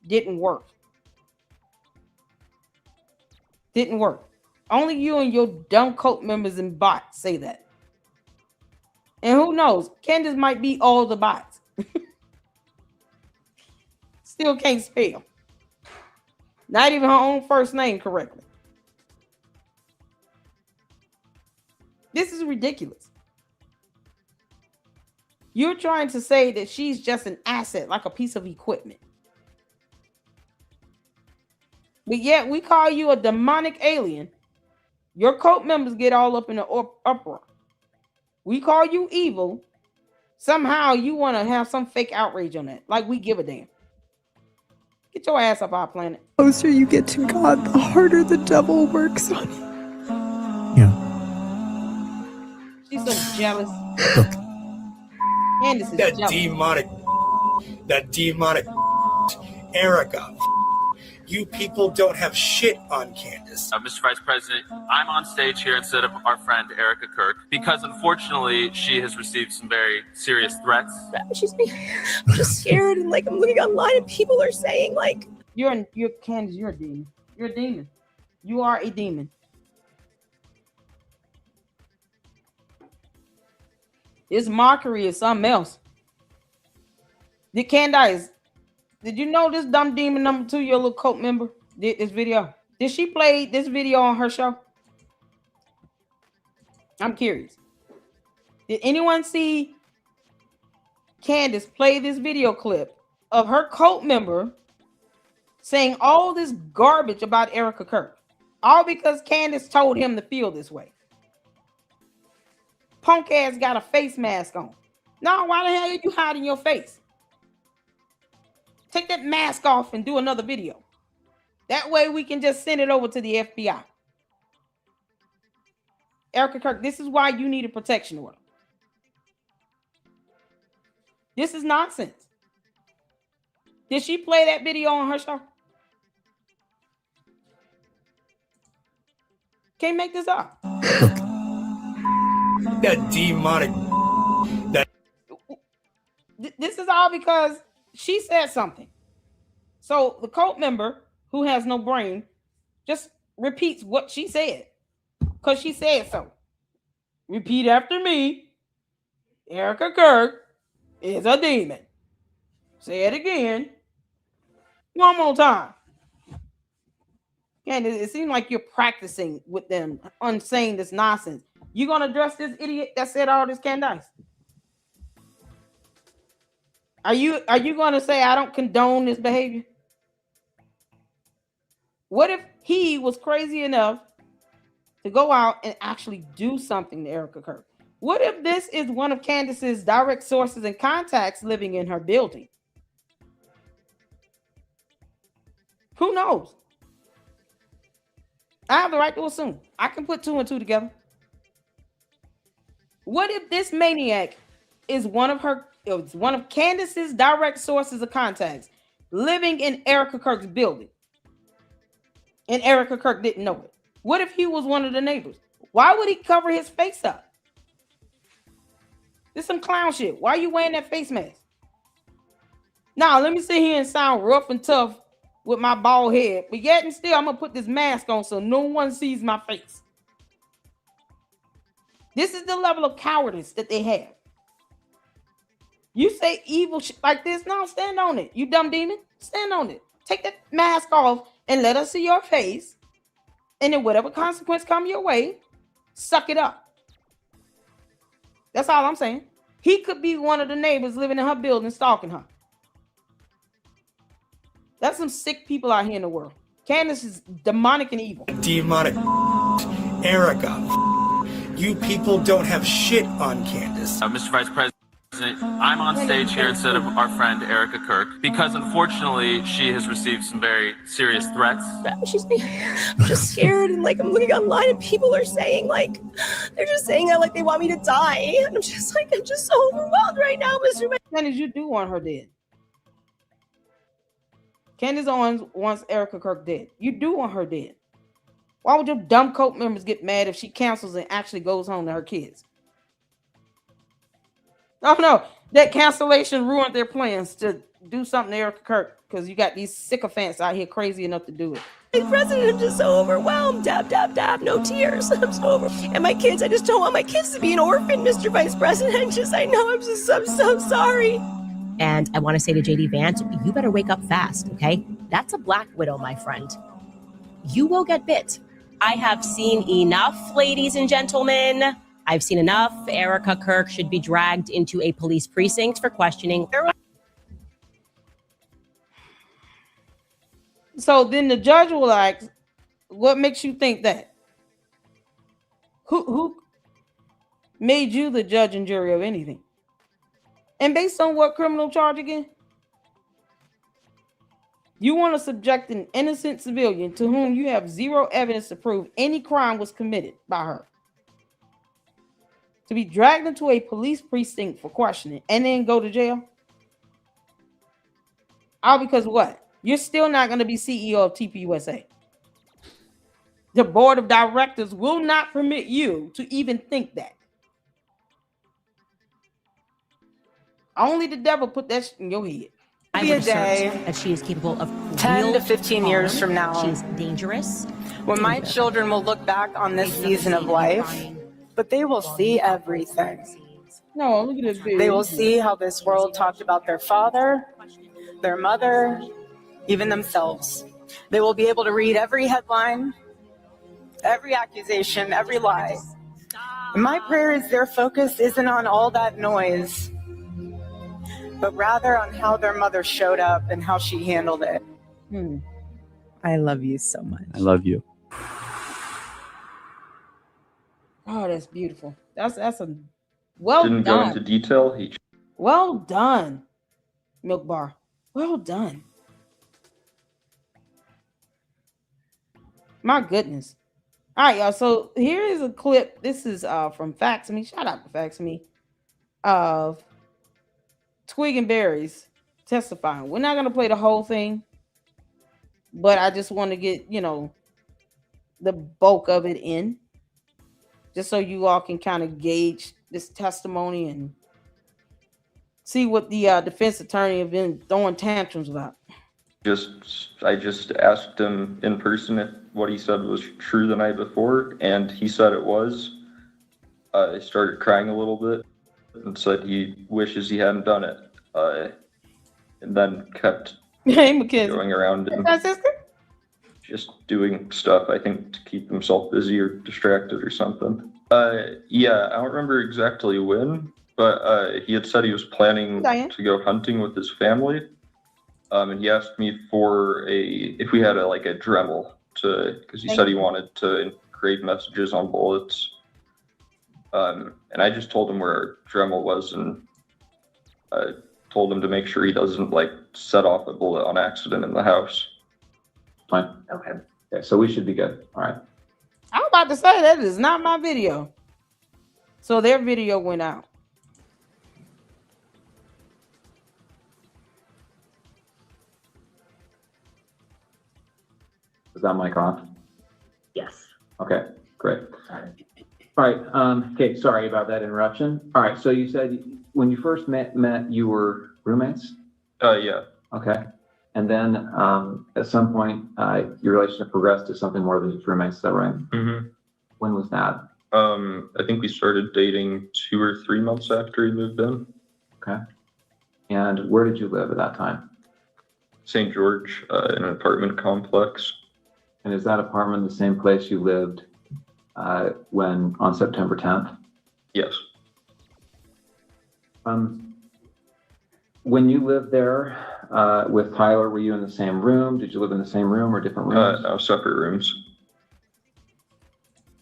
didn't work. Didn't work. Only you and your dumb cult members and bots say that. And who knows? Candace might be all the bots. Still can't spell. Not even her own first name correctly. This is ridiculous. You're trying to say that she's just an asset, like a piece of equipment. But yet we call you a demonic alien. Your cult members get all up in the uproar. We call you evil. Somehow you want to have some fake outrage on that. Like we give a damn. Get your ass up our planet. The closer you get to God, the harder the devil works on you. Yeah. She's so jealous. Look. Candace is jealous. That demonic Erica. You people don't have shit on Candace. Mr. Vice President, I'm on stage here instead of our friend Erica Kirk because unfortunately she has received some very serious threats. I'm just scared, and like I'm looking online and people are saying like you're Candace, you're a demon. You're a demon. You are a demon. This mockery is something else. Candace, did you know this dumb demon number 2, your little cult member, did this video? Did she play this video on her show? I'm curious. Did anyone see Candace play this video clip of her cult member saying all this garbage about Erica Kirk? All because Candace told him to feel this way. Punk ass got a face mask on. No, why the hell are you hiding your face? Take that mask off and do another video. That way we can just send it over to the FBI. Erica Kirk, this is why you need a protection order. This is nonsense. Did she play that video on her show? Can't make this up. That demonic. This is all because she said something. So the cult member who has no brain just repeats what she said because she said so. Repeat after me. Erica Kirk is a demon. Say it again. One more time. And it seems like you're practicing with them on saying this nonsense. You gonna address this idiot that said all this, Candace? Are you gonna say I don't condone this behavior? What if he was crazy enough to go out and actually do something to Erica Kirk? What if this is one of Candace's direct sources and contacts living in her building? Who knows? I have the right to assume. I can put 2 and 2 together. What if this maniac is one of Candace's direct sources of contacts living in Erica Kirk's building? And Erica Kirk didn't know it. What if he was one of the neighbors? Why would he cover his face up? This is some clown shit. Why are you wearing that face mask? Now, let me sit here and sound rough and tough with my bald head, but yet and still, I'm going to put this mask on so no one sees my face. This is the level of cowardice that they have. You say evil shit like this? No, stand on it. You dumb demon. Stand on it. Take that mask off and let us see your face. And then whatever consequence come your way, suck it up. That's all I'm saying. He could be one of the neighbors living in her building stalking her. That's some sick people out here in the world. Candace is demonic and evil. Demonic. Erica. You people don't have shit on Candace. Mr. Vice President, I'm on stage here instead of our friend Erica Kirk because unfortunately she has received some very serious threats. I'm just scared, and like I'm looking online and people are saying like they're just saying that like they want me to die. And I'm just so overwhelmed right now, Mr. Candace, you do want her dead. Candace Owens wants Erica Kirk dead. You do want her dead. Why would your dumb cult members get mad if she cancels and actually goes home to her kids? Oh no, that cancellation ruined their plans to do something to Erica Kirk because you got these sycophants out here crazy enough to do it. President, I'm just so overwhelmed. Dab, dab, dab, no tears. I'm so over. And my kids, I just don't want my kids to be an orphan, Mr. Vice President. I'm so sorry. And I want to say to JD Vance, you better wake up fast, okay? That's a black widow, my friend. You will get bit. I have seen enough, ladies and gentlemen. I've seen enough. Erica Kirk should be dragged into a police precinct for questioning. So then the judge will ask, what makes you think that? Who made you the judge and jury of anything? And based on what criminal charge again? You want to subject an innocent civilian to whom you have zero evidence to prove any crime was committed by her to be dragged into a police precinct for questioning and then go to jail? All because what? you're still not going to be CEO of TPUSA. The board of directors will not permit you to even think that. Only the devil put that shit in your head. I would assert that she is capable of 10 to real 15 years harm. from now, She's dangerous. when my children will look back on this season of life, but they will see everything. No, look at this video. They will see how this world talked about their father, their mother, even themselves. They will be able to read every headline, every accusation, every lie. And my prayer is their focus isn't on all that noise, but rather on how their mother showed up and how she handled it. I love you so much. I love you. Oh, that's beautiful. That's a well Didn't done. go into detail. He Well done, Milk Bar. Well done. My goodness. All right, y'all. So here is a clip. This is from Facts Me. Shout out to Facts Me. Of Twig and Berries testifying. We're not gonna play the whole thing, but I just want to get, the bulk of it in, just so you all can kind of gauge this testimony and see what the defense attorney have been throwing tantrums about. I just asked him in person if what he said was true the night before, and he said it was. I started crying a little bit and said he wishes he hadn't done it, and then kept going around and just doing stuff, I think, to keep himself busy or distracted or something. Yeah, I don't remember exactly when, but he had said he was planning to go hunting with his family. And he asked me if we had a Dremel because he said he wanted to engrave messages on bullets. And I just told him where our Dremel was, and told him to make sure he doesn't set off a bullet on accident in the house. Fine. Okay, so we should be good. All right. I'm about to say that is not my video. So their video went out. Is that mic on? Yes. Okay, great. All right. Okay, sorry about that interruption. All right, so you said when you first met you were roommates? Yeah. Okay. And then at some point, your relationship progressed to something more than just roommates, is that right? Mm-hmm. When was that? I think we started dating 2 or 3 months after he moved in. Okay. And where did you live at that time? St. George, in an apartment complex. And is that apartment the same place you lived on September 10th? Yes. When you lived there with Tyler, were you in the same room? Did you live in the same room or different rooms? No, separate rooms.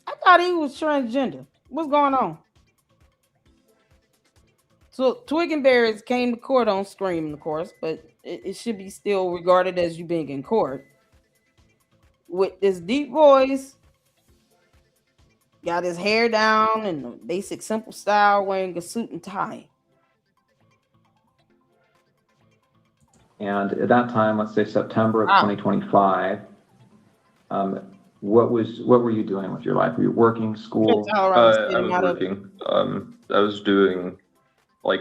I thought he was transgender. What's going on? So Twig and Berries came to court on Scream, of course, but it should be still regarded as you being in court. With this deep voice, got his hair down in the basic simple style, wearing a suit and tie. And at that time, let's say September of 2025, what were you doing with your life? Were you working, school? I was working. I was doing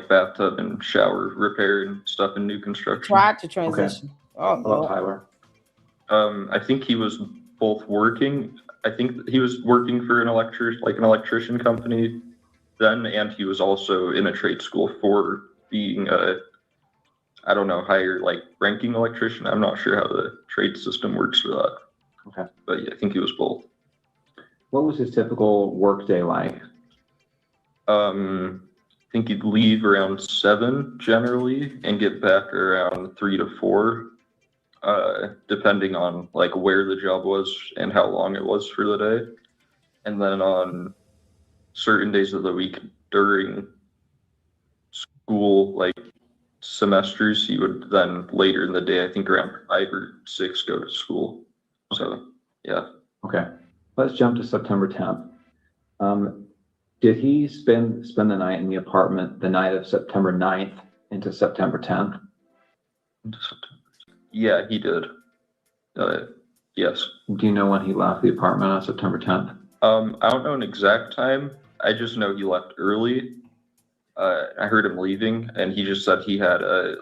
bathtub and shower repair and stuff in new construction. Tried to transition. Okay. Oh, hello, Tyler. I think he was both working. I think he was working for an electrician company then, and he was also in a trade school for being higher ranking electrician. I'm not sure how the trade system works for that. Okay. But yeah, I think he was both. What was his typical work day like? I think he'd leave around 7 generally and get back around 3 to 4. Depending on where the job was and how long it was for the day. And then on certain days of the week during school, semesters, he would then later in the day, I think around 5 or 6, go to school. So, yeah. Okay. Let's jump to September 10th. Did he spend the night in the apartment the night of September 9th into September 10th? Yeah, he did. Yes. Do you know when he left the apartment on September 10th? I don't know an exact time. I just know he left early. I heard him leaving, and he just said he had a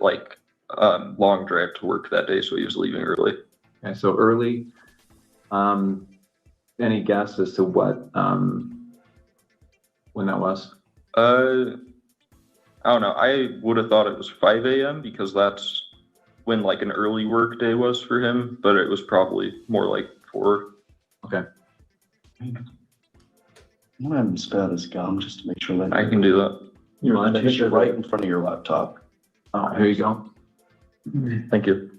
long drive to work that day, so he was leaving early. Okay, so early. Any guess as to what when that was? I don't know. I would have thought it was 5 a.m. because that's when like an early work day was for him, but it was probably more like 4. Okay. I'm gonna have him spit his gum just to make sure that I can do that. You're right in front of your laptop. Oh, here you go. Thank you.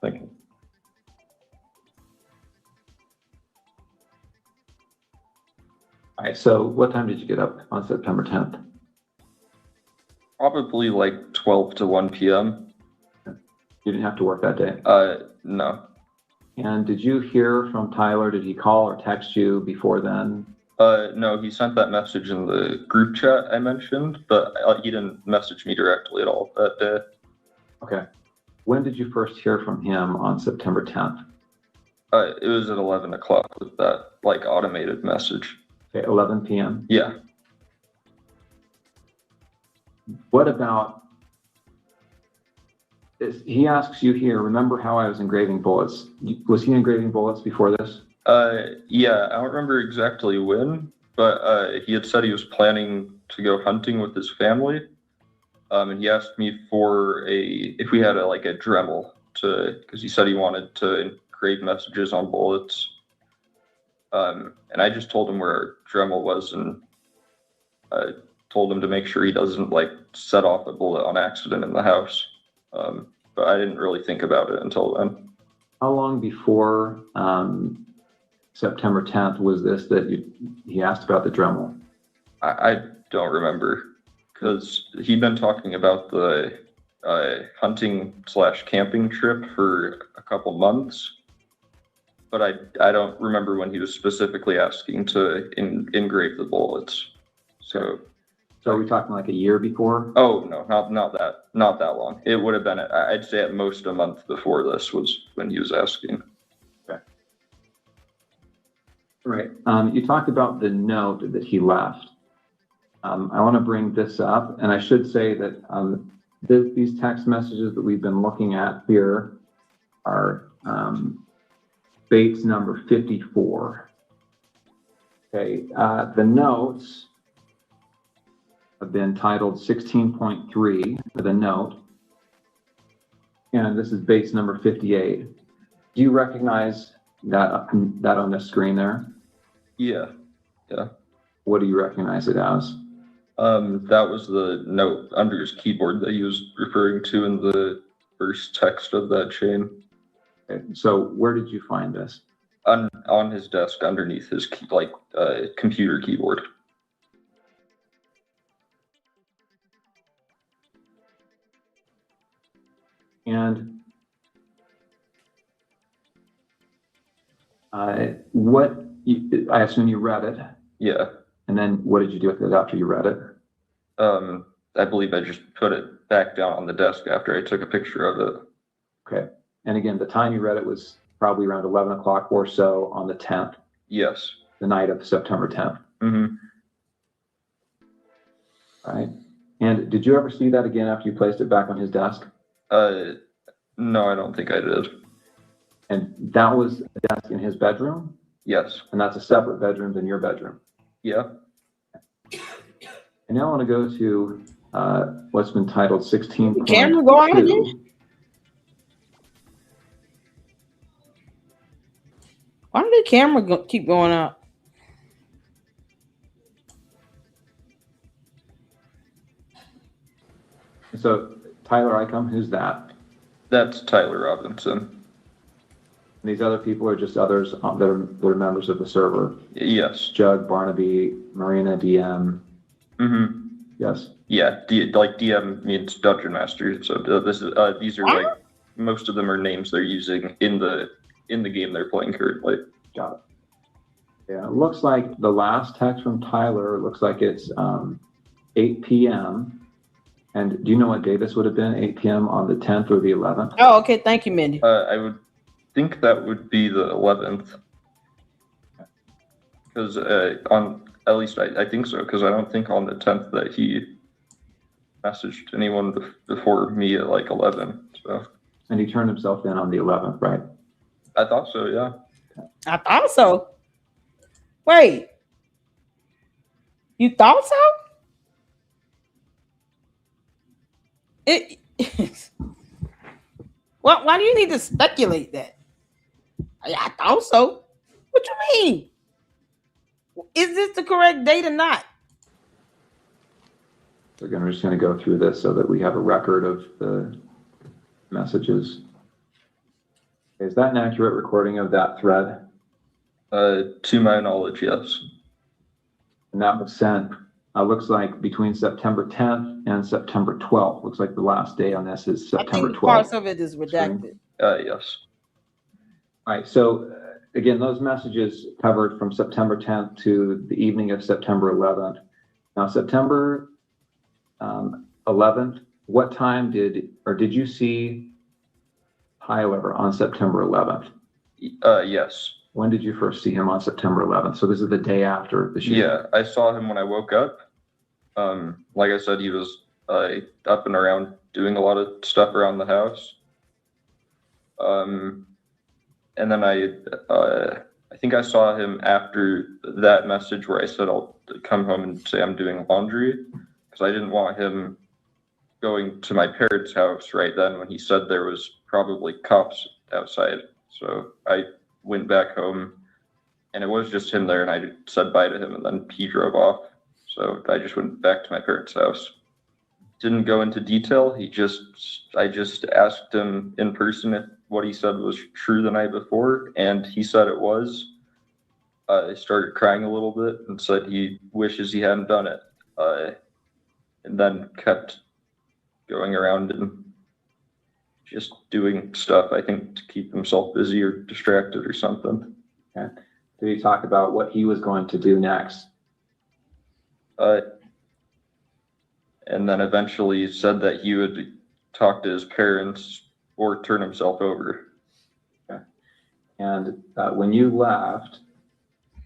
Thank you. All right, so what time did you get up on September 10th? Probably like 12 to 1 p.m. You didn't have to work that day? No. And did you hear from Tyler? Did he call or text you before then? No, he sent that message in the group chat I mentioned, but he didn't message me directly at all that day. Okay. When did you first hear from him on September 10th? It was at 11 o'clock with that like automated message. Okay, 11 p.m. Yeah. What about, he asks you here, remember how I was engraving bullets? Was he engraving bullets before this? Yeah, I don't remember exactly when, but he had said he was planning to go hunting with his family. And he asked me for if we had a Dremel because he said he wanted to engrave messages on bullets. And I just told him where our Dremel was and told him to make sure he doesn't set off a bullet on accident in the house. But I didn't really think about it until then. How long before September 10th was this that he asked about the Dremel? I don't remember because he'd been talking about the hunting/camping trip for a couple months. But I don't remember when he was specifically asking to engrave the bullets. So are we talking like a year before? Oh no, not that long. It would have been I'd say at most a month before this was when he was asking. Okay. Right. You talked about the note that he left. I want to bring this up, and I should say that these text messages that we've been looking at here are Bates number 54. Okay, the notes have been titled 16.3 for the note, and this is Bates number 58. Do you recognize that on the screen there? Yeah. What do you recognize it as? That was the note under his keyboard that he was referring to in the first text of that chain. Okay, so where did you find this? On his desk underneath his computer keyboard. And I assume you read it. Yeah. And then what did you do with it after you read it? I believe I just put it back down on the desk after I took a picture of it. Okay. And again, the time you read it was probably around 11 o'clock or so on the 10th. Yes. The night of September 10th. Mm-hmm. All right. And did you ever see that again after you placed it back on his desk? No, I don't think I did. And that was the desk in his bedroom? Yes. And that's a separate bedroom than your bedroom? Yeah. And now I want to go to what's been titled 16.2. Camera go on again? Why did the camera keep going up? So Tyler Icom, who's that? That's Tyler Robinson. And these other people are just others that are members of the server? Yes. Jug, Barnaby, Marina, DM. Mm-hmm. Yes. Yeah, DM means Dungeon Master. So these are most of them are names they're using in the game they're playing currently. Got it. Yeah, it looks like the last text from Tyler looks like it's 8 p.m. And do you know what day this would have been? 8 p.m. on the 10th or the 11th? Oh, okay. Thank you, Mindy. I would think that would be the 11th. Because at least I think so, because I don't think on the 10th that he messaged anyone before me at like 11. So. And he turned himself in on the 11th, right? I thought so, yeah. I thought so. Wait. You thought so? Why do you need to speculate that? I thought so. What you mean? Is this the correct date or not? We're just going to go through this so that we have a record of the messages. Is that an accurate recording of that thread? To my knowledge, yes. And that was sent, looks like between September 10th and September 12th. Looks like the last day on this is September 12th. Parts of it is redacted. Yes. All right, so again, those messages covered from September 10th to the evening of September 11th. Now, September 11th, what time did you see Tyler on September 11th? Yes. When did you first see him on September 11th? So this is the day after the shooting. Yeah, I saw him when I woke up. Like I said, he was up and around doing a lot of stuff around the house. And then I think I saw him after that message where I said I'll come home and say I'm doing laundry, because I didn't want him going to my parents' house right then when he said there was probably cops outside. So I went back home, and it was just him there, and I said bye to him, and then he drove off. So I just went back to my parents' house. Didn't go into detail. I just asked him in person if what he said was true the night before, and he said it was. I started crying a little bit and said he wishes he hadn't done it, and then kept going around and just doing stuff, I think, to keep himself busy or distracted or something. Okay. Did he talk about what he was going to do next? And then eventually said that he would talk to his parents or turn himself over. Okay. And when you left,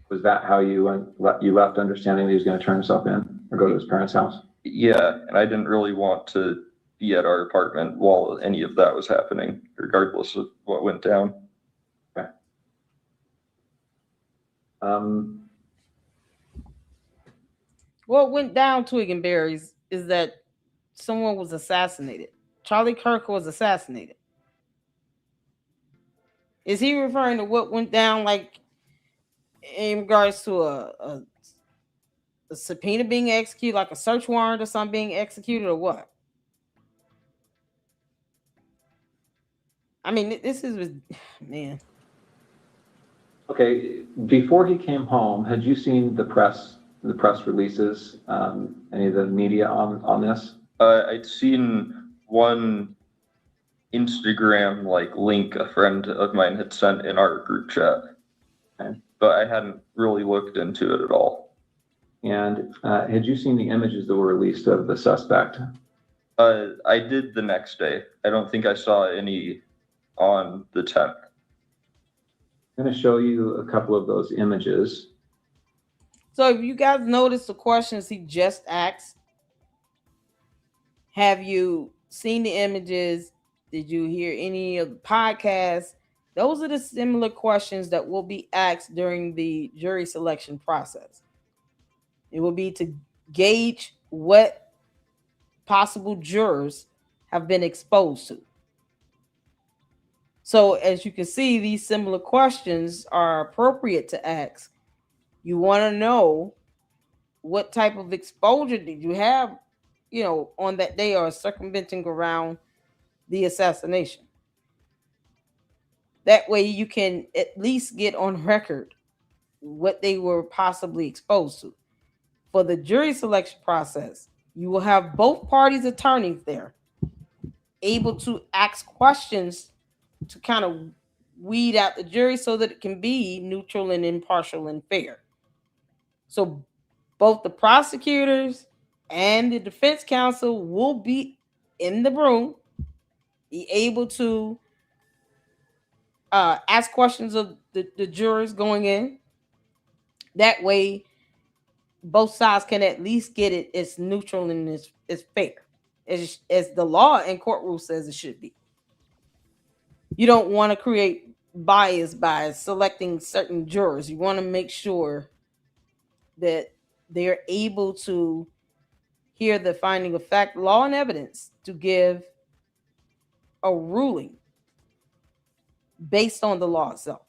was that how you left, understanding that he was going to turn himself in or go to his parents' house? Yeah, and I didn't really want to be at our apartment while any of that was happening, regardless of what went down. Okay. What went down, Twig and Berries, is that someone was assassinated. Charlie Kirk was assassinated. Is he referring to what went down, like in regards to a subpoena being executed, like a search warrant or something being executed, or what? I mean, this is, man. Okay, before he came home, had you seen the press releases, any of the media on this? I'd seen one Instagram link a friend of mine had sent in our group chat, okay, but I hadn't really looked into it at all. And had you seen the images that were released of the suspect? I did the next day. I don't think I saw any on the 10th. I'm going to show you a couple of those images. So if you guys notice the questions he just asked, have you seen the images? Did you hear any of the podcasts? Those are the similar questions that will be asked during the jury selection process. It will be to gauge what possible jurors have been exposed to. So as you can see, these similar questions are appropriate to ask. You want to know what type of exposure did you have, on that day, or circumventing around the assassination. That way you can at least get on record what they were possibly exposed to. For the jury selection process, you will have both parties' attorneys there, able to ask questions to kind of weed out the jury so that it can be neutral and impartial and fair. So both the prosecutors and the defense counsel will be in the room, be able to ask questions of the jurors going in. That way, both sides can at least get it as neutral and as fair as the law and court rule says it should be. You don't want to create bias by selecting certain jurors. You want to make sure that they're able to hear the finding of fact, law, and evidence to give a ruling based on the law itself,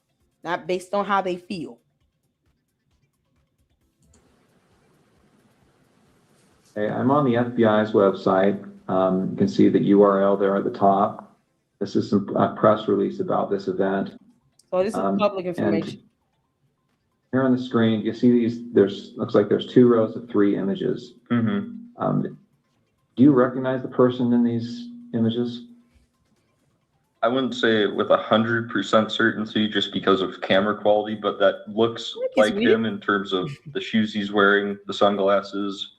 not based on how they feel. Okay, I'm on the FBI's website. You can see the URL there at the top. This is some press release about this event. So this is public information. Here on the screen, you see these. Looks like there's 2 rows of 3 images. Mm-hmm. Do you recognize the person in these images? I wouldn't say with 100% certainty just because of camera quality, but that looks like him in terms of the shoes he's wearing, the sunglasses.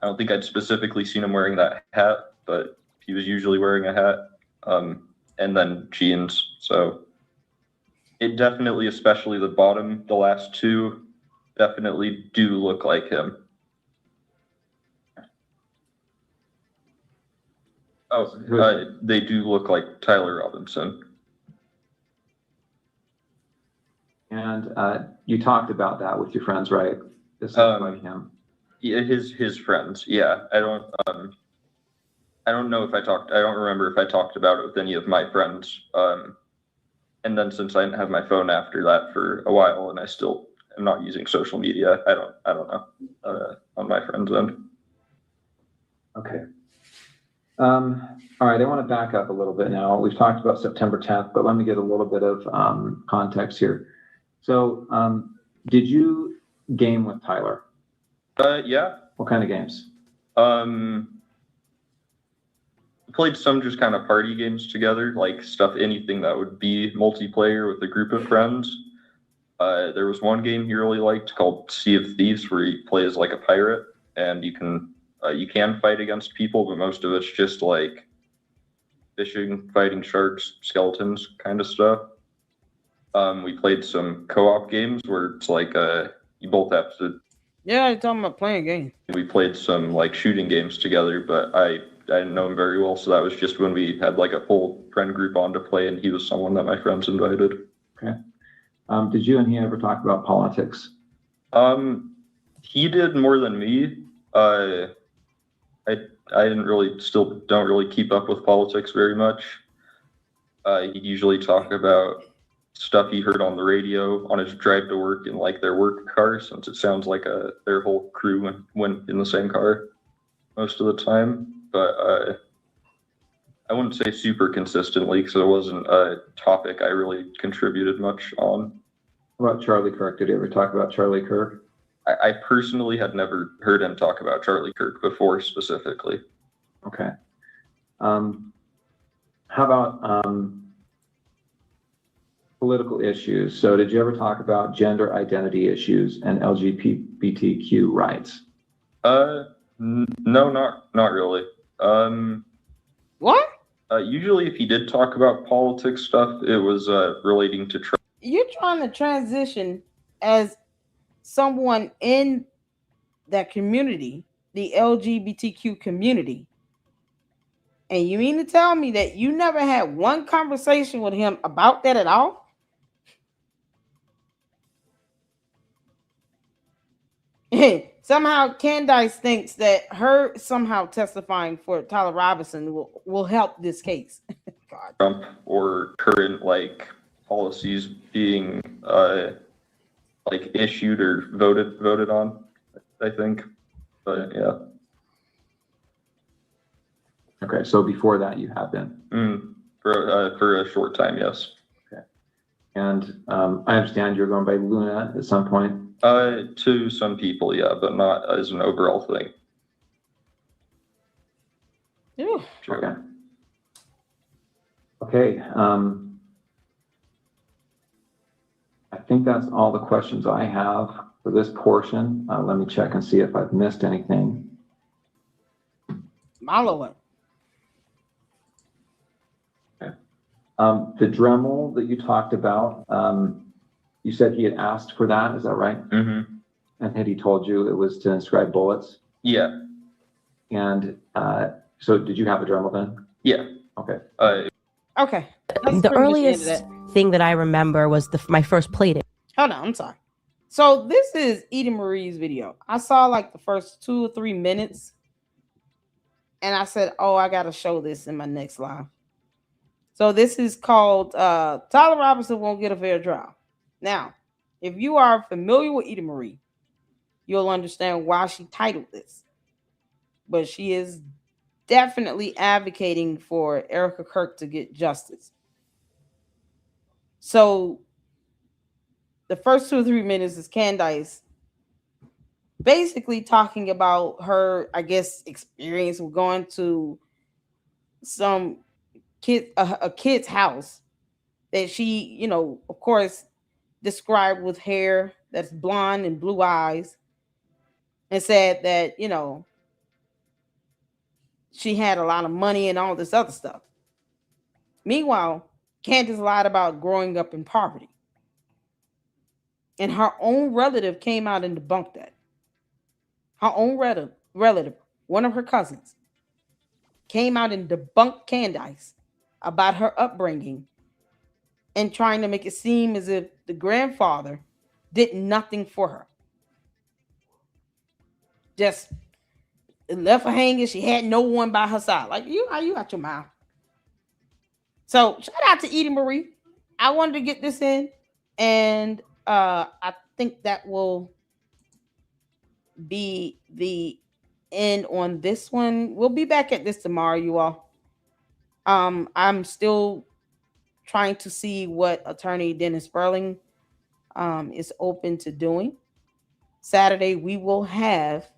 I don't think I'd specifically seen him wearing that hat, but he was usually wearing a hat, and then jeans. So it definitely, especially the bottom, the last 2, definitely do look like him. Oh, they do look like Tyler Robinson. And you talked about that with your friends, right? This looks like him. Yeah, his friends. Yeah, I don't know if I talked. I don't remember if I talked about it with any of my friends. And then since I didn't have my phone after that for a while, and I still am not using social media, I don't know on my friends' end. Okay. All right, I want to back up a little bit now. We've talked about September 10th, but let me get a little bit of context here. So, did you game with Tyler? Yeah. What kind of games? Played some just kind of party games together, like anything that would be multiplayer with a group of friends. There was one game he really liked called Sea of Thieves, where you play as like a pirate, and you can fight against people, but most of it's just like fishing, fighting sharks, skeletons kind of stuff. We played some co-op games where it's like you both have to. Yeah, you're talking about playing a game. We played some like shooting games together, but I didn't know him very well, so that was just when we had like a full friend group on to play, and he was someone that my friends invited. Okay. Did you and he ever talk about politics? He did more than me. I don't really keep up with politics very much. He'd usually talk about stuff he heard on the radio on his drive to work in like their work car, since it sounds like their whole crew went in the same car most of the time. But I wouldn't say super consistently, because it wasn't a topic I really contributed much on. What about Charlie Kirk? Did you ever talk about Charlie Kirk? I personally had never heard him talk about Charlie Kirk before specifically. Okay. How about political issues? So did you ever talk about gender identity issues and LGBTQ rights? No, not really. What? Usually if he did talk about politics stuff, it was relating to You're trying to transition as someone in that community, the LGBTQ community, and you mean to tell me that you never had one conversation with him about that at all? Somehow Candace thinks that her somehow testifying for Tyler Robinson will help this case. God. Trump or current like policies being like issued or voted on, I think. But yeah. Okay, so before that you have been? For a short time, yes. Okay. And I understand you're going by Luna at some point? To some people, yeah, but not as an overall thing. Yeah. Okay. Okay. think that's all the questions I have for this portion. Let me check and see if I've missed anything. My Lord. The Dremel that you talked about, you said he had asked for that, is that right? Mm-hmm. And had he told you it was to inscribe bullets? Yeah. And so did you have a Dremel then? Yeah. Okay. Okay. The earliest thing that I remember was my first play-date. Hold on, I'm sorry. So this is Edie Marie's video. I saw like the first 2 or 3 minutes, and I said, "Oh, I gotta show this in my next live." So this is called Tyler Robinson Won't Get a Fair Trial. Now, if you are familiar with Edie Marie, you'll understand why she titled this. But she is definitely advocating for Erica Kirk to get justice. So the first 2 or 3 minutes is Candace basically talking about her, I guess, experience with going to some kid, a kid's house that she, you know, of course, described with hair that's blonde and blue eyes, and said that, you know, she had a lot of money and all this other stuff. Meanwhile, Candace lied about growing up in poverty. And her own relative came out and debunked that. Her own relative, one of her cousins, came out and debunked Candace about her upbringing and trying to make it seem as if the grandfather did nothing for her. Just left her hanging. She had no one by her side. Like, are you out your mouth? So shout out to Edie Marie. I wanted to get this in, and I think that will be the end on this one. We'll be back at this tomorrow, you all. I'm still trying to see what attorney Dennis Sperling is open to doing. Saturday, we will have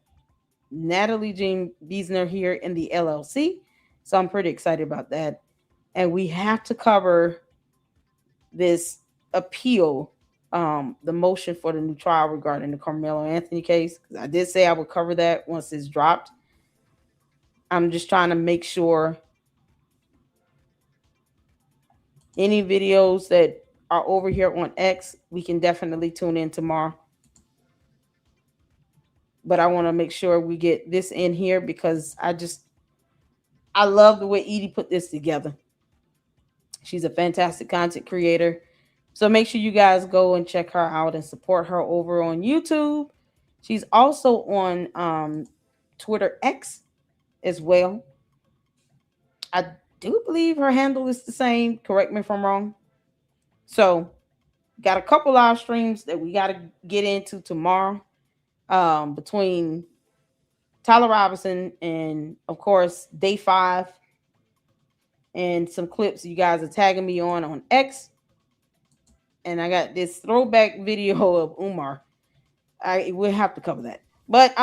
Natalie Jean Biesner here in the LLC. So I'm pretty excited about that. And we have to cover this appeal, the motion for the new trial regarding the Carmelo Anthony case. Because I did say I would cover that once it's dropped. I'm just trying to make sure any videos that are over here on X, we can definitely tune in tomorrow. But I want to make sure we get this in here because I love the way Edie put this together. She's a fantastic content creator. So make sure you guys go and check her out and support her over on YouTube. She's also on Twitter X as well. I do believe her handle is the same. Correct me if I'm wrong. So got a couple live streams that we got to get into tomorrow between Tyler Robinson and, of course, Day 5 and some clips you guys are tagging me on X. And I got this throwback video of Umar. We'll have to cover that. But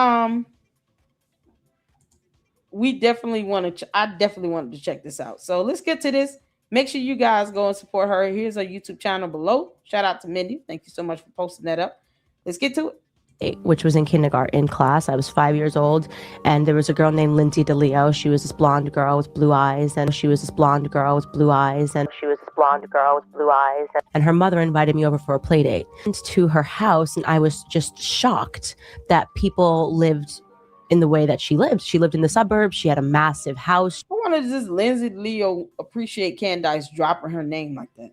we definitely want to. I definitely wanted to check this out. So let's get to this. Make sure you guys go and support her. Here's her YouTube channel below. Shout out to Mindy. Thank you so much for posting that up. Let's get to it. Which was in kindergarten class. I was 5 years old, and there was a girl named Lindsay DeLeo. She was this blonde girl with blue eyes, and she was this blonde girl with blue eyes, and she was this blonde girl with blue eyes. And her mother invited me over for a play date to her house, and I was just shocked that people lived in the way that she lived. She lived in the suburbs. She had a massive house. I want to just Lindsay DeLeo appreciate Candace dropping her name like that.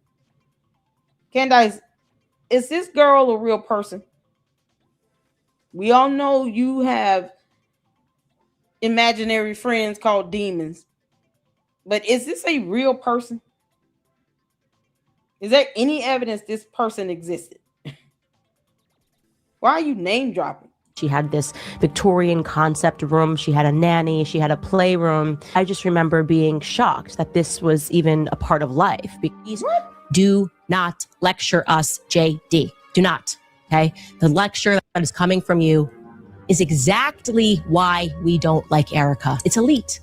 Candace, is this girl a real person? We all know you have imaginary friends called demons, but is this a real person? Is there any evidence this person existed? Why are you name dropping? She had this Victorian concept room. She had a nanny. She had a playroom. I just remember being shocked that this was even a part of life. Because do not lecture us, JD. Do not. Okay, the lecture that is coming from you is exactly why we don't like Erica. It's elite.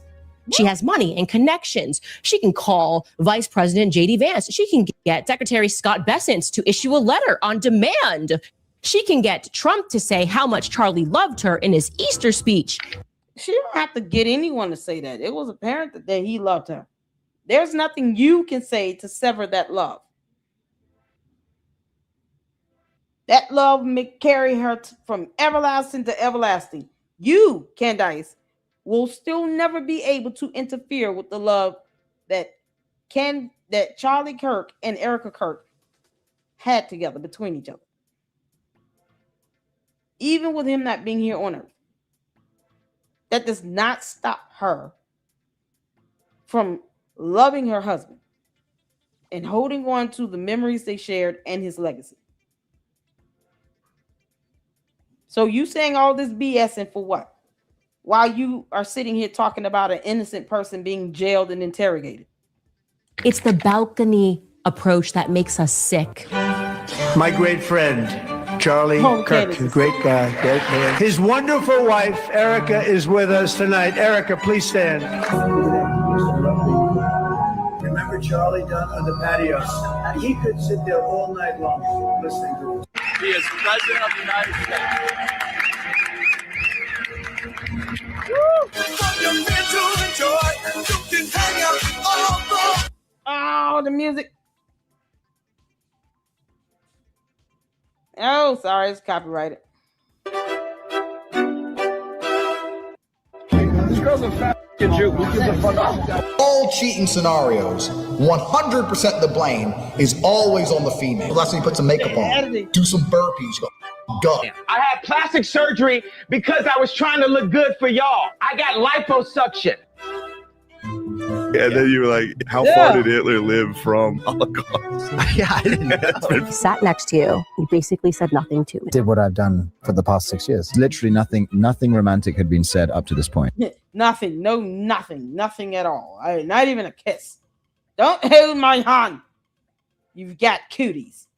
She has money and connections. She can call Vice President J.D. Vance. She can get Secretary Scott Bessent to issue a letter on demand. She can get Trump to say how much Charlie loved her in his Easter speech. She don't have to get anyone to say that. It was apparent that he loved her. There's nothing you can say to sever that love. That love may carry her from everlasting to everlasting. You, Candace, will still never be able to interfere with the love that Charlie Kirk and Erica Kirk had together between each other. Even with him not being here on earth. That does not stop her from loving her husband and holding on to the memories they shared and his legacy. So you saying all this BS and for what? While you are sitting here talking about an innocent person being jailed and interrogated. It's the balcony approach that makes us sick. My great friend, Charlie Kirk, Candace. great guy, great man. His wonderful wife, Erica, is with us tonight. Erica, please stand. Remember Charlie down on the patio? He could sit there all night long listening to us. He is President of the United States. Oh, the music. Oh, sorry, it's copyrighted. This girl's a fat Jew. All cheating scenarios, 100% of the blame is always on the female. That's when you put some makeup on, do some burpees, go. I had plastic surgery because I was trying to look good for y'all. I got liposuction. And then you were like, how far did Hitler live from Holocaust? Yeah, I didn't know. Sat next to you. He basically said nothing to me. Did what I've done for the past 6 years. Literally nothing romantic had been said up to this point. Nothing at all. Not even a kiss. Don't hold my hand. You've got cooties.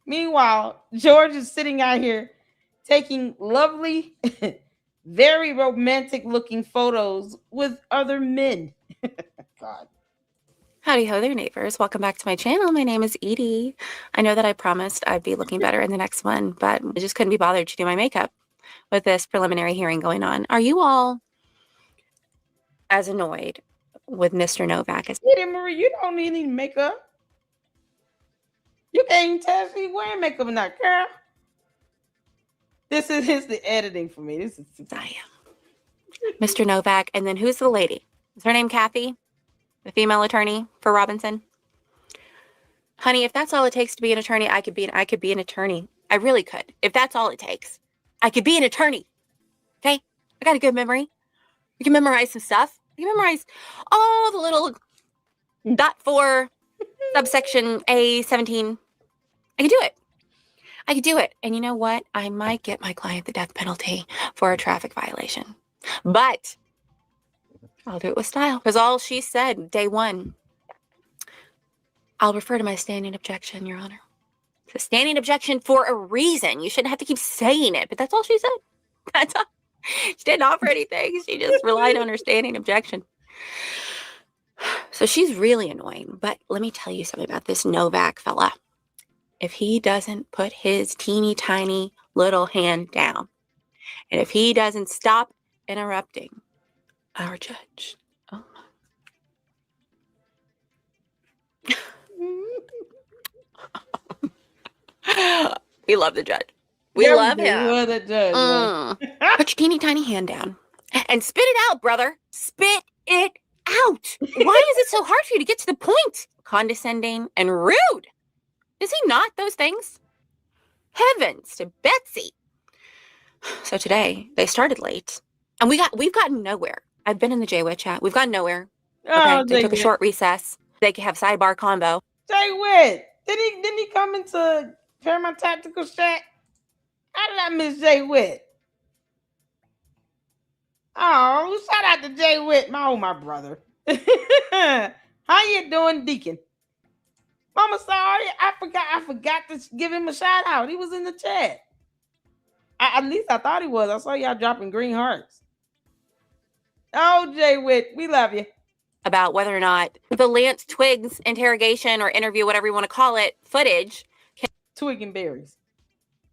Meanwhile, George is sitting out here taking lovely, very romantic looking photos with other men. God. Howdy ho there, neighbors. Welcome back to my channel. My name is Edie. I know that I promised I'd be looking better in the next one, but I just couldn't be bothered to do my makeup with this preliminary hearing going on. Are you all as annoyed with Mr. Novak as Edie Marie, you don't need any makeup. You can't even tell if he's wearing makeup or not, girl. This is the editing for me. This is I am. Mr. Novak, and then who's the lady? Is her name Kathy? The female attorney for Robinson? Honey, if that's all it takes to be an attorney, I could be an attorney. I really could. If that's all it takes, I could be an attorney. Okay? I got a good memory. You can memorize some stuff. You can memorize all the little .4 subsection A17. I could do it. I could do it. And you know what? I might get my client the death penalty for a traffic violation. But I'll do it with style. Because all she said day one, I'll refer to my standing objection, Your Honor. It's a standing objection for a reason. You shouldn't have to keep saying it. But that's all she said. That's all. She didn't offer anything. She just relied on her standing objection. So she's really annoying. But let me tell you something about this Novak fella. If he doesn't put his teeny tiny little hand down, and if he doesn't stop interrupting our judge, we love the judge. We love him. Love the judge. Put your teeny tiny hand down and spit it out, brother. Spit it out. Why is it so hard for you to get to the point? Condescending and rude. Is he not those things? Heavens to Betsy. So today they started late and we've gotten nowhere. I've been in the J-Wit chat. We've gotten nowhere. Oh, okay, they took a short recess. They could have sidebar combo. J-Wit. Didn't he come into Paramount Tactical Shack? How did I miss J-Wit? Oh, shout out to J-Wit, my brother. How you doing, Deacon? Mama, sorry, I forgot to give him a shout out. He was in the chat. At least I thought he was. I saw y'all dropping green hearts. Oh, Jay Witt, we love you. About whether or not the Lance Twiggs interrogation or interview, whatever you want to call it, footage. Twig and Berries.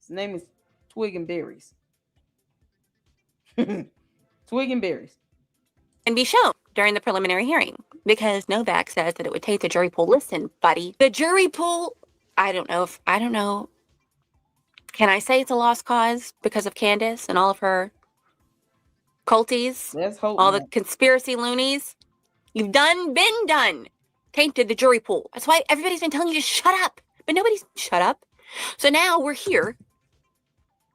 His name is Twig and Berries. Twig and Berries. And be shown during the preliminary hearing, because Novak says that it would take the jury pool. Listen, buddy, the jury pool, I don't know. Can I say it's a lost cause because of Candace and all of her culties? Let's hope all not. the conspiracy loonies. You've been done. Tainted the jury pool. That's why everybody's been telling you to shut up, but nobody's shut up. So now we're here,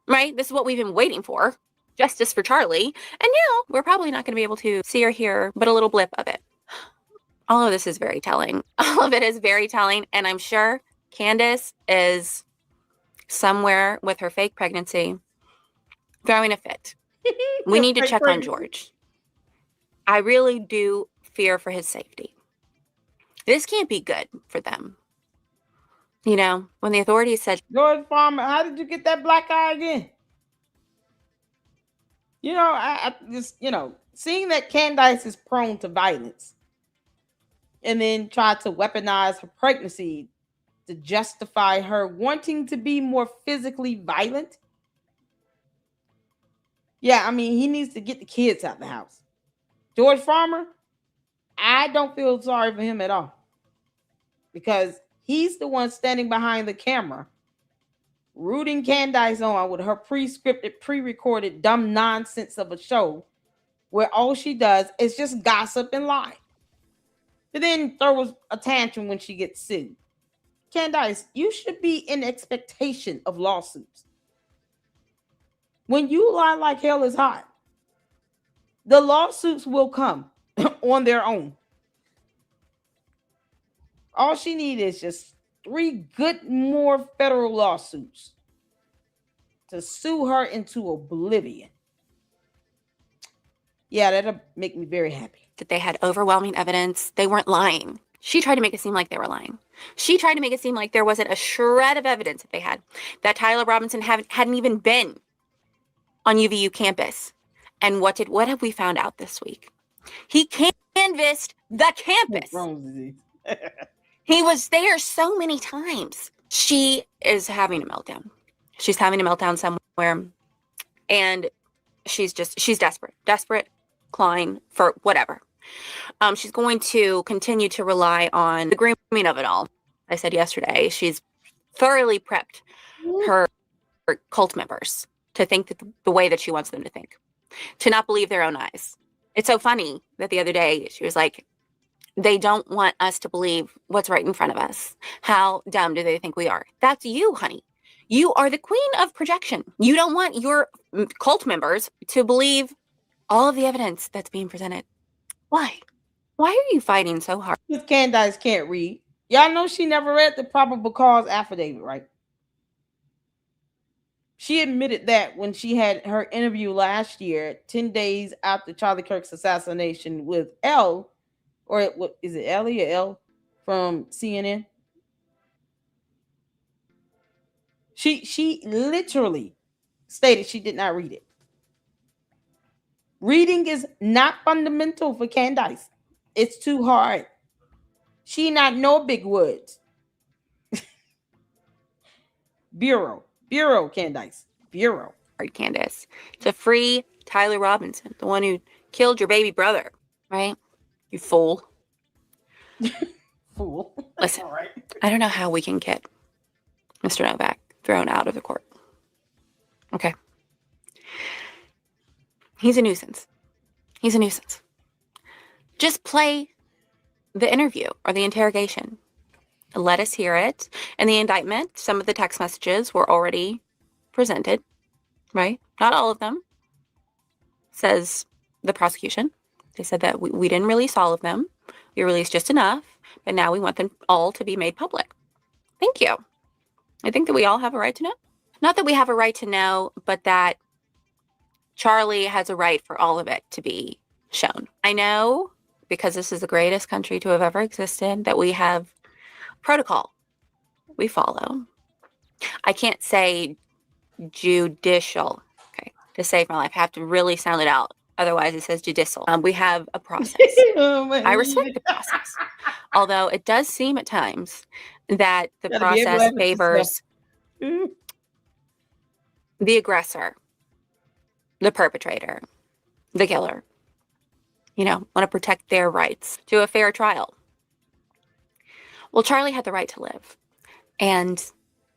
right? This is what we've been waiting for. Justice for Charlie. And now we're probably not going to be able to see or hear but a little blip of it. All of this is very telling. All of it is very telling. And I'm sure Candace is somewhere with her fake pregnancy throwing a fit. We need to check on George. I really do fear for his safety. This can't be good for them. You know, when the authorities said, George Farmer, how did you get that black eye again? You know, I just, seeing that Candace is prone to violence and then try to weaponize her pregnancy to justify her wanting to be more physically violent. Yeah, I mean, he needs to get the kids out the house. George Farmer, I don't feel sorry for him at all, because he's the one standing behind the camera rooting Candace on with her pre-scripted, pre-recorded dumb nonsense of a show where all she does is just gossip and lie. And then throws a tantrum when she gets sued. Candace, you should be in expectation of lawsuits. When you lie like hell is hot, the lawsuits will come on their own. All she needs is just 3 good more federal lawsuits to sue her into oblivion. Yeah, that'll make me very happy. that they had overwhelming evidence. They weren't lying. She tried to make it seem like they were lying. She tried to make it seem like there wasn't a shred of evidence that they had, that Tyler Robinson hadn't even been on UVU campus. And what have we found out this week? He canvassed the campus. He was there so many times. She is having a meltdown. She's having a meltdown somewhere. And she's desperate, clawing for whatever. She's going to continue to rely on the grooming of it all. I said yesterday, she's thoroughly prepped her cult members to think that the way that she wants them to think, to not believe their own eyes. It's so funny that the other day she was like, they don't want us to believe what's right in front of us. How dumb do they think we are? That's you, honey. You are the queen of projection. You don't want your cult members to believe all of the evidence that's being presented. Why? Why are you fighting so hard? Because Candace can't read. Y'all know she never read the probable cause affidavit, right? She admitted that when she had her interview last year, 10 days after Charlie Kirk's assassination with Elle, or what is it, Ellie or Elle from CNN? She literally stated she did not read it. Reading is not fundamental for Candace. It's too hard. She not know big words. Bureau, Candace. Bureau. Candace, to free Tyler Robinson, the one who killed your baby brother, right? You fool. Fool. Listen, All right. I don't know how we can get Mr. Novak thrown out of the court. Okay. He's a nuisance. He's a nuisance. Just play the interview or the interrogation. Let us hear it. And the indictment, some of the text messages were already presented, right? Not all of them, says the prosecution. They said that we didn't release all of them. We released just enough, but now we want them all to be made public. Thank you. I think that we all have a right to know. Not that we have a right to know, but that Charlie has a right for all of it to be shown. I know, because this is the greatest country to have ever existed, that we have protocol we follow. I can't say judicial, okay, to save my life. I have to really sound it out. Otherwise, it says judicial. We have a process. Oh, I respect the process. Although it does seem at times that the Gotta be able to process handle favors yourself. the aggressor, the perpetrator, the killer. You know, want to protect their rights to a fair trial. Well, Charlie had the right to live. And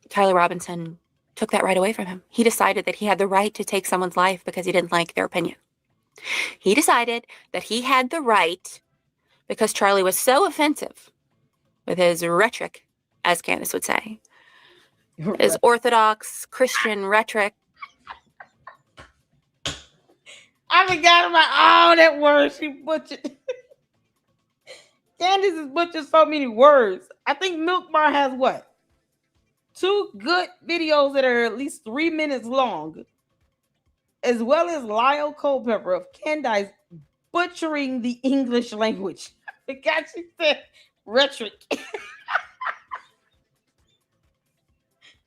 Tyler Robinson took that right away from him. He decided that he had the right to take someone's life because he didn't like their opinion. He decided that he had the right because Charlie was so offensive with his rhetoric, as Candace would say, his orthodox Christian rhetoric. I forgot about all that word she butchered. Candace has butchered so many words. I think Milk Bar has what? 2 good videos that are at least 3 minutes long, as well as Lyle Culpepper of Candace butchering the English language. I forgot she said rhetoric.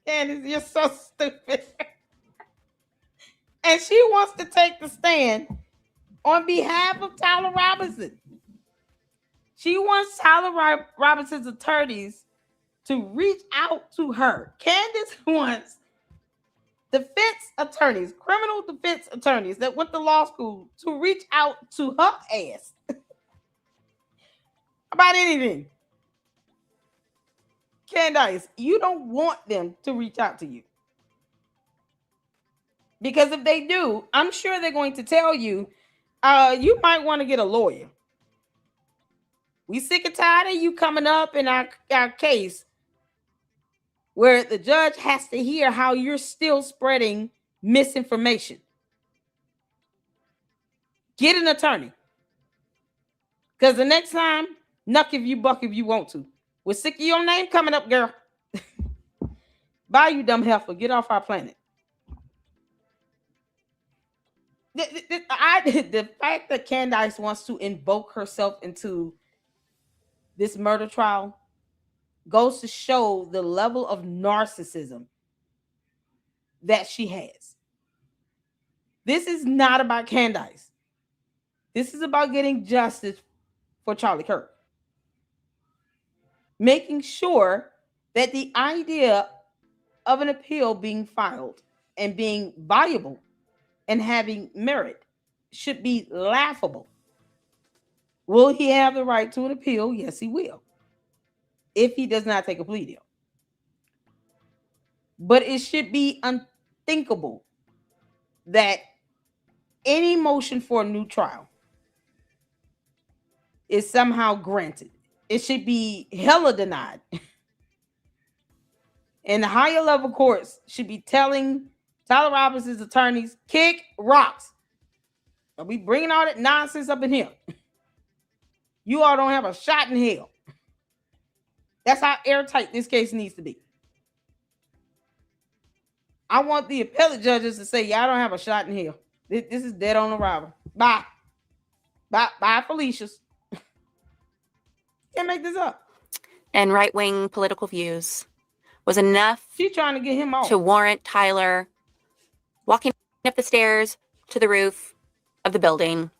Candace, you're so stupid. And she wants to take the stand on behalf of Tyler Robinson. She wants Tyler Robinson's attorneys to reach out to her. Candace wants defense attorneys, criminal defense attorneys that went to law school to reach out to her ass about anything. Candace, you don't want them to reach out to you. Because if they do, I'm sure they're going to tell you, you might want to get a lawyer. We sick and tired of you coming up in our case where the judge has to hear how you're still spreading misinformation. Get an attorney. Because the next time, knuck if you buck if you want to. We're sick of your name coming up, girl. Bye, you dumb heifer. Get off our planet. The fact that Candace wants to invoke herself into this murder trial goes to show the level of narcissism that she has. This is not about Candace. This is about getting justice for Charlie Kirk. Making sure that the idea of an appeal being filed and being viable and having merit should be laughable. Will he have the right to an appeal? Yes, he will. If he does not take a plea deal. But it should be unthinkable that any motion for a new trial is somehow granted. It should be hella denied. And the higher level courts should be telling Tyler Robinson's attorneys, kick rocks. Are we bringing all that nonsense up in here? You all don't have a shot in hell. That's how airtight this case needs to be. I want the appellate judges to say, yeah, I don't have a shot in hell. This is dead on arrival. Bye. Bye, Felicia's. Can't make this up. And right-wing political views was enough. She's trying to get him off to warrant Tyler walking up the stairs to the roof of the building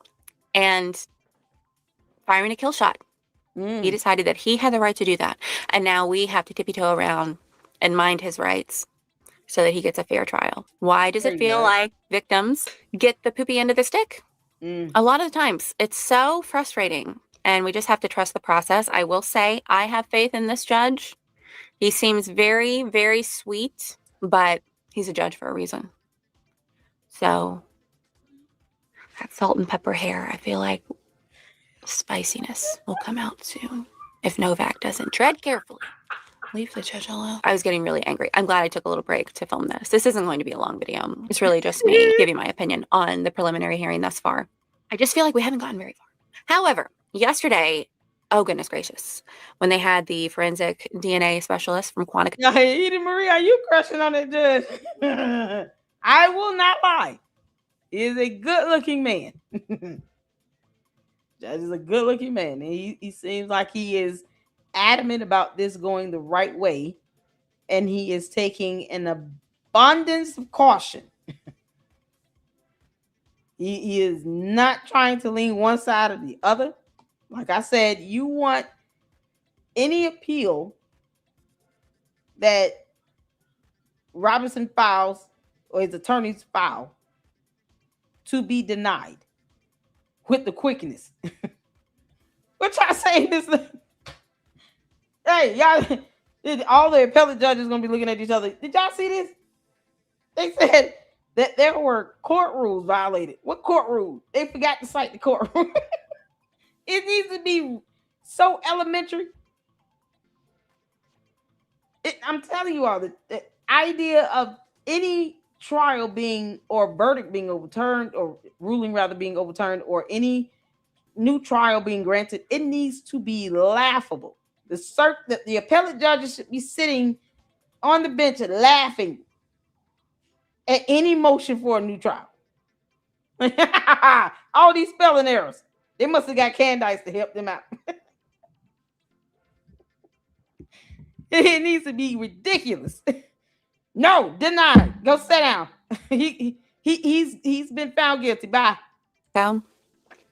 and firing a kill shot. He decided that he had the right to do that. And now we have to tippy-toe around and mind his rights so that he gets a fair trial. Why does it feel like victims get the poopy end of the stick? A lot of the times it's so frustrating, and we just have to trust the process. I will say I have faith in this judge. He seems very, very sweet, but he's a judge for a reason. So that salt and pepper hair, I feel like spiciness will come out soon. If Novak doesn't tread carefully. Leave the judge alone. I was getting really angry. I'm glad I took a little break to film this. This isn't going to be a long video. It's really just me giving my opinion on the preliminary hearing thus far. I just feel like we haven't gotten very far. However, yesterday, oh goodness gracious, when they had the forensic DNA specialist from Quantica. Edie Marie, are you crushing on it, judge? I will not lie. He is a good-looking man. Judge is a good-looking man. And he seems like he is adamant about this going the right way, and he is taking an abundance of caution He is not trying to lean one side or the other. Like I said, you want any appeal that Robinson files or his attorneys file to be denied with the quickness. What y'all saying is, hey, y'all, all the appellate judges gonna be looking at each other. Did y'all see this? They said that there were court rules violated. What court rule? They forgot to cite the court rule. It needs to be so elementary. I'm telling you all, the idea of any trial being or verdict being overturned or ruling rather being overturned or any new trial being granted, it needs to be laughable. The appellate judges should be sitting on the bench and laughing at any motion for a new trial. All these spelling errors. They must have got Candace to help them out. It needs to be ridiculous. No, denied. Go sit down. He's been found guilty. Bye. Down.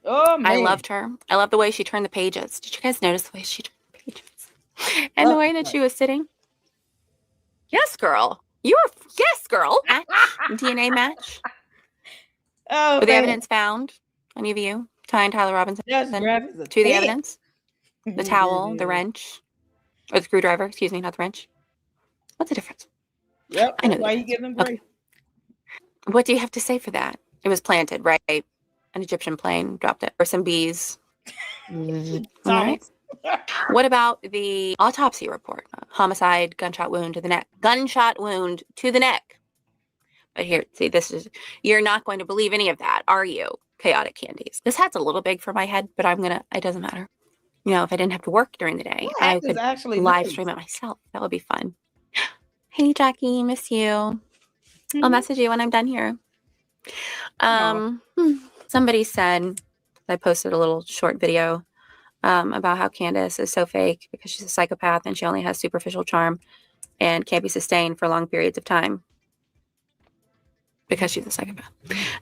Oh man. I loved her. I love the way she turned the pages. Did you guys notice the way she turned the pages? And the way that she was sitting? Yes, girl. You were yes, girl. Match. DNA match. Oh, with the evidence found, any of you tying Tyler Robinson to the evidence? The towel, the wrench, or the screwdriver, excuse me, not the wrench. What's the difference? Yep, I know. Why you give them grace? Okay. What do you have to say for that? It was planted, right? An Egyptian plane dropped it, or some bees. All right. What about the autopsy report? Homicide, gunshot wound to the neck. Gunshot wound to the neck. But here, see, you're not going to believe any of that, are you? Chaotic Candies. This hat's a little big for my head, but it doesn't matter. You know, if I didn't have to work during the day, I could actually live stream it myself. That would be fun. Hey, Jackie, miss you. I'll message you when I'm done here. Somebody said, I posted a little short video about how Candace is so fake because she's a psychopath and she only has superficial charm and can't be sustained for long periods of time because she's a psychopath.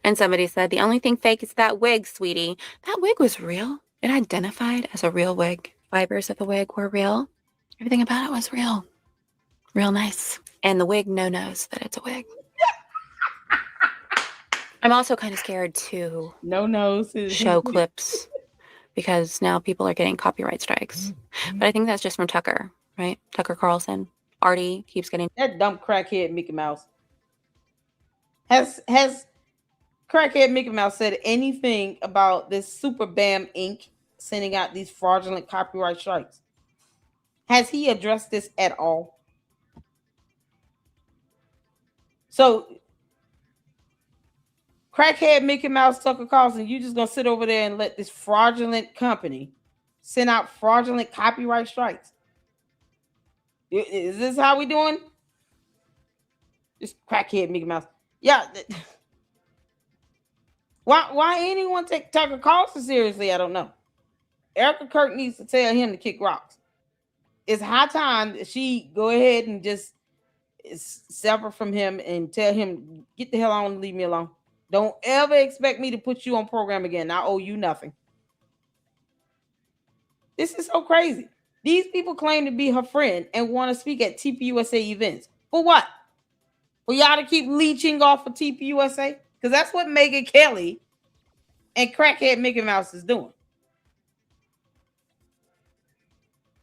And somebody said, the only thing fake is that wig, sweetie. That wig was real. It identified as a real wig. Fibers of the wig were real. Everything about it was real. Real nice. And the wig knows that it's a wig. I'm also kind of scared to show clips because now people are getting copyright strikes. But I think that's just from Tucker, right? Tucker Carlson. Artie keeps getting that dumb crackhead Mickey Mouse. Has crackhead Mickey Mouse said anything about this Super Bam Inc. sending out these fraudulent copyright strikes? Has he addressed this at all? So, crackhead Mickey Mouse, Tucker Carlson, you just gonna sit over there and let this fraudulent company send out fraudulent copyright strikes? Is this how we doing? Just crackhead Mickey Mouse. Yeah. Why anyone take Tucker Carlson seriously? I don't know. Erica Kirk needs to tell him to kick rocks. It's high time that she go ahead and just sever from him and tell him, get the hell on and leave me alone. Don't ever expect me to put you on program again. I owe you nothing. This is so crazy. These people claim to be her friend and want to speak at TPUSA events. For what? For y'all to keep leeching off of TPUSA? Because that's what Megyn Kelly and crackhead Mickey Mouse is doing.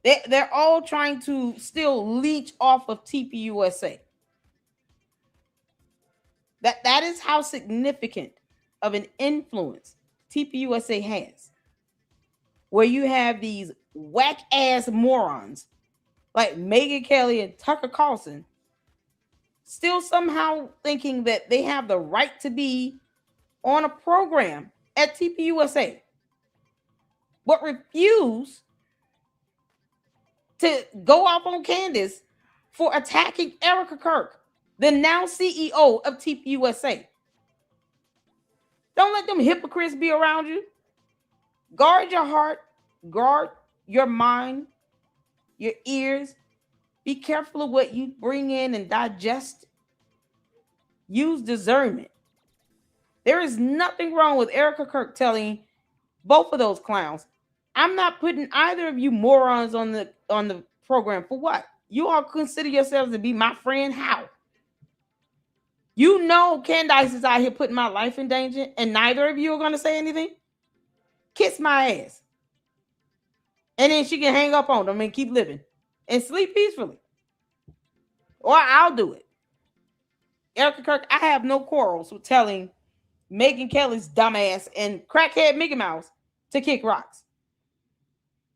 They're all trying to still leech off of TPUSA. That is how significant of an influence TPUSA has. Where you have these whack-ass morons like Megyn Kelly and Tucker Carlson still somehow thinking that they have the right to be on a program at TPUSA, but refuse to go off on Candace for attacking Erica Kirk, the now CEO of TPUSA. Don't let them hypocrites be around you. Guard your heart, guard your mind, your ears. Be careful of what you bring in and digest. Use discernment. There is nothing wrong with Erica Kirk telling both of those clowns, I'm not putting either of you morons on the program. For what? You all consider yourselves to be my friend? How? You know Candace is out here putting my life in danger, and neither of you are going to say anything? Kiss my ass. And then she can hang up on them and keep living and sleep peacefully. Or I'll do it. Erica Kirk, I have no quarrels with telling Megyn Kelly's dumbass and crackhead Mickey Mouse to kick rocks.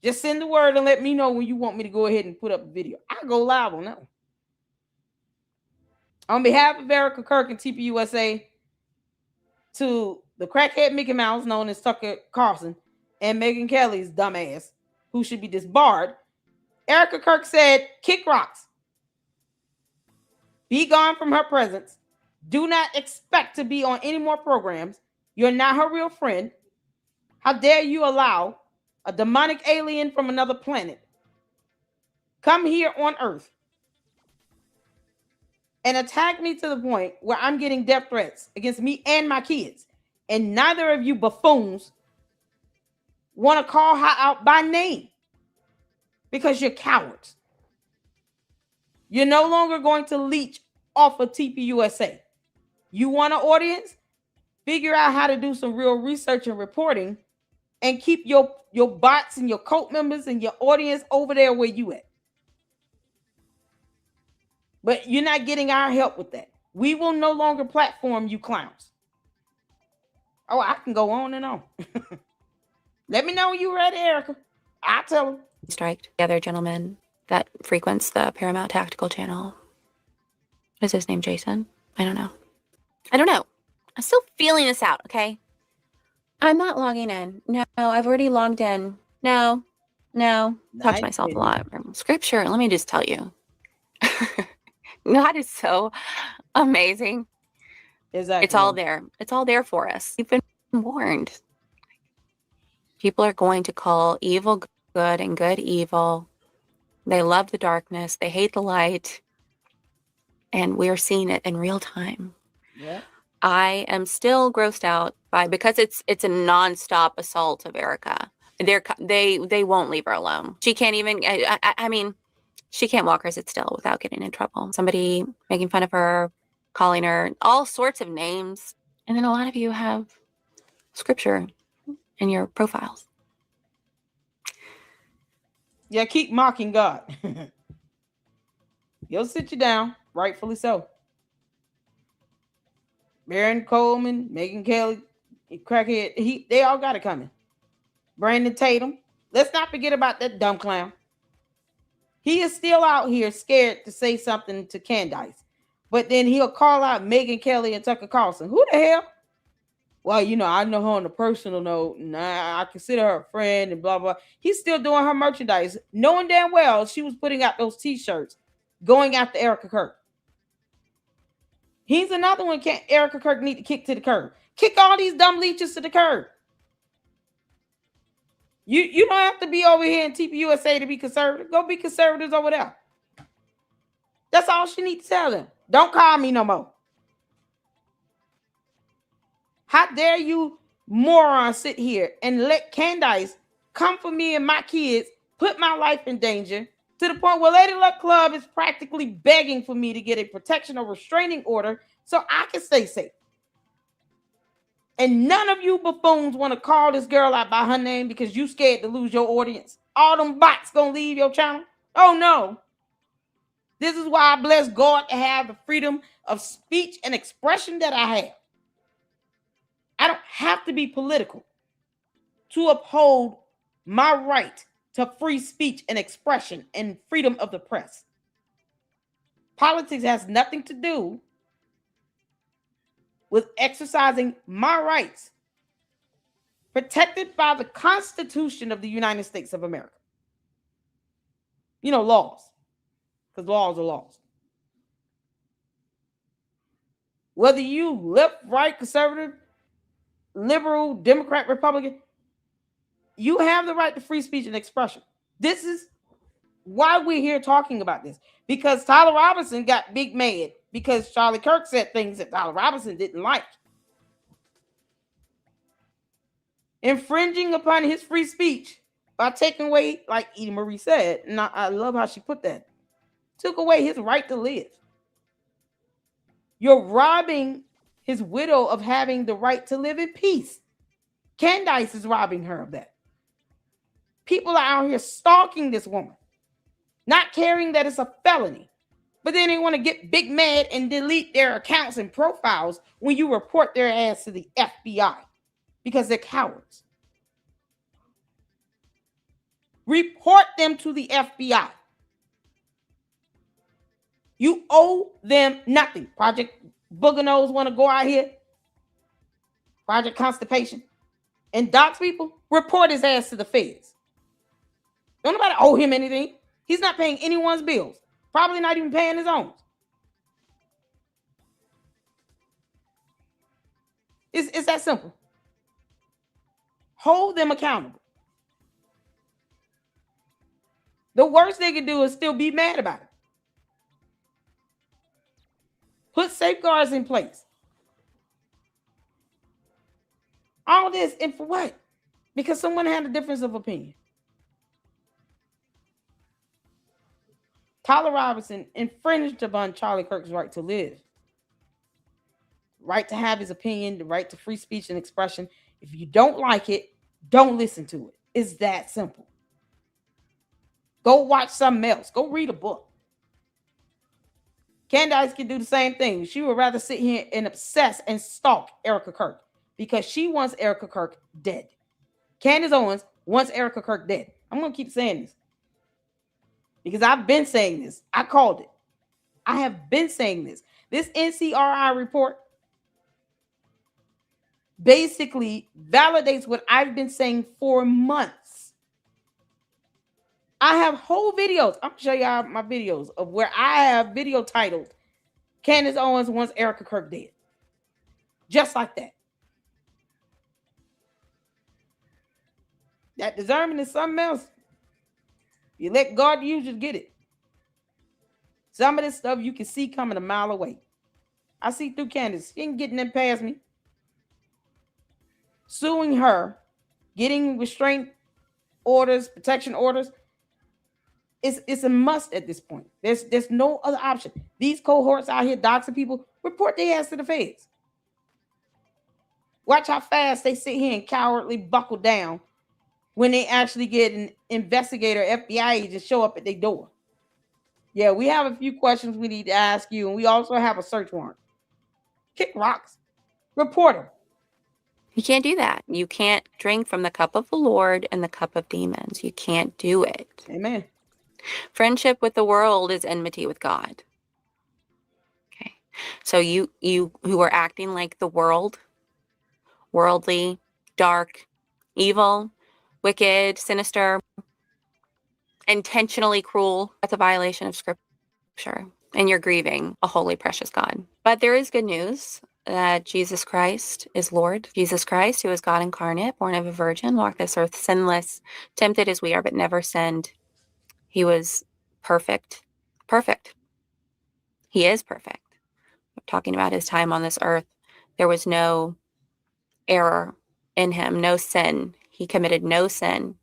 Just send the word and let me know when you want me to go ahead and put up a video. I'll go live on that one. On behalf of Erica Kirk and TPUSA, to the crackhead Mickey Mouse known as Tucker Carlson and Megyn Kelly's dumbass, who should be disbarred, Erica Kirk said, kick rocks. Be gone from her presence. Do not expect to be on any more programs. You're not her real friend. How dare you allow a demonic alien from another planet come here on Earth and attack me to the point where I'm getting death threats against me and my kids. And neither of you buffoons want to call her out by name because you're cowards. You're no longer going to leech off of TPUSA. You want an audience? Figure out how to do some real research and reporting and keep your bots and your cult members and your audience over there where you at. But you're not getting our help with that. We will no longer platform you clowns. Oh, I can go on and on. Let me know when you're ready, Erica. I'll tell them. Strike the other gentleman that frequents the Paramount Tactical channel. What is his name, Jason? I don't know. I'm still feeling this out, okay? I'm not logging in. No, I've already logged in. No. Talk to myself a lot. Scripture, let me just tell you. God is so amazing. Exactly. It's all there. It's all there for us. We've been warned. People are going to call evil good and good evil. They love the darkness. They hate the light. And we're seeing it in real time. Yeah. I am still grossed out by, because it's a nonstop assault of Erica. They won't leave her alone. She can't even, I mean, she can't walk or sit still without getting in trouble. Somebody making fun of her, calling her all sorts of names. And then a lot of you have scripture in your profiles. Yeah, keep mocking God. He'll sit you down, rightfully so. Baron Coleman, Megyn Kelly, crackhead, they all got it coming. Brandon Tatum. Let's not forget about that dumb clown. He is still out here scared to say something to Candace. But then he'll call out Megyn Kelly and Tucker Carlson. Who the hell? Well, I know her on a personal note. Nah, I consider her a friend and blah, blah. He's still doing her merchandise, knowing damn well she was putting out those t-shirts, going after Erica Kirk. He's another one Erica Kirk need to kick to the curb. Kick all these dumb leeches to the curb. You don't have to be over here in TPUSA to be conservative. Go be conservatives over there. That's all she needs to tell them. Don't call me no more. How dare you morons sit here and let Candace come for me and my kids, put my life in danger, to the point where Lady Luck Club is practically begging for me to get a protection or restraining order so I can stay safe. And none of you buffoons want to call this girl out by her name because you scared to lose your audience. All them bots gonna leave your channel? Oh no. This is why I bless God to have the freedom of speech and expression that I have. I don't have to be political to uphold my right to free speech and expression and freedom of the press. Politics has nothing to do with exercising my rights protected by the Constitution of the United States of America. Laws, because laws are laws. Whether you left, right, conservative, liberal, Democrat, Republican, you have the right to free speech and expression. This is why we're here talking about this, because Tyler Robinson got big mad because Charlie Kirk said things that Tyler Robinson didn't like. infringing upon his free speech by taking away, like Edie Marie said, and I love how she put that, took away his right to live. You're robbing his widow of having the right to live in peace. Candace is robbing her of that. People are out here stalking this woman, not caring that it's a felony. But then they want to get big mad and delete their accounts and profiles when you report their ass to the FBI because they're cowards. Report them to the FBI. You owe them nothing. Project Booger Nose want to go out here. Project Constipation. And dox people, report his ass to the feds. Don't nobody owe him anything. He's not paying anyone's bills. Probably not even paying his own. It's that simple. Hold them accountable. The worst they can do is still be mad about it. Put safeguards in place. All this, and for what? Because someone had a difference of opinion. Tyler Robinson infringed upon Charlie Kirk's right to live. Right to have his opinion, the right to free speech and expression. If you don't like it, don't listen to it. It's that simple. Go watch something else. Go read a book. Candace can do the same thing. She would rather sit here and obsess and stalk Erica Kirk because she wants Erica Kirk dead. Candace Owens wants Erica Kirk dead. I'm going to keep saying this because I've been saying this. I called it. I have been saying this. This NCRI report basically validates what I've been saying for months. I have whole videos. I'm going to show y'all my videos of where I have video titled Candace Owens wants Erica Kirk dead. Just like that. That discernment is something else. You let God use you to get it. Some of this stuff you can see coming a mile away. I see through Candace. She ain't getting them past me. Suing her, getting restraint orders, protection orders. It's a must at this point. There's no other option. These cohorts out here doxing people, report their ass to the feds. Watch how fast they sit here and cowardly buckle down when they actually get an investigator, FBI agent show up at their door. Yeah, we have a few questions we need to ask you, and we also have a search warrant. Kick rocks. Report them. You can't do that. You can't drink from the cup of the Lord and the cup of demons. You can't do it. Amen. Friendship with the world is enmity with God. Okay. So you who are acting like the world, worldly, dark, evil, wicked, sinister, intentionally cruel, that's a violation of Scripture. And you're grieving a holy, precious God. But there is good news that Jesus Christ is Lord. Jesus Christ, who is God incarnate, born of a virgin, walked this earth sinless, tempted as we are, but never sinned. He was perfect. Perfect. He is perfect. We're talking about his time on this earth. There was no error in him, no sin. He committed no sin.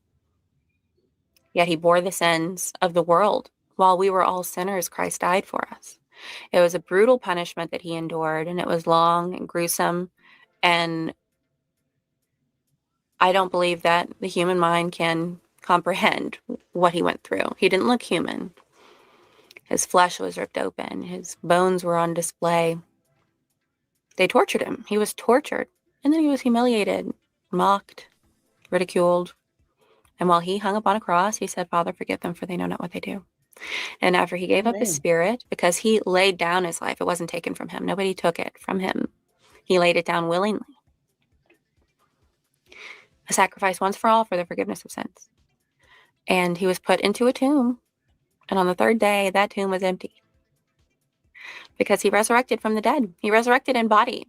Yet he bore the sins of the world. While we were all sinners, Christ died for us. It was a brutal punishment that he endured, and it was long and gruesome. And I don't believe that the human mind can comprehend what he went through. He didn't look human. His flesh was ripped open. His bones were on display. They tortured him. He was tortured. And then he was humiliated, mocked, ridiculed. And while he hung upon a cross, he said, Father, forgive them, for they know not what they do. And after he gave up his spirit, because he laid down his life, it wasn't taken from him. Nobody took it from him. He laid it down willingly. A sacrifice once for all for the forgiveness of sins. And he was put into a tomb. And on the third day, that tomb was empty. Because he resurrected from the dead. He resurrected in body.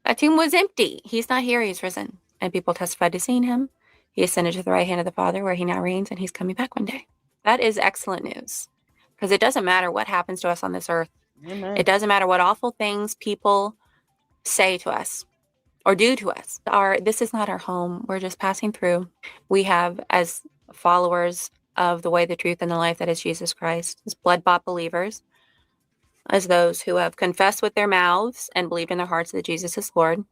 That tomb was empty. He's not here. He's risen. And people testified to seeing him. He ascended to the right hand of the Father, where he now reigns, and he's coming back one day. That is excellent news. Because it doesn't matter what happens to us on this earth. Amen. It doesn't matter what awful things people say to us or do to us. This is not our home. We're just passing through. We have, as followers of the way, the truth, and the life that is Jesus Christ, as blood-bought believers, as those who have confessed with their mouths and believed in their hearts that Jesus is Lord,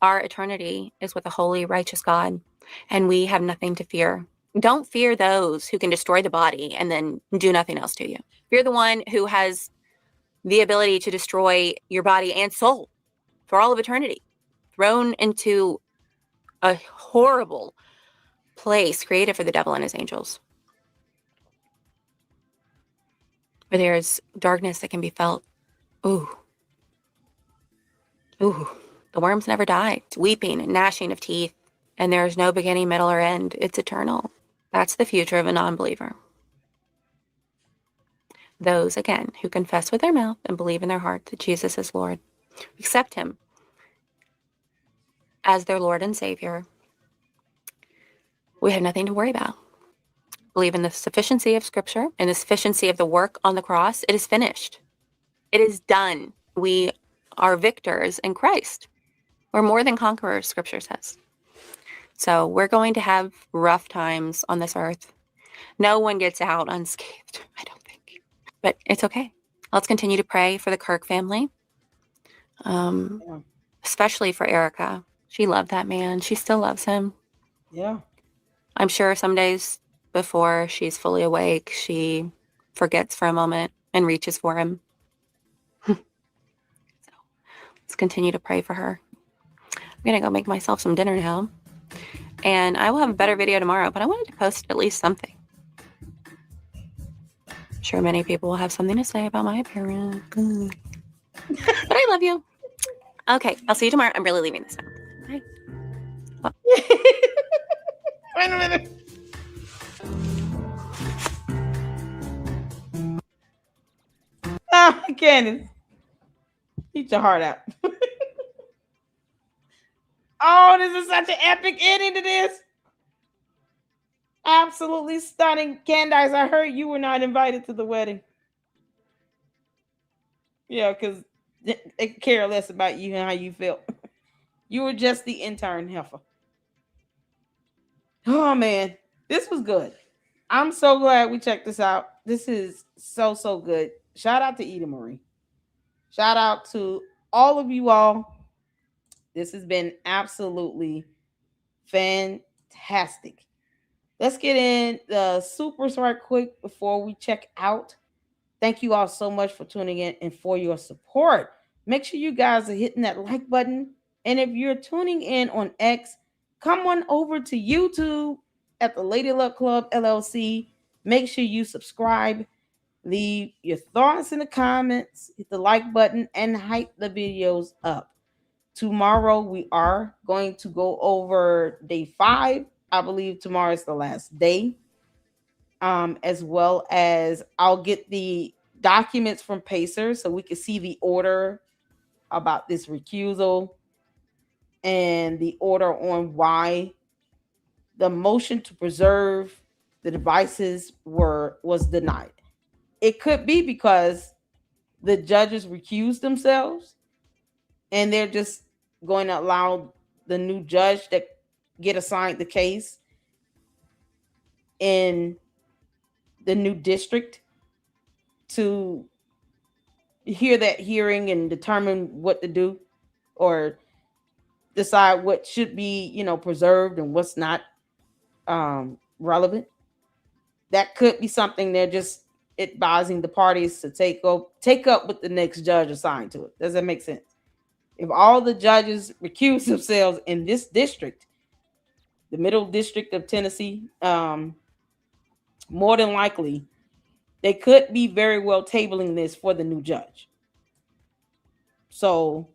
our eternity is with a holy, righteous God, and we have nothing to fear. Don't fear those who can destroy the body and then do nothing else to you. Fear the one who has the ability to destroy your body and soul for all of eternity, thrown into a horrible place created for the devil and his angels, where there's darkness that can be felt. Ooh. The worms never die. It's weeping and gnashing of teeth, and there is no beginning, middle, or end. It's eternal. That's the future of a non-believer. Those, again, who confess with their mouth and believe in their heart that Jesus is Lord, accept him as their Lord and Savior, we have nothing to worry about. Believe in the sufficiency of Scripture and the sufficiency of the work on the cross. It is finished. It is done. We are victors in Christ. We're more than conquerors, Scripture says. So we're going to have rough times on this earth. No one gets out unscathed, I don't think. But it's okay. Let's continue to pray for the Kirk family, especially for Erica. She loved that man. She still loves him. Yeah. I'm sure some days before she's fully awake, she forgets for a moment and reaches for him. So let's continue to pray for her. I'm going to go make myself some dinner now. And I will have a better video tomorrow, but I wanted to post at least something. I'm sure many people will have something to say about my appearance. But I love you. Okay, I'll see you tomorrow. I'm really leaving this now. Bye. Well. Wait a minute. Oh, Candace. Eat your heart out. Oh, this is such an epic ending to this. Absolutely stunning. Candace, I heard you were not invited to the wedding. Yeah, because they care less about you and how you felt. You were just the intern heifer. Oh, man. This was good. I'm so glad we checked this out. This is so good. Shout out to Eda Marie. Shout out to all of you all. This has been absolutely fantastic. Let's get in the supers right quick before we check out. Thank you all so much for tuning in and for your support. Make sure you guys are hitting that like button. And if you're tuning in on X, come on over to YouTube at the Lady Luck Club LLC. Make sure you subscribe. Leave your thoughts in the comments. Hit the like button and hype the videos up. Tomorrow we are going to go over day 5. I believe tomorrow is the last day. As well as I'll get the documents from Pacer so we can see the order about this recusal and the order on why the motion to preserve the devices was denied. It could be because the judges recused themselves and they're just going to allow the new judge that get assigned the case in the new district to hear that hearing and determine what to do or decide what should be, preserved and what's not relevant. That could be something they're just advising the parties to take up with the next judge assigned to it. Does that make sense? If all the judges recuse themselves in this district, the middle district of Tennessee, more than likely, they could be very well tabling this for the new judge. So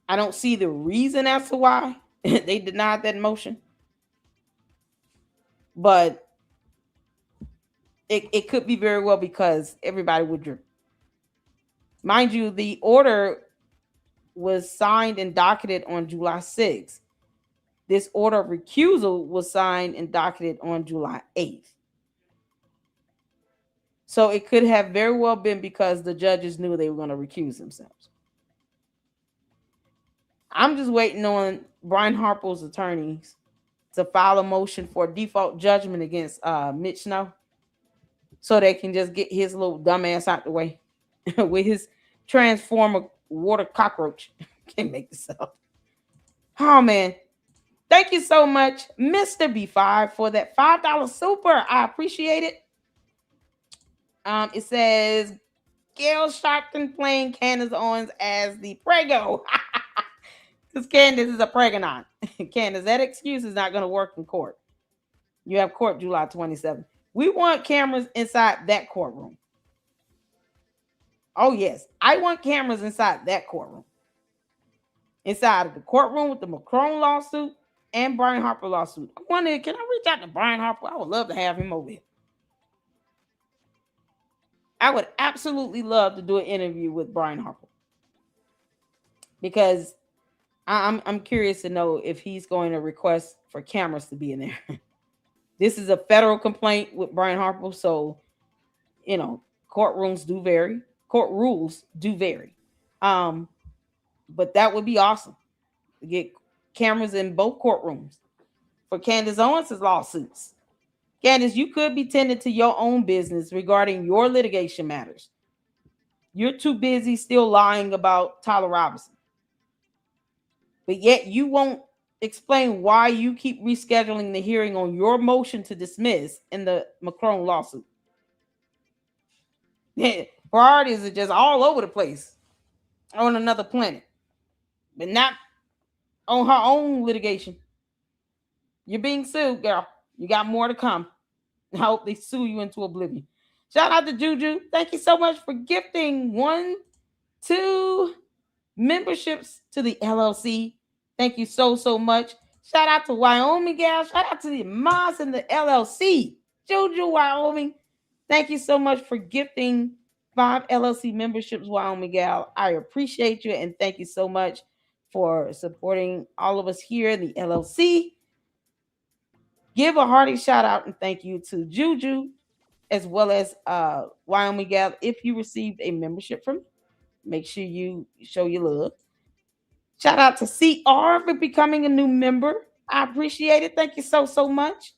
I don't see the reason as to why they denied that motion. But it could be very well because everybody withdrew. Mind you, the order was signed and docketed on July 6th. This order of recusal was signed and docketed on July 8th. So it could have very well been because the judges knew they were going to recuse themselves. I'm just waiting on Brian Harper's attorneys to file a motion for default judgment against Mitch Snow, so they can just get his little dumbass out the way with his transformer water cockroach. Can't make this up. Oh man. Thank you so much, Mr. B5, for that $5 super. I appreciate it. It says Gail Sharpton playing Candace Owens as the Prego. Because Candace is a pregnant. Candace, that excuse is not going to work in court. You have court July 27th. We want cameras inside that courtroom. Oh, yes. I want cameras inside that courtroom. Inside of the courtroom with the Macron lawsuit and Brian Harper lawsuit. I wonder, can I reach out to Brian Harper? I would love to have him over here. I would absolutely love to do an interview with Brian Harper, because I'm curious to know if he's going to request for cameras to be in there. This is a federal complaint with Brian Harper, so court rules do vary. But that would be awesome to get cameras in both courtrooms for Candace Owens' lawsuits. Candace, you could be tending to your own business regarding your litigation matters. You're too busy still lying about Tyler Robinson. But yet you won't explain why you keep rescheduling the hearing on your motion to dismiss in the Macron lawsuit. Priorities are just all over the place on another planet, but not on her own litigation. You're being sued, girl. You got more to come. I hope they sue you into oblivion. Shout out to Juju. Thank you so much for gifting 2 memberships to the LLC. Thank you so much. Shout out to Wyoming gal. Shout out to the Moss and the LLC. Juju, Wyoming. Thank you so much for gifting 5 LLC memberships, Wyoming gal. I appreciate you, and thank you so much for supporting all of us here in the LLC. Give a hearty shout out and thank you to Juju, as well as Wyoming gal. If you received a membership from me, make sure you show your love. Shout out to CR for becoming a new member. I appreciate it. Thank you so much.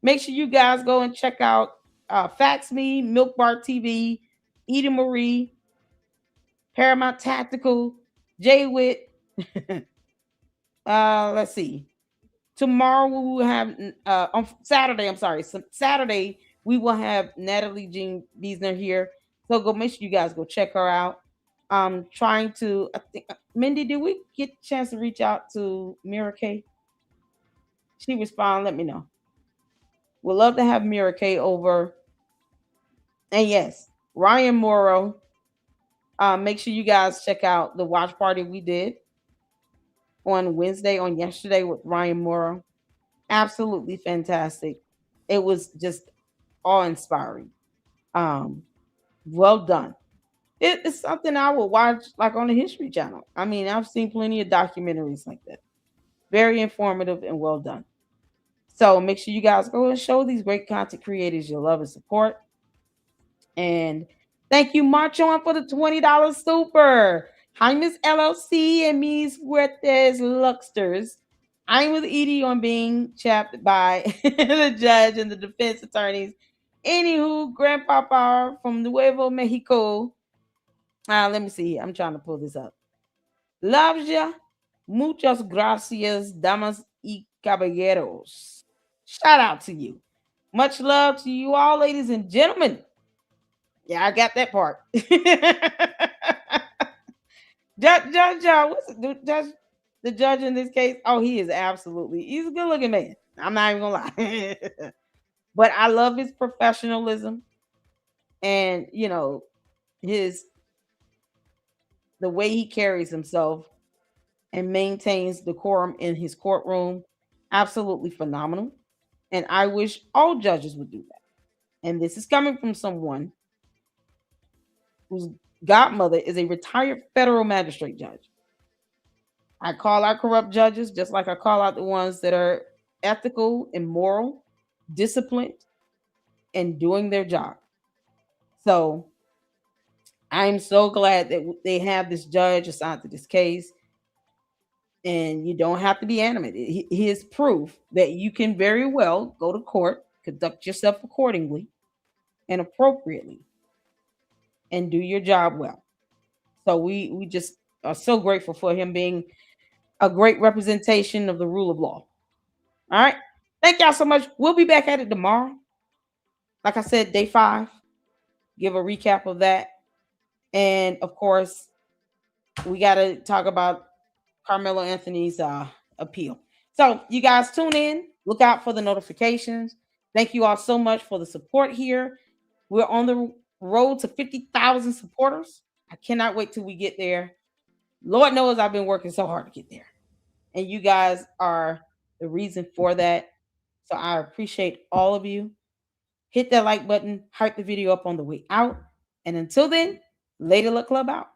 Make sure you guys go and check out Fax Me, Milk Bar TV, Eda Marie, Paramount Tactical, Jay Witt. Let's see. Tomorrow we will have on Saturday. Saturday we will have Natalie Jean Biesner here. So go make sure you guys go check her out. I'm trying to. I think Mindy, did we get a chance to reach out to Mira K? She responded. Let me know. We'd love to have Mira K over. And yes, Ryan Morrow. Make sure you guys check out the watch party we did on yesterday with Ryan Morrow. Absolutely fantastic. It was just awe-inspiring. Well done. It's something I will watch like on the History Channel. I mean, I've seen plenty of documentaries like that. Very informative and well done. So make sure you guys go and show these great content creators your love and support. And thank you, March On, for the $20 super. Hi, Miss LLC and Ms. Huertes Luxters. I'm with Edie on being chapped by the judge and the defense attorneys. Anywho, Grandpapa from Nuevo Mexico. Let me see. I'm trying to pull this up. Loves ya. Muchas gracias, damas y caballeros. Shout out to you. Much love to you all, ladies and gentlemen. Yeah, I got that part. Judge, the judge in this case, he's a good looking man. I'm not even gonna lie. But I love his professionalism and the way he carries himself and maintains decorum in his courtroom. Absolutely phenomenal. And I wish all judges would do that. And this is coming from someone whose godmother is a retired federal magistrate judge. I call out corrupt judges just like I call out the ones that are ethical and moral, disciplined, and doing their job. So I'm so glad that they have this judge assigned to this case. And you don't have to be animated. He is proof that you can very well go to court, conduct yourself accordingly and appropriately, and do your job well. So we just are so grateful for him being a great representation of the rule of law. All right. Thank y'all so much. We'll be back at it tomorrow. Like I said, day 5. Give a recap of that. And of course, we got to talk about Carmelo Anthony's appeal. So you guys tune in. Look out for the notifications. Thank you all so much for the support here. We're on the road to 50,000 supporters. I cannot wait till we get there. Lord knows I've been working so hard to get there. And you guys are the reason for that. So I appreciate all of you. Hit that like button. Hype the video up on the way out. And until then, Lady Luck Club out.